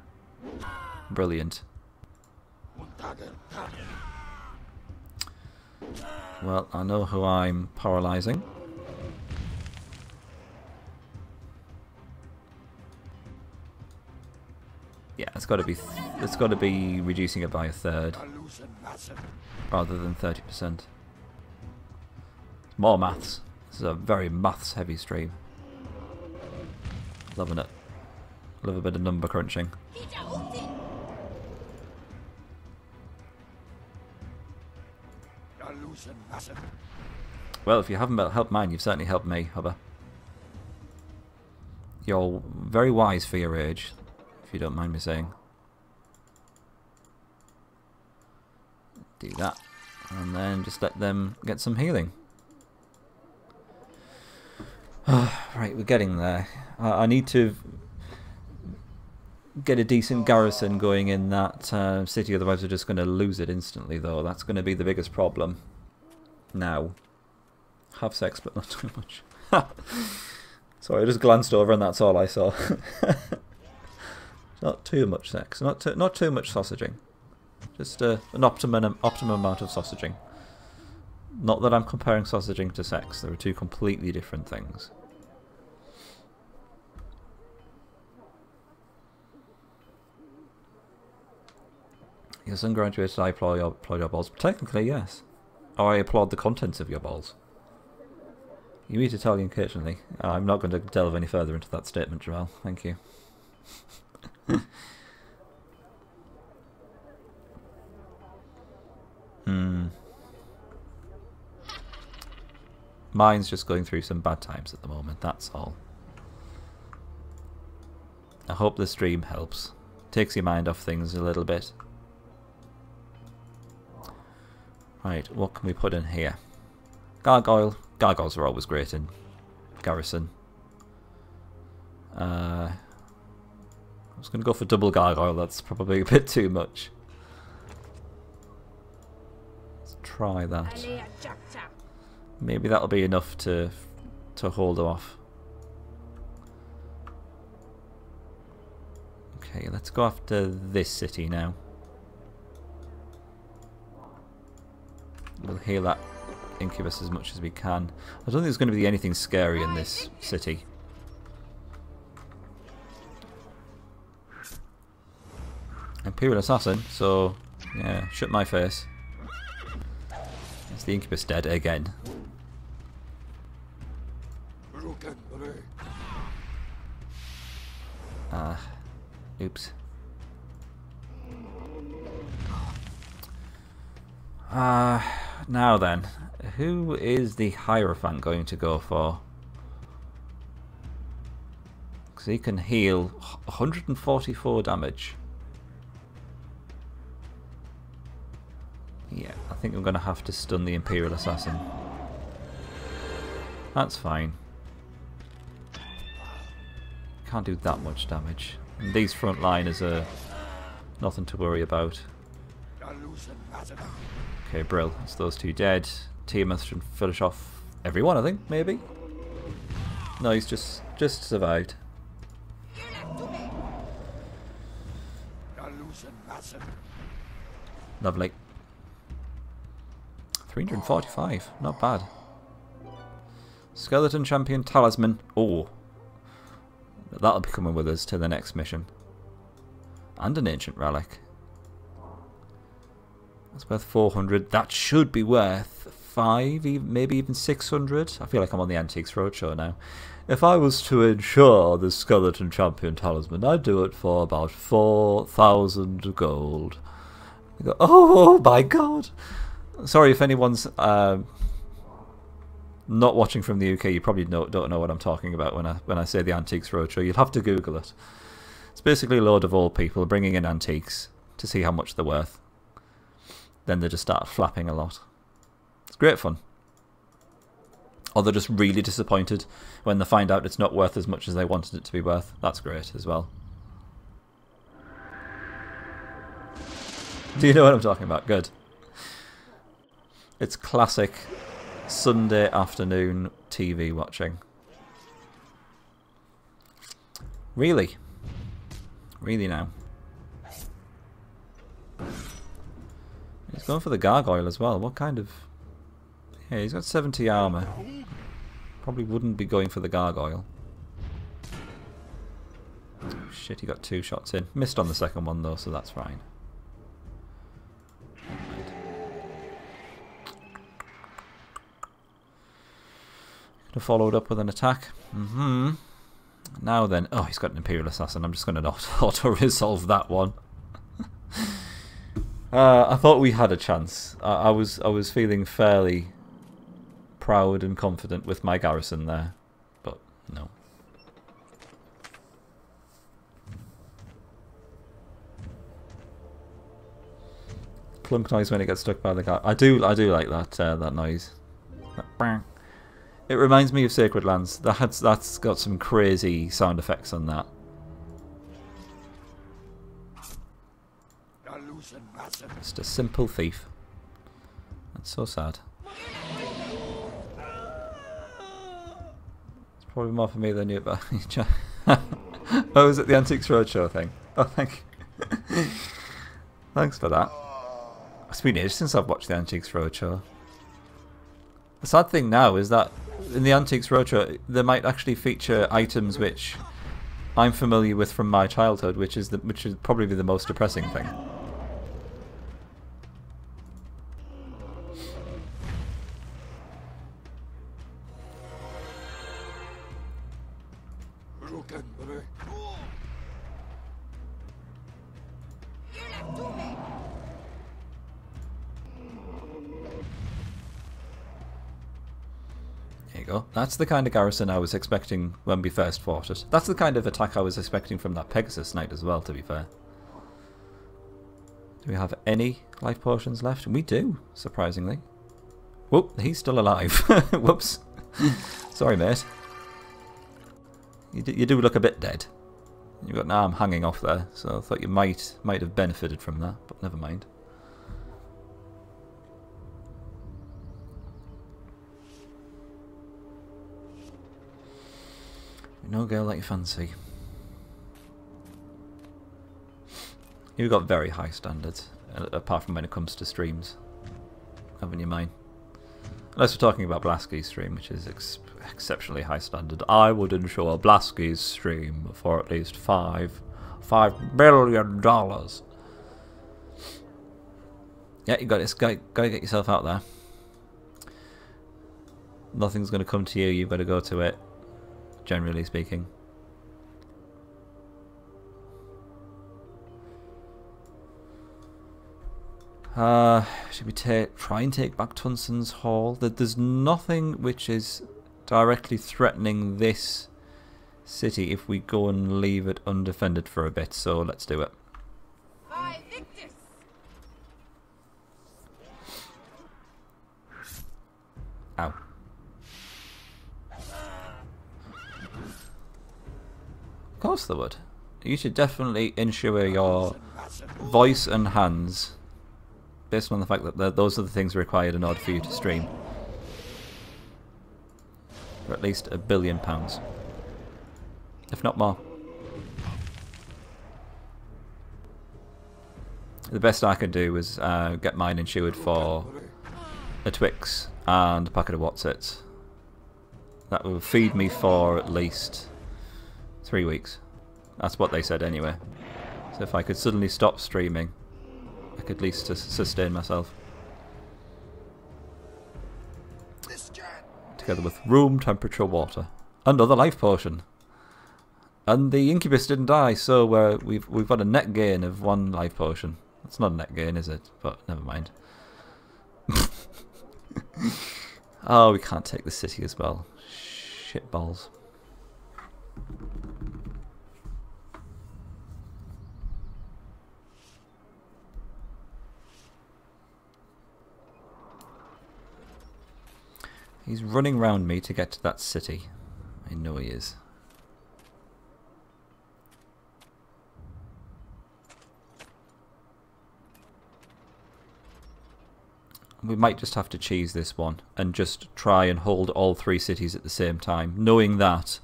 Brilliant. Well, I know who I'm paralysing. Yeah, it's got to be reducing it by a third rather than 30%. More maths. This is a very maths heavy stream. Loving it. Love a bit of number crunching. Well, if you haven't helped mine, you've certainly helped me, Hubba. You're very wise for your age, if you don't mind me saying. Do that. And then just let them get some healing. Right, we're getting there. I need to get a decent garrison going in that city, otherwise we're just going to lose it instantly, though. That's going to be the biggest problem. Now. Have sex, but not too much. Sorry, I just glanced over and that's all I saw. Not too much sex. Not too much sausaging. Just an optimum amount of sausaging. Not that I'm comparing sausaging to sex. There are two completely different things. Yes, ungraduated, I applaud your balls. Technically, yes. Or I applaud the contents of your balls. You eat Italian occasionally. I'm not going to delve any further into that statement, Joel. Thank you. Mine's just going through some bad times at the moment, that's all. I hope the stream helps. Takes your mind off things a little bit. Right, what can we put in here? Gargoyle. Gargoyles are always great in garrison. I was going to go for double gargoyle. That's probably a bit too much. Let's try that. Maybe that'll be enough to hold off. Okay, let's go after this city now. We'll heal that incubus as much as we can. I don't think there's going to be anything scary in this city. Imperial Assassin, so yeah, shut my face. Is the incubus dead again? Oops. Now then, who is the Hierophant going to go for? Because he can heal 144 damage. Yeah, I think I'm going to have to stun the Imperial Assassin. That's fine. Can't do that much damage. And these frontliners are nothing to worry about. Okay, Brill. It's those two dead. Tiamat should finish off everyone, I think, maybe? No, he's just survived. Lovely. 345, not bad. Skeleton Champion Talisman. Oh, that'll be coming with us to the next mission. And an Ancient Relic. That's worth 400. That should be worth 5, maybe even 600. I feel like I'm on the Antiques Roadshow now. If I was to insure the Skeleton Champion Talisman, I'd do it for about 4,000 gold. You go, oh my god! Sorry if anyone's not watching from the UK. You probably don't know what I'm talking about when I say the Antiques Roadshow. You'll have to Google it. It's basically a load of old people bringing in antiques to see how much they're worth. Then they just start flapping a lot. It's great fun. Or they're just really disappointed when they find out it's not worth as much as they wanted it to be worth. That's great as well. Do you know what I'm talking about? Good. It's classic Sunday afternoon TV watching. Really? Really now? He's going for the gargoyle as well. What kind of... Yeah, he's got 70 armor. Probably wouldn't be going for the gargoyle. Oh, shit, he got 2 shots in. Missed on the second one though, so that's fine. Could have followed up with an attack. Now then... Oh, he's got an Imperial Assassin. I'm just going to auto-resolve that one. I thought we had a chance. I was feeling fairly proud and confident with my garrison there, but no. Plunk noise when it gets struck by the guy. I do like that that noise. It reminds me of Sacred Lands. That's got some crazy sound effects on that. Just a simple thief. That's so sad. It's probably more for me than you, but... Oh, is it the Antiques Roadshow thing? Oh, thank you. Thanks for that. It's been ages since I've watched the Antiques Roadshow. The sad thing now is that in the Antiques Roadshow, they might actually feature items which I'm familiar with from my childhood, which is probably the most depressing thing. There you go. That's the kind of garrison I was expecting when we first fought it. That's the kind of attack I was expecting from that Pegasus Knight as well, to be fair. Do we have any life potions left? We do, surprisingly. Whoop, he's still alive. Whoops. Sorry, mate. You do look a bit dead. You've got an arm hanging off there, so I thought you might have benefited from that, but never mind. No girl like you fancy. You've got very high standards, apart from when it comes to streams, haven't you, mine? Unless we're talking about Blaski's stream, which is exceptionally high standard. I would insure Blaski's stream for at least $5 billion. Yeah, you got this. Gotta get yourself out there. Nothing's going to come to you. You've got to go to it. Generally speaking. Should we try and take back Tunson's Hall? There's nothing which is directly threatening this city if we go and leave it undefended for a bit, so let's do it. Ow. Of course they would. You should definitely ensure your voice and hands, based on the fact that those are the things required in order for you to stream, for at least £1 billion, if not more. The best I could do was get mine insured for a Twix and a packet of Wotsits. That will feed me for at least 3 weeks. That's what they said anyway. So if I could suddenly stop streaming, I could at least sustain myself. Together with room temperature water. Another life potion. And the incubus didn't die, so we've got a net gain of 1 life potion. It's not a net gain, is it? But never mind. Oh, we can't take the city as well. Shit balls. He's running round me to get to that city. I know he is. We might just have to cheese this one and just try and hold all 3 cities at the same time, knowing that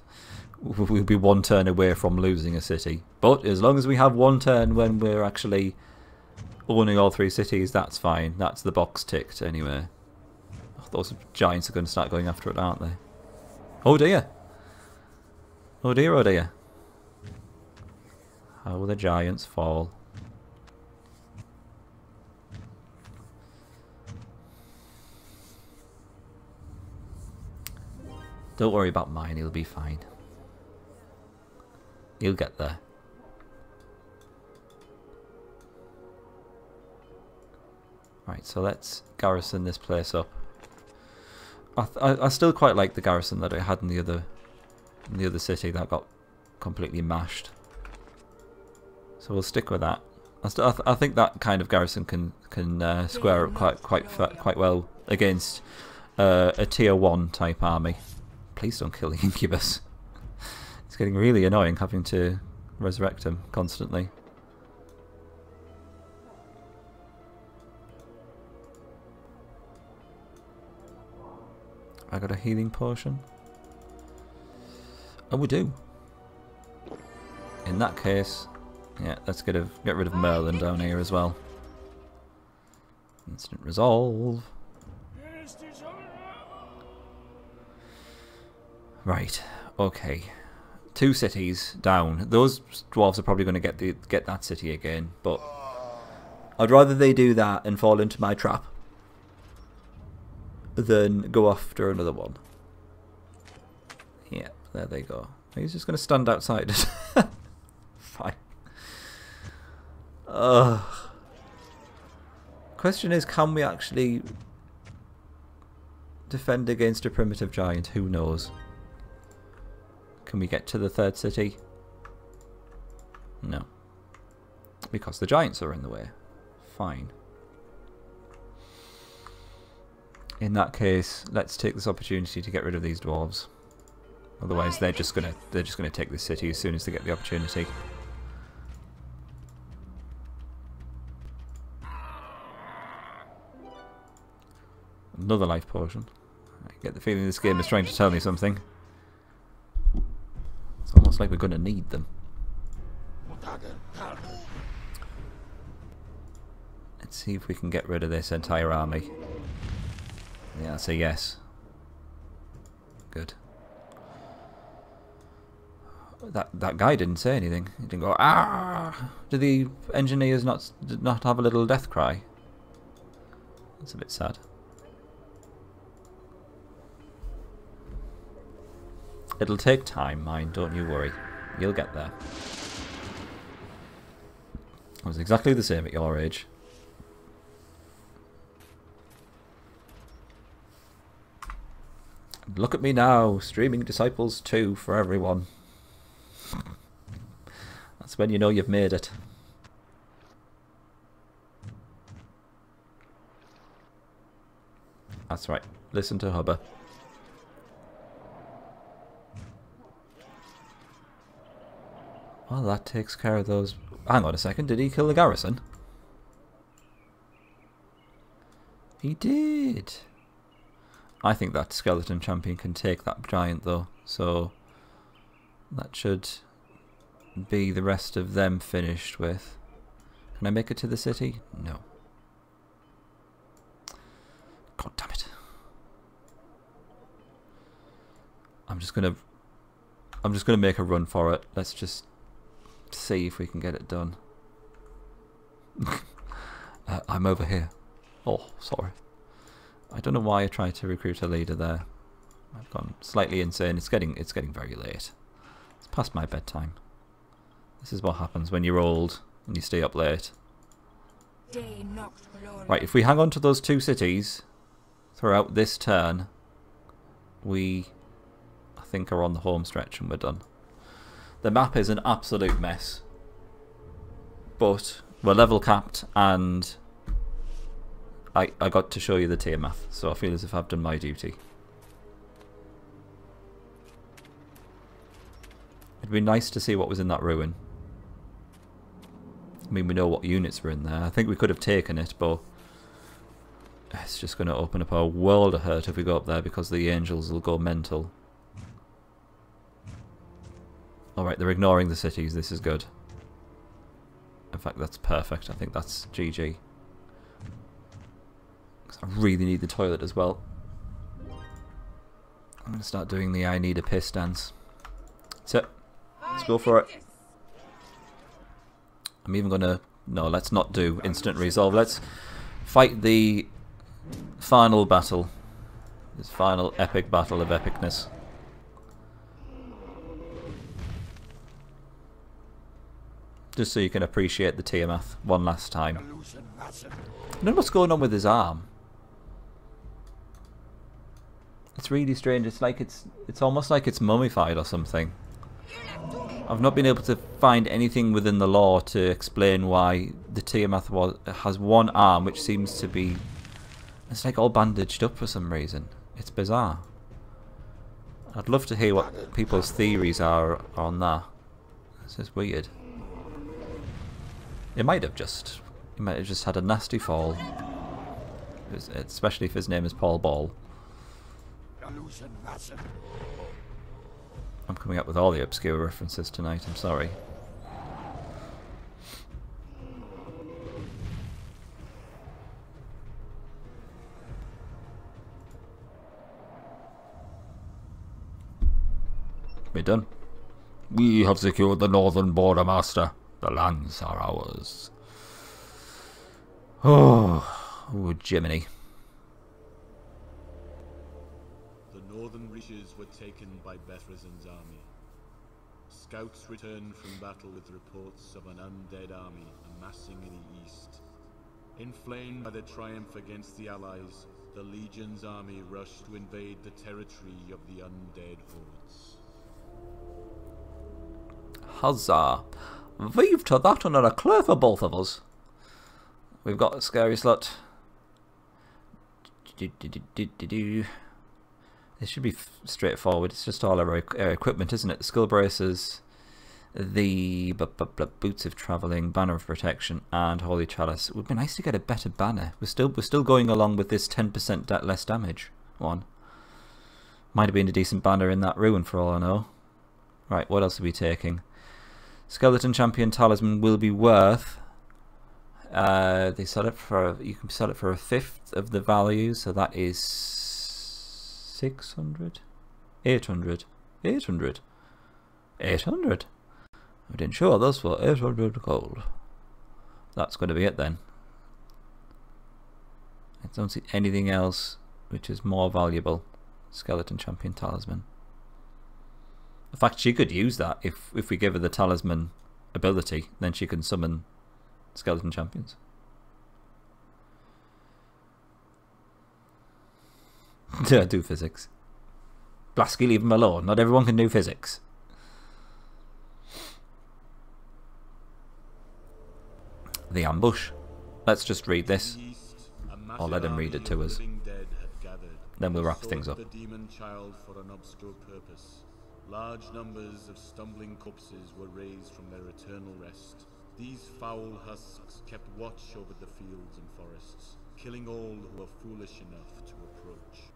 we'll be 1 turn away from losing a city. But as long as we have 1 turn when we're actually owning all 3 cities, that's fine. That's the box ticked anyway. Oh, those giants are going to start going after it, aren't they? Oh dear. Oh dear, oh dear. How will the giants fall? Don't worry about mine, he'll be fine. He'll get there. Right, so let's garrison this place up. I still quite like the garrison that I had in the other city that got completely mashed. So we'll stick with that. I think that kind of garrison can square up quite well against a tier 1 type army. Please don't kill the incubus. It's getting really annoying having to resurrect him constantly. I got a healing potion. Oh, we do. In that case, yeah, let's get rid of Merlin down here as well. Instant resolve. Right. Okay. 2 cities down. Those dwarves are probably going to get that city again, but I'd rather they do that and fall into my trap than go after another one. Yeah, there they go. He's just going to stand outside it. Fine. Question is, can we actually defend against a primitive giant? Who knows? Can we get to the 3rd city? No. Because the giants are in the way. fine. In that case, let's take this opportunity to get rid of these dwarves. Otherwise, they're just gonna take this city as soon as they get the opportunity. Another life potion. I get the feeling this game is trying to tell me something. It's almost like we're going to need them. Let's see if we can get rid of this entire army. Yeah, that's a yes. Good. That guy didn't say anything. He didn't go, ah! Did the engineers did not have a little death cry? That's a bit sad. It'll take time, mine, don't you worry. You'll get there. I was exactly the same at your age. Look at me now, streaming Disciples 2 for everyone. That's when you know you've made it. That's right, listen to Hubba. Well, that takes care of those. Hang on a second, did he kill the garrison? He did. I think that skeleton champion can take that giant though, so that should be the rest of them finished with. Can I make it to the city? No. God damn it. I'm just gonna make a run for it. Let's just see if we can get it done. I'm over here. Oh, sorry. I don't know why I tried to recruit a leader there. I've gone slightly insane. It's getting very late. It's past my bedtime. This is what happens when you're old and you stay up late. Right, if we hang on to those two cities throughout this turn, we, I think, are on the home stretch and we're done. The map is an absolute mess, but we're level capped and I got to show you the tier math, so I feel as if I've done my duty. It'd be nice to see what was in that ruin. I mean, we know what units were in there. I think we could have taken it, but it's just going to open up a world of hurt if we go up there because the angels will go mental. Alright, they're ignoring the cities. This is good. In fact, that's perfect. I think that's GG. Because I really need the toilet as well. I'm going to start doing the I need a piss dance. That's it. Let's go for it. I'm even going to... No, let's not do instant resolve. Let's fight the final battle. This final epic battle of epicness. Just so you can appreciate the Tiamat one last time. I don't know what's going on with his arm. It's really strange. It's like it's almost like it's mummified or something. I've not been able to find anything within the lore to explain why the Tiamat has one arm which seems to be... It's like all bandaged up for some reason. It's bizarre. I'd love to hear what people's theories are on that. This is weird. He might have just had a nasty fall. Especially if his name is Paul Ball. I'm coming up with all the obscure references tonight, I'm sorry. We're done. We have secured the northern border, Master. The lands are ours. Oh, Jiminy. The northern reaches were taken by Bethrazen's army. Scouts returned from battle with reports of an undead army amassing in the east. Inflamed by their triumph against the allies, the Legion's army rushed to invade the territory of the undead hordes. Huzzah! Vive to that and a clear for both of us. We've got a scary slot. This should be straightforward. It's just all our equipment, isn't it? The skull braces, the boots of travelling, banner of protection, and holy chalice. It would be nice to get a better banner. We're still going along with this 10% less damage one. Might have been a decent banner in that ruin for all I know. Right, what else are we taking? Skeleton Champion Talisman will be worth. They sell it for. You can sell it for a fifth of the value, so that is 600, 800, 800, 800. I didn't show those for 800 gold. That's going to be it then. I don't see anything else which is more valuable. Skeleton Champion Talisman. In fact, she could use that if we give her the talisman ability, then she can summon skeleton champions. Do physics. Blasky, leave him alone. Not everyone can do physics. The ambush. Let's just read this. Or let him read it to us. Then we'll wrap things up. The demon child for an obscure purpose. Large numbers of stumbling corpses were raised from their eternal rest. These foul husks kept watch over the fields and forests, killing all who were foolish enough to approach.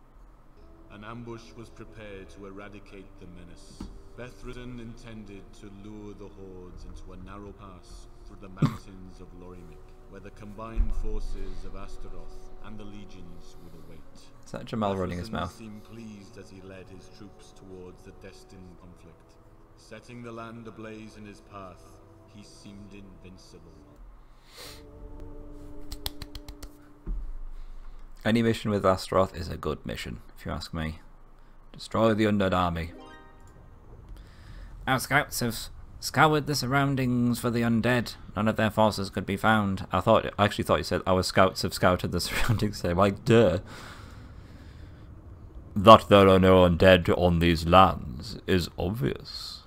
An ambush was prepared to eradicate the menace. Bethrisen intended to lure the hordes into a narrow pass through the mountains of Lorimic, where the combined forces of Astaroth and the legions would await. Is that Jamal running his mouth? Seemed pleased as he led his troops towards the destined conflict. Setting the land ablaze in his path, he seemed invincible. Any mission with Astaroth is a good mission, if you ask me. Destroy the Undead army. Our scouts have scoured the surroundings for the undead. None of their forces could be found. I actually thought you said our scouts have scouted the surroundings. They're like, duh. That there are no undead on these lands is obvious.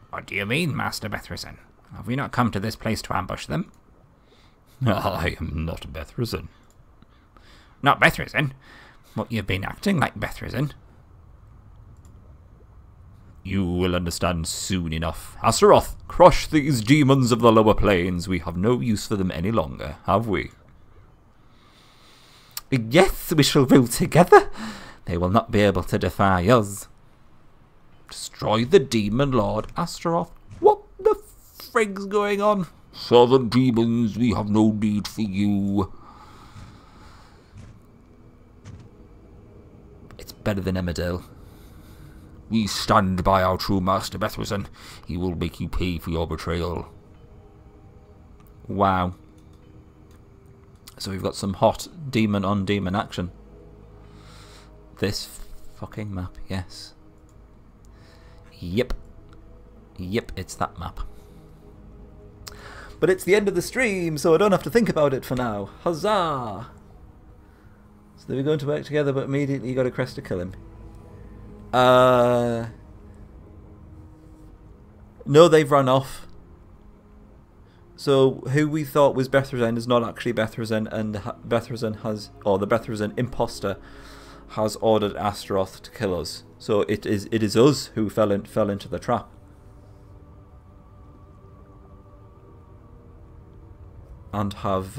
What do you mean, Master Bethrisen? Have we not come to this place to ambush them? I am not Bethrisen. Not Bethrisen? But you've been acting like Bethrisen. You will understand soon enough. Astaroth, crush these demons of the lower plains. We have no use for them any longer, have we? Yes, we shall rule together. They will not be able to defy us. Destroy the demon lord, Astaroth. What the frig's going on? Southern demons, we have no need for you. It's better than Emmerdale. We stand by our true master, Bethrisen. He will make you pay for your betrayal. Wow. So we've got some hot demon on demon action. This fucking map, yes. Yep. Yep, it's that map. But it's the end of the stream, so I don't have to think about it for now. Huzzah! So they were going to work together, but immediately you got a crest to kill him. No, they've run off. So who we thought was Bethrisen is not actually Bethrisen, and Bethrisen has, or the Bethrisen imposter has ordered Astaroth to kill us. So it is us who fell into the trap. And have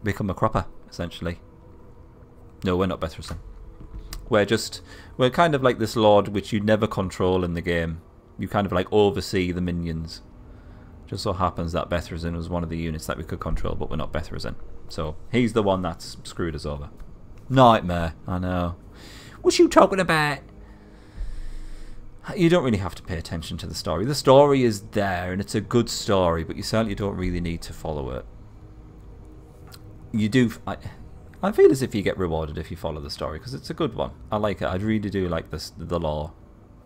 become a cropper, essentially. No, we're not Bethrisen. We're kind of like this lord which you never control in the game. You kind of like oversee the minions. Just so happens that Bethrisen was one of the units that we could control, but we're not Bethrisen. So he's the one that's screwed us over. Nightmare, I know. What you talking about? You don't really have to pay attention to the story. The story is there, and it's a good story, but you certainly don't really need to follow it. You do. I feel as if you get rewarded if you follow the story, because it's a good one. I like it. I really do like this, the lore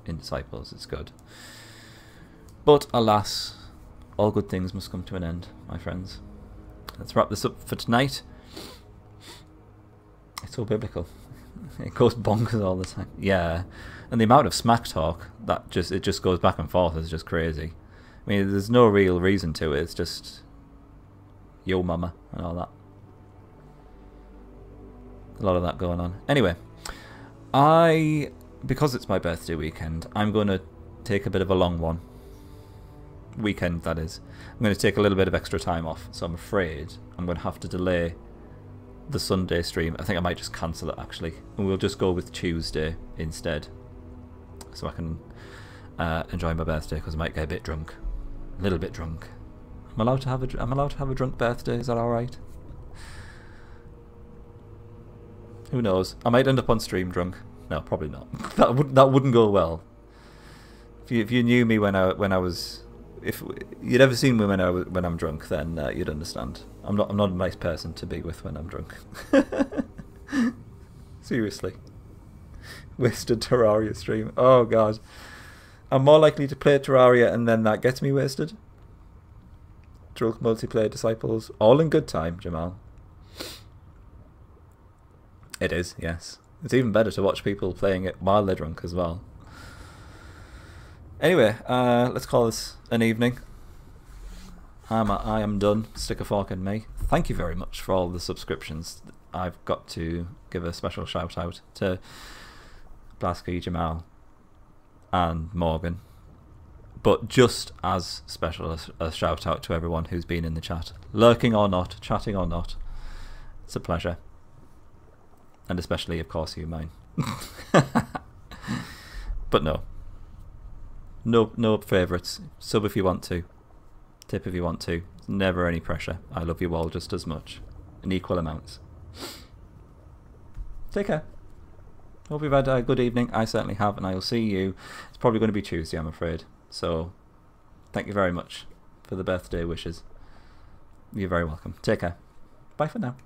in Disciples. It's good. But alas, all good things must come to an end, my friends. Let's wrap this up for tonight. It's so biblical. It goes bonkers all the time. Yeah, and the amount of smack talk that it just goes back and forth is just crazy. I mean, there's no real reason to it. It's just yo mama and all that. A lot of that going on. Anyway, because it's my birthday weekend, I'm going to take a bit of a long one. Weekend, that is. I'm going to take a little bit of extra time off, so I'm afraid I'm going to have to delay the Sunday stream. I think I might just cancel it, actually, and we'll just go with Tuesday instead, so I can enjoy my birthday, because I might get a bit drunk. A little bit drunk. I'm allowed to have a drunk birthday, is that alright? Who knows? I might end up on stream drunk. No, probably not. that wouldn't go well. If you knew me when I was, if you'd ever seen me when I'm drunk, then you'd understand. I'm not a nice person to be with when I'm drunk. Seriously. Wasted Terraria stream. Oh god. I'm more likely to play Terraria and then that gets me wasted. Drunk multiplayer disciples. All in good time, Jamal. It is, yes. It's even better to watch people playing it while they're drunk as well. Anyway, let's call this an evening. I am done. Stick a fork in me. Thank you very much for all the subscriptions. I've got to give a special shout out to Blasky, Jamal and Morgan. But just as special a shout out to everyone who's been in the chat. Lurking or not, chatting or not. It's a pleasure. And especially, of course, you, mine. But no. No favourites. Sub if you want to. Tip if you want to. Never any pressure. I love you all just as much. In equal amounts. Take care. Hope you've had a good evening. I certainly have, and I will see you. It's probably going to be Tuesday, I'm afraid. So, thank you very much for the birthday wishes. You're very welcome. Take care. Bye for now.